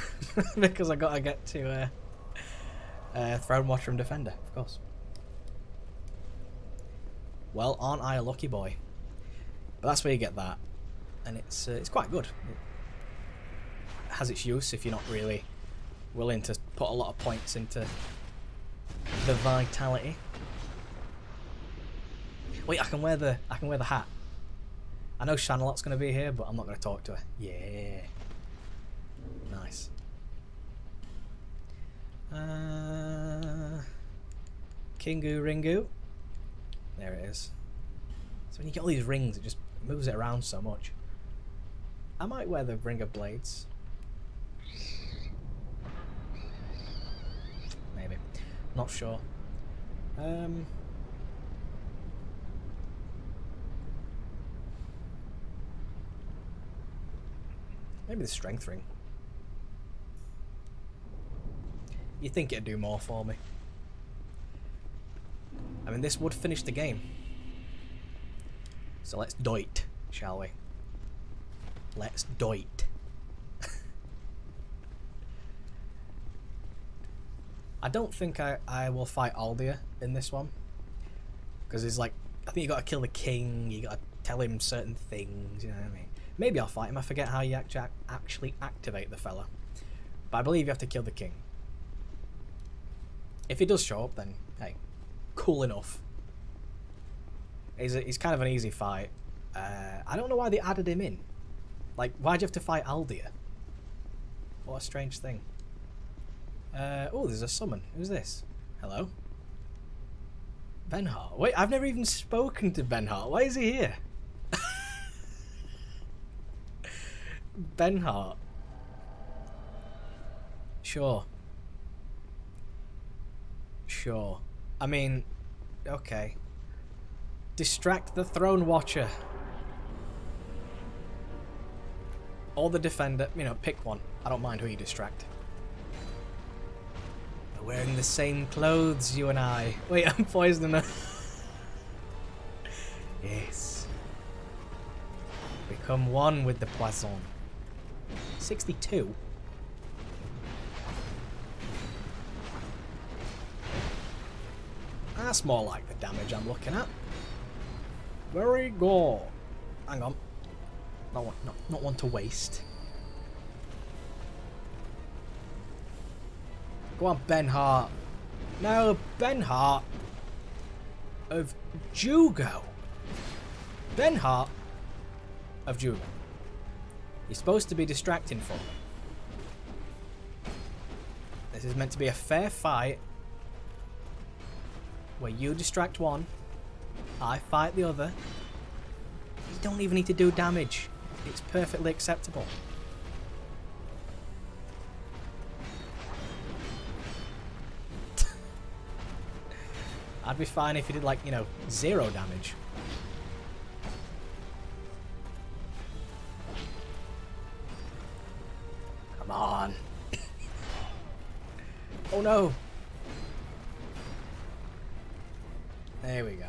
Because I gotta get to Throne Watcher and Defender, of course. Well, aren't I a lucky boy? But that's where you get that, and it's quite good. It has its use if you're not really willing to put a lot of points into the vitality. Wait, I can wear the hat. I know Shanalot's going to be here, but I'm not going to talk to her. Yeah, nice. Kingu Ringu. There it is. So when you get all these rings, it just moves it around so much. I might wear the Ring of Blades. Maybe. Not sure. Maybe the Strength Ring. You'd think it'd do more for me. I mean, this would finish the game. So let's do it, shall we? Let's do it. I don't think I will fight Aldia in this one. Because it's like, I think you got to kill the king, you got to tell him certain things, you know what I mean? Maybe I'll fight him, I forget how you actually activate the fella. But I believe you have to kill the king. If he does show up, then, hey, cool enough. He's kind of an easy fight. I don't know why they added him in. Like, why'd you have to fight Aldia? What a strange thing. Oh, there's a summon. Who's this? Hello? Benhart. Wait, I've never even spoken to Benhart. Why is he here? Benhart. Sure. Sure. I mean, okay. Distract the Throne Watcher. Or the Defender. You know, pick one. I don't mind who you distract. We're wearing the same clothes, you and I. Wait, I'm poisoning her. Yes. Become one with the poison. 62. That's more like the damage I'm looking at. Very good. Hang on. Not one to waste. Go on, Benhart. No, Benhart of Jugo. Benhart of Jugo. You're supposed to be distracting for me. This is meant to be a fair fight where you distract one, I fight the other. You don't even need to do damage. It's perfectly acceptable. I'd be fine if you did, like, you know, 0 damage. Come on. Oh no. There we go.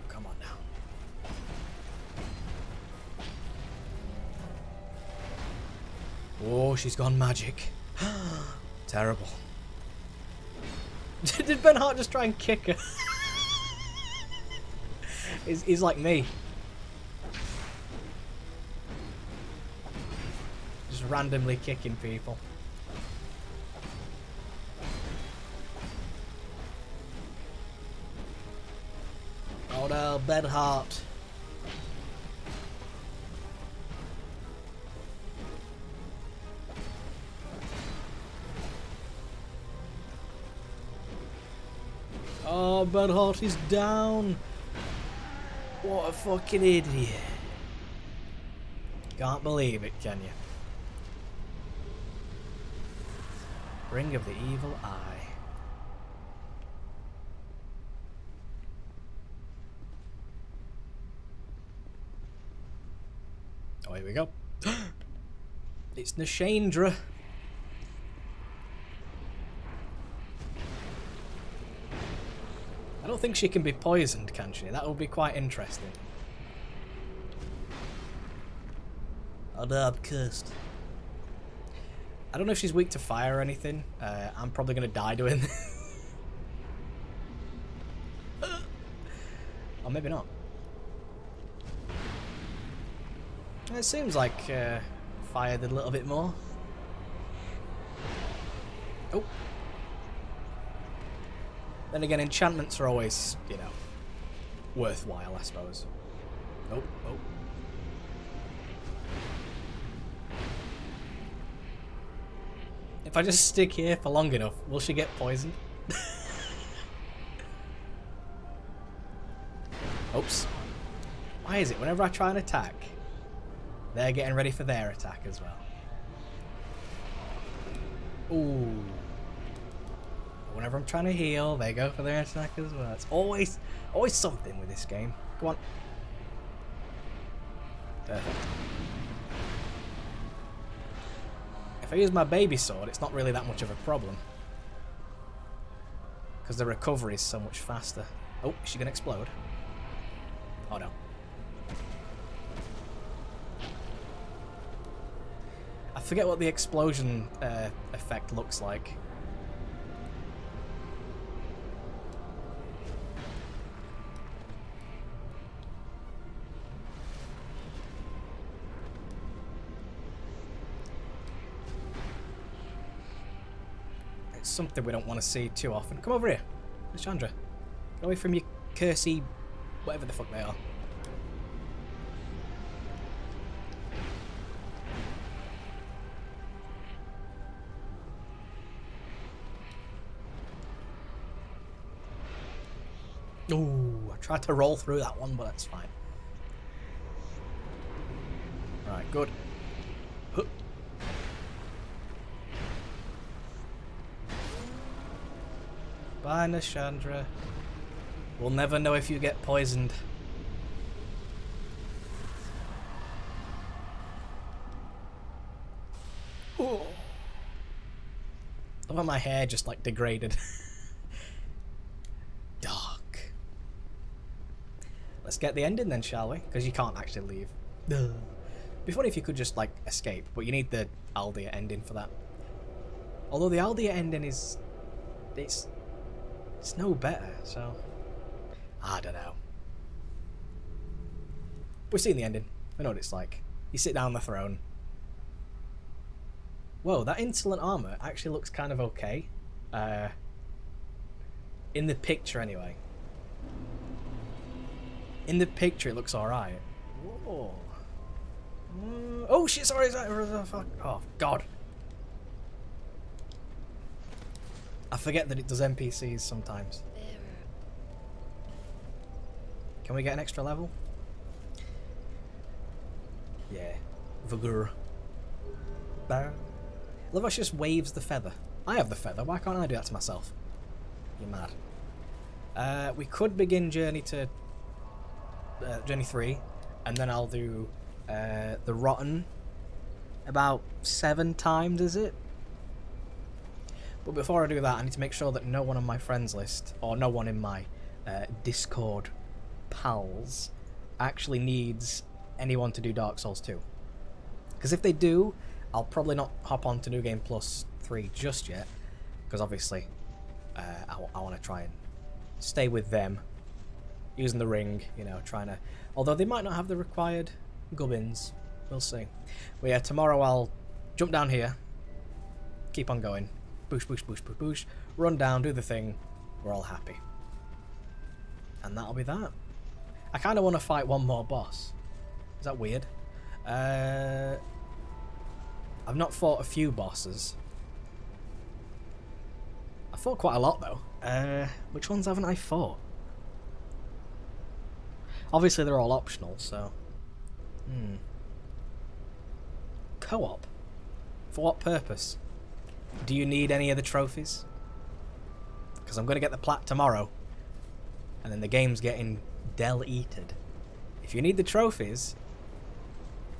Come on now. Oh, she's gone magic. Terrible. Did Benhart just try and kick her? He's like me. Just randomly kicking people. Oh no, Benhart. Oh, Benhart is down. What a fucking idiot. Can't believe it, can you? Ring of the Evil Eye. Oh, here we go. It's Nashandra. I don't think she can be poisoned, can she? That would be quite interesting. Oh no, I'm cursed. I don't know if she's weak to fire or anything. I'm probably going to die doing this. Or maybe not. It seems like fire did a little bit more. Oh. Then again, enchantments are always, you know, worthwhile, I suppose. Oh, oh. If I just stick here for long enough, will she get poisoned? Oops. Why is it whenever I try and attack, they're getting ready for their attack as well? Ooh. Whenever I'm trying to heal, they go for their attack as well. It's always something with this game. Go on. Perfect. If I use my baby sword, it's not really that much of a problem. Because the recovery is so much faster. Oh, is she going to explode? Oh no. I forget what the explosion effect looks like. It's something we don't want to see too often. Come over here, Chandra. Get away from your cursey, whatever the fuck they are. Ooh, I tried to roll through that one, but that's fine. Right, good. Huh. Bye, Nishandra. We'll never know if you get poisoned. Ooh. Look at my hair just like degraded. Dark. Let's get the ending then, shall we? Because you can't actually leave. It'd be funny if you could just like escape, but you need the Aldea ending for that. Although the Aldea ending is, it's no better, so I don't know. We've seen the ending. We know what it's like. You sit down on the throne. Whoa, that insolent armor actually looks kind of okay. In the picture, anyway. In the picture, it looks alright. Whoa. Oh shit! Sorry. Fuck. Oh god. I forget that it does NPCs sometimes. Can we get an extra level? Yeah. Vigor. Love how she just waves the feather. I have the feather. Why can't I do that to myself? You're mad. We could begin journey 3, and then I'll do the Rotten about 7 times, is it? But before I do that, I need to make sure that no one on my friends list, or no one in my Discord pals, actually needs anyone to do Dark Souls 2. Because if they do, I'll probably not hop on to New Game Plus 3 just yet, because obviously I want to try and stay with them, using the ring, you know, trying to... Although they might not have the required gubbins, we'll see. But yeah, tomorrow I'll jump down here, keep on going, boosh, run down, do the thing, we're all happy. And that'll be that. I kind of want to fight one more boss. Is that weird? I've not fought a few bosses. I fought quite a lot though. Which ones haven't I fought? Obviously they're all optional, so... Co-op? For what purpose? Do you need any of the trophies? Because I'm going to get the plat tomorrow. And then the game's getting deleted. If you need the trophies,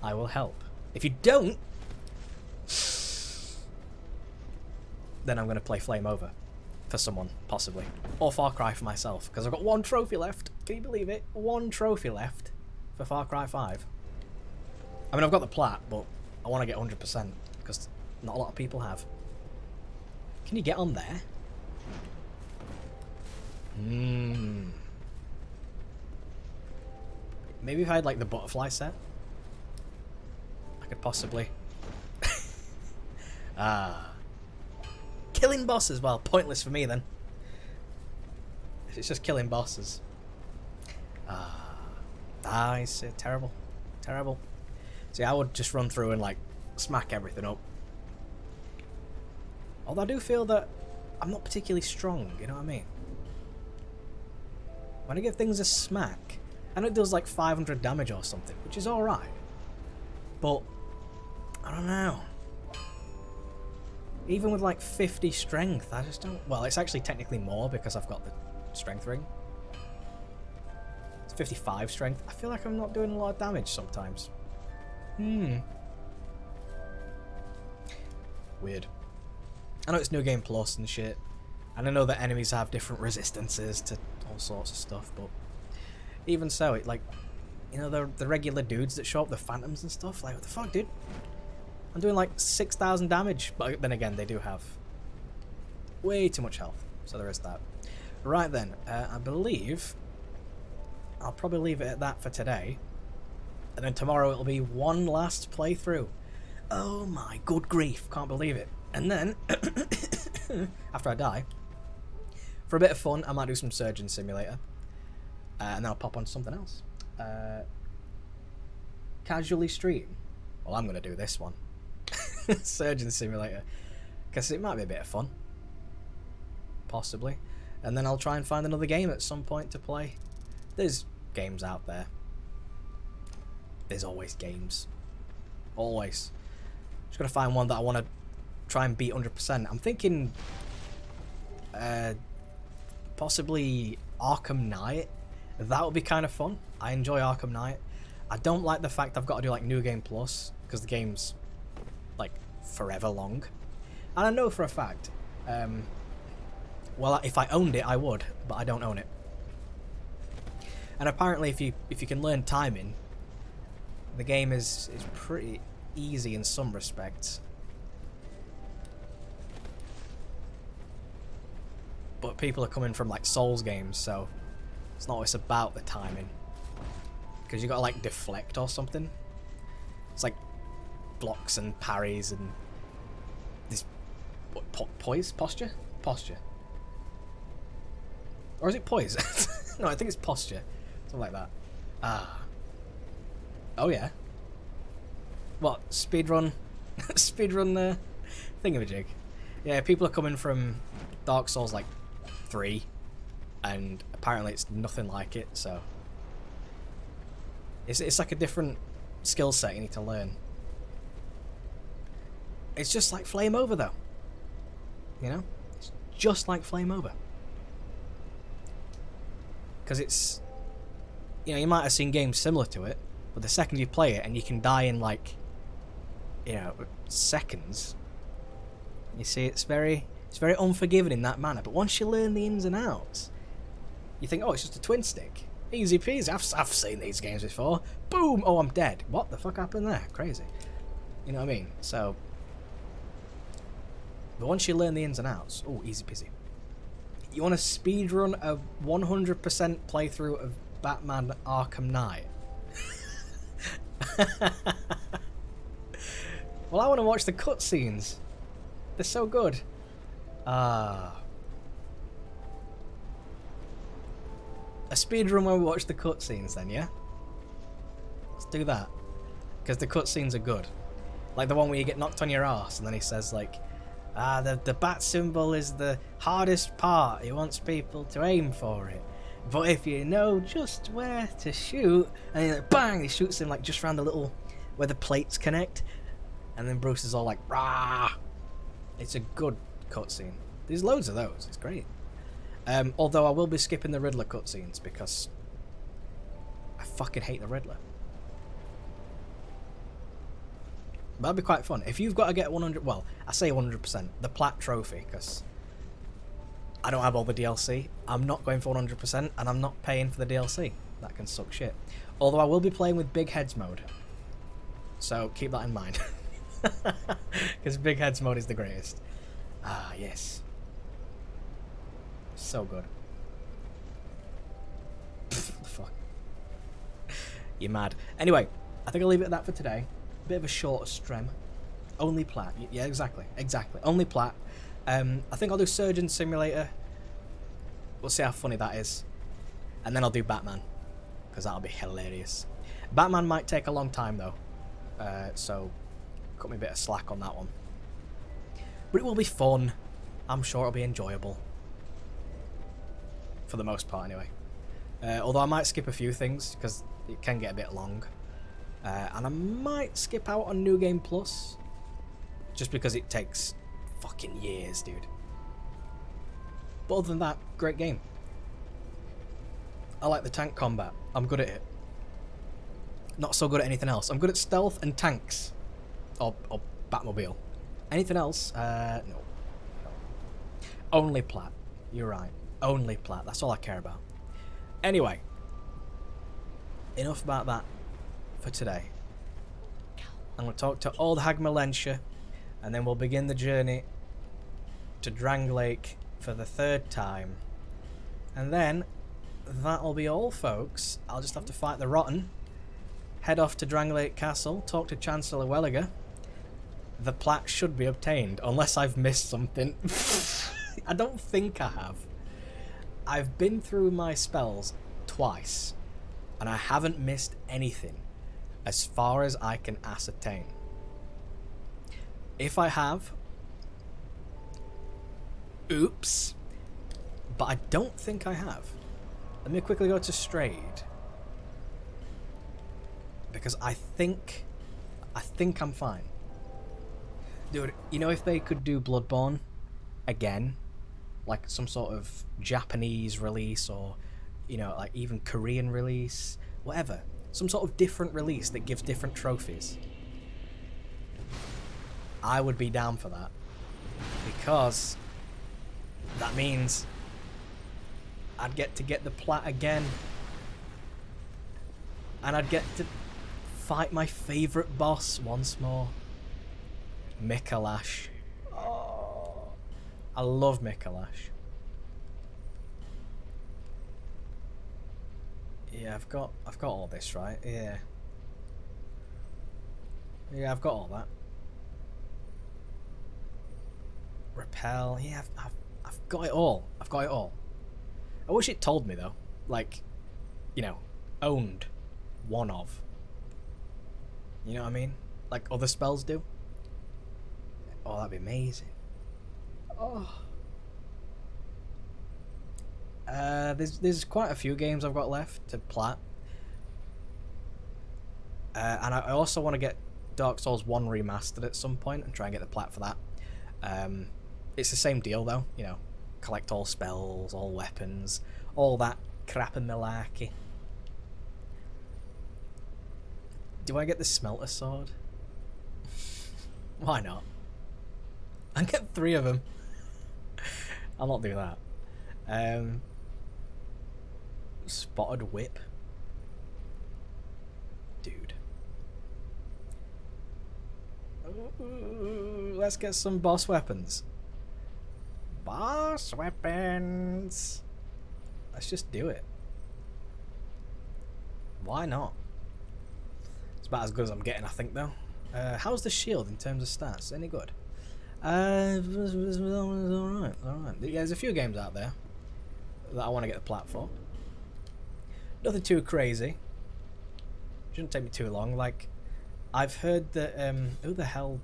I will help. If you don't, then I'm going to play Flame Over for someone, possibly. Or Far Cry for myself, because I've got 1 trophy left. Can you believe it? 1 trophy left for Far Cry 5. I mean, I've got the plat, but I want to get 100%, because Not a lot of people have. Can you get on there? Maybe if I had like the butterfly set, I could possibly. Killing bosses. Well, pointless for me then. If it's just killing bosses. It's terrible. Terrible. See, I would just run through and like smack everything up. Although I do feel that I'm not particularly strong, you know what I mean? When I give things a smack, I know it does like 500 damage or something, which is alright. But, I don't know. Even with like 50 strength, I just don't... Well, it's actually technically more because I've got the strength ring. It's 55 strength. I feel like I'm not doing a lot of damage sometimes. Weird. I know it's New Game Plus and shit. And I know that enemies have different resistances to all sorts of stuff, but... Even so, it like... You know, the regular dudes that show up, the phantoms and stuff? Like, what the fuck, dude? I'm doing like 6,000 damage, but then again, they do have way too much health, so there is that. Right then, I believe I'll probably leave it at that for today, and then tomorrow it'll be one last playthrough. Oh my good grief, can't believe it. And then, after I die, for a bit of fun, I might do some Surgeon Simulator, and then I'll pop on something else. Casually stream. Well, I'm going to do this one. Surgeon Simulator, because it might be a bit of fun, possibly, and then I'll try and find another game at some point to play. There's games out there. There's always games. Always. Just gotta find one that I want to try and beat 100%. I'm thinking possibly Arkham Knight. That would be kind of fun. I enjoy Arkham Knight. I don't like the fact I've got to do like New Game Plus, because the game's like forever long, and I know for a fact well, if I owned it I would, but I don't own it. And apparently if you can learn timing, the game is pretty easy in some respects, but people are coming from like Souls games, so it's not always about the timing, because you gotta like deflect or something. It's like blocks and parries and this posture, or is it poise? No, I think it's posture, something like that. Oh yeah. What, speedrun? Speedrun thingamajig. Yeah, people are coming from Dark Souls like 3, and apparently it's nothing like it, so it's like a different skill set you need to learn. It's just like Flame Over, though. You know? It's just like Flame Over. Because it's... You know, you might have seen games similar to it, but the second you play it and you can die in, like, you know, seconds, you see, it's very unforgiving in that manner. But once you learn the ins and outs, you think, oh, it's just a twin stick. Easy peasy. I've seen these games before. Boom! Oh, I'm dead. What the fuck happened there? Crazy. You know what I mean? So... But once you learn the ins and outs, oh, easy peasy. You want to speedrun a 100% playthrough of Batman Arkham Knight? Well, I want to watch the cutscenes. They're so good. A speedrun where we watch the cutscenes then, yeah? Let's do that. Because the cutscenes are good. Like the one where you get knocked on your arse and then he says like, the bat symbol is the hardest part. He wants people to aim for it. But if you know just where to shoot, and then like, bang, he shoots him like just around the little, where the plates connect. And then Bruce is all like, rah! It's a good cutscene. There's loads of those. It's great. Although I will be skipping the Riddler cutscenes because I fucking hate the Riddler. That'd be quite fun. If you've got to get 100... Well, I say 100%. The Plat Trophy, because I don't have all the DLC. I'm not going for 100%, and I'm not paying for the DLC. That can suck shit. Although I will be playing with Big Heads mode. So keep that in mind. Because big heads mode is the greatest. Ah, yes. So good. What the fuck? You're mad. Anyway, I think I'll leave it at that for today. Bit of a shorter stream. Only plat. Yeah, exactly. Exactly. Only plat. I think I'll do Surgeon Simulator. We'll see how funny that is. And then I'll do Batman. Because that'll be hilarious. Batman might take a long time though. So cut me a bit of slack on that one. But it will be fun. I'm sure it'll be enjoyable. For the most part anyway. Although I might skip a few things because it can get a bit long. And I might skip out on New Game Plus. Just because it takes fucking years, dude. But other than that, great game. I like the tank combat. I'm good at it. Not so good at anything else. I'm good at stealth and tanks. Or Batmobile. Anything else? No. Only plat. You're right. Only plat. That's all I care about. Anyway. Enough about that for today. I'm going to talk to Old Hag Melentia, and then we'll begin the journey to Drang Lake for the 3rd time. And then that'll be all, folks. I'll just have to fight the Rotten, head off to Drang Lake Castle, talk to Chancellor Welliger. The plat should be obtained, unless I've missed something. I don't think I have. I've been through my spells twice, and I haven't missed anything, as far as I can ascertain. If I have, oops, but I don't think I have. Let me quickly go to Strayed, because I think I'm fine. Dude, you know, if they could do Bloodborne again, like some sort of Japanese release, or, you know, like even Korean release, whatever, some sort of different release that gives different trophies, I would be down for that, because that means I'd get to get the plat again, and I'd get to fight my favourite boss once more, Mikolash. Oh, I love Mikolash. Yeah, I've got all this, right? Yeah, I've got all that. Repel. Yeah, I've got it all. I've got it all. I wish it told me though, like, you know, owned one of. You know what I mean? Like other spells do. Oh, that'd be amazing. Oh. There's quite a few games I've got left to plat. And I also want to get Dark Souls 1 remastered at some point and try and get the plat for that. It's the same deal though, you know, collect all spells, all weapons, all that crap and malarkey. Do I get the Smelter Sword? Why not? I get 3 of them. I'll not do that. Spotted Whip. Dude. Ooh, let's get some boss weapons. Boss weapons. Let's just do it. Why not? It's about as good as I'm getting, I think, though. How's the shield in terms of stats? Any good? Alright. Yeah, there's a few games out there that I want to get the plat for. Nothing too crazy. Shouldn't take me too long. Like, I've heard that, who the hell...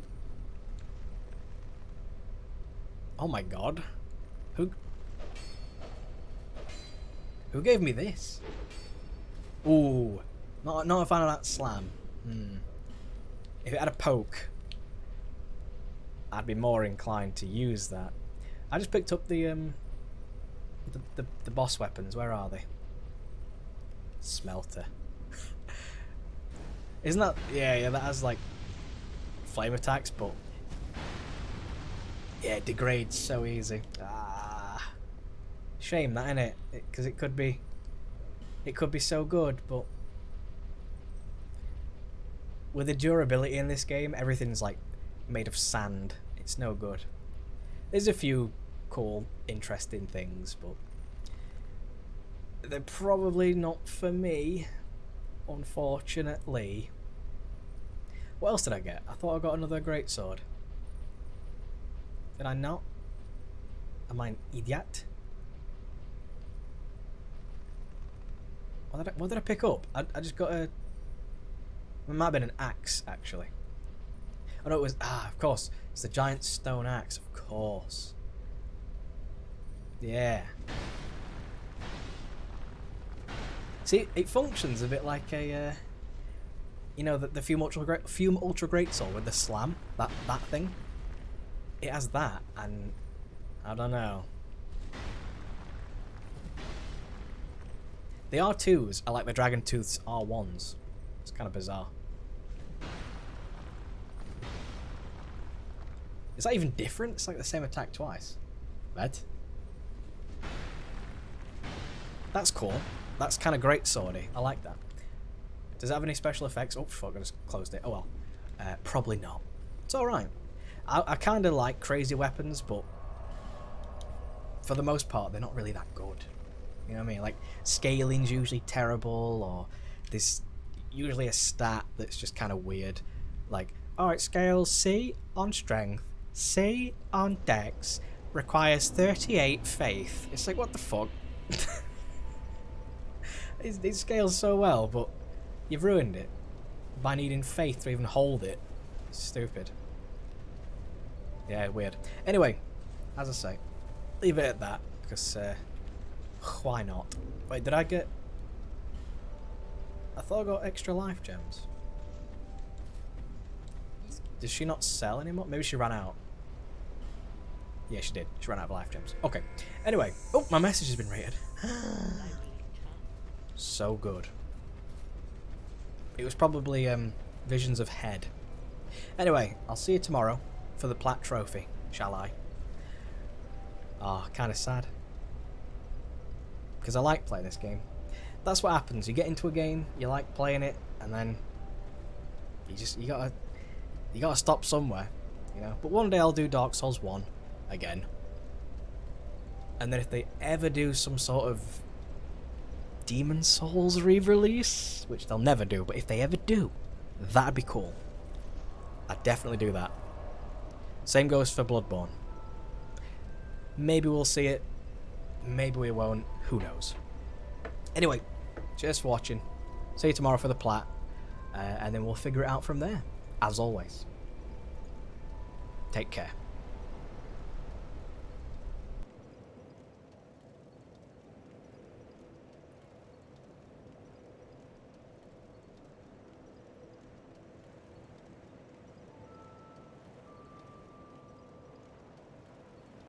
Oh my god. Who gave me this? Ooh. Not a fan of that slam. If it had a poke, I'd be more inclined to use that. I just picked up the boss weapons. Where are they? Smelter. Isn't that... Yeah, that has like flame attacks, but yeah, it degrades so easy. Shame that, innit? Because it could be so good, but with the durability in this game, everything's like made of sand. It's no good. There's a few cool, interesting things, but they're probably not for me, unfortunately. What else did I get? I thought I got another greatsword. Did I not? Am I an idiot? What did I pick up? I just got a... It might have been an axe, actually. Oh no, it was... of course. It's the giant stone axe, of course. Yeah. See, it functions a bit like a... you know, the Fume Ultra Greatsword with the slam. That thing. It has that, and... I don't know. The R2s are like the Dragon Tooth's R1s. It's kind of bizarre. Is that even different? It's like the same attack twice. Red. That's cool. That's kind of great swordy. I like that. Does it have any special effects? Oh fuck, I just closed it. Oh well. Probably not. It's alright. I kind of like crazy weapons, but for the most part, they're not really that good. You know what I mean? Like, scaling's usually terrible, or there's usually a stat that's just kind of weird. Like, alright, scale C on strength, C on dex, requires 38 faith. It's like, what the fuck? It scales so well, but you've ruined it by needing faith to even hold it. It's stupid. Yeah, weird. Anyway, as I say, leave it at that, because why not? Wait, did I get... I thought I got extra life gems. Does she not sell anymore? Maybe she ran out. Yeah, she did. She ran out of life gems. Okay. Anyway. Oh, my message has been rated. So good. It was probably Visions of Head. Anyway, I'll see you tomorrow for the Plat Trophy, shall I? Ah, kind of sad. Because I like playing this game. That's what happens. You get into a game, you like playing it, and then you gotta stop somewhere, you know. But one day I'll do Dark Souls 1 again. And then if they ever do some sort of Demon Souls re-release, which they'll never do, but if they ever do, that'd be cool. I'd definitely do that. Same goes for Bloodborne. Maybe we'll see it. Maybe we won't. Who knows? Anyway, cheers for watching. See you tomorrow for the Plat. And then we'll figure it out from there. As always. Take care.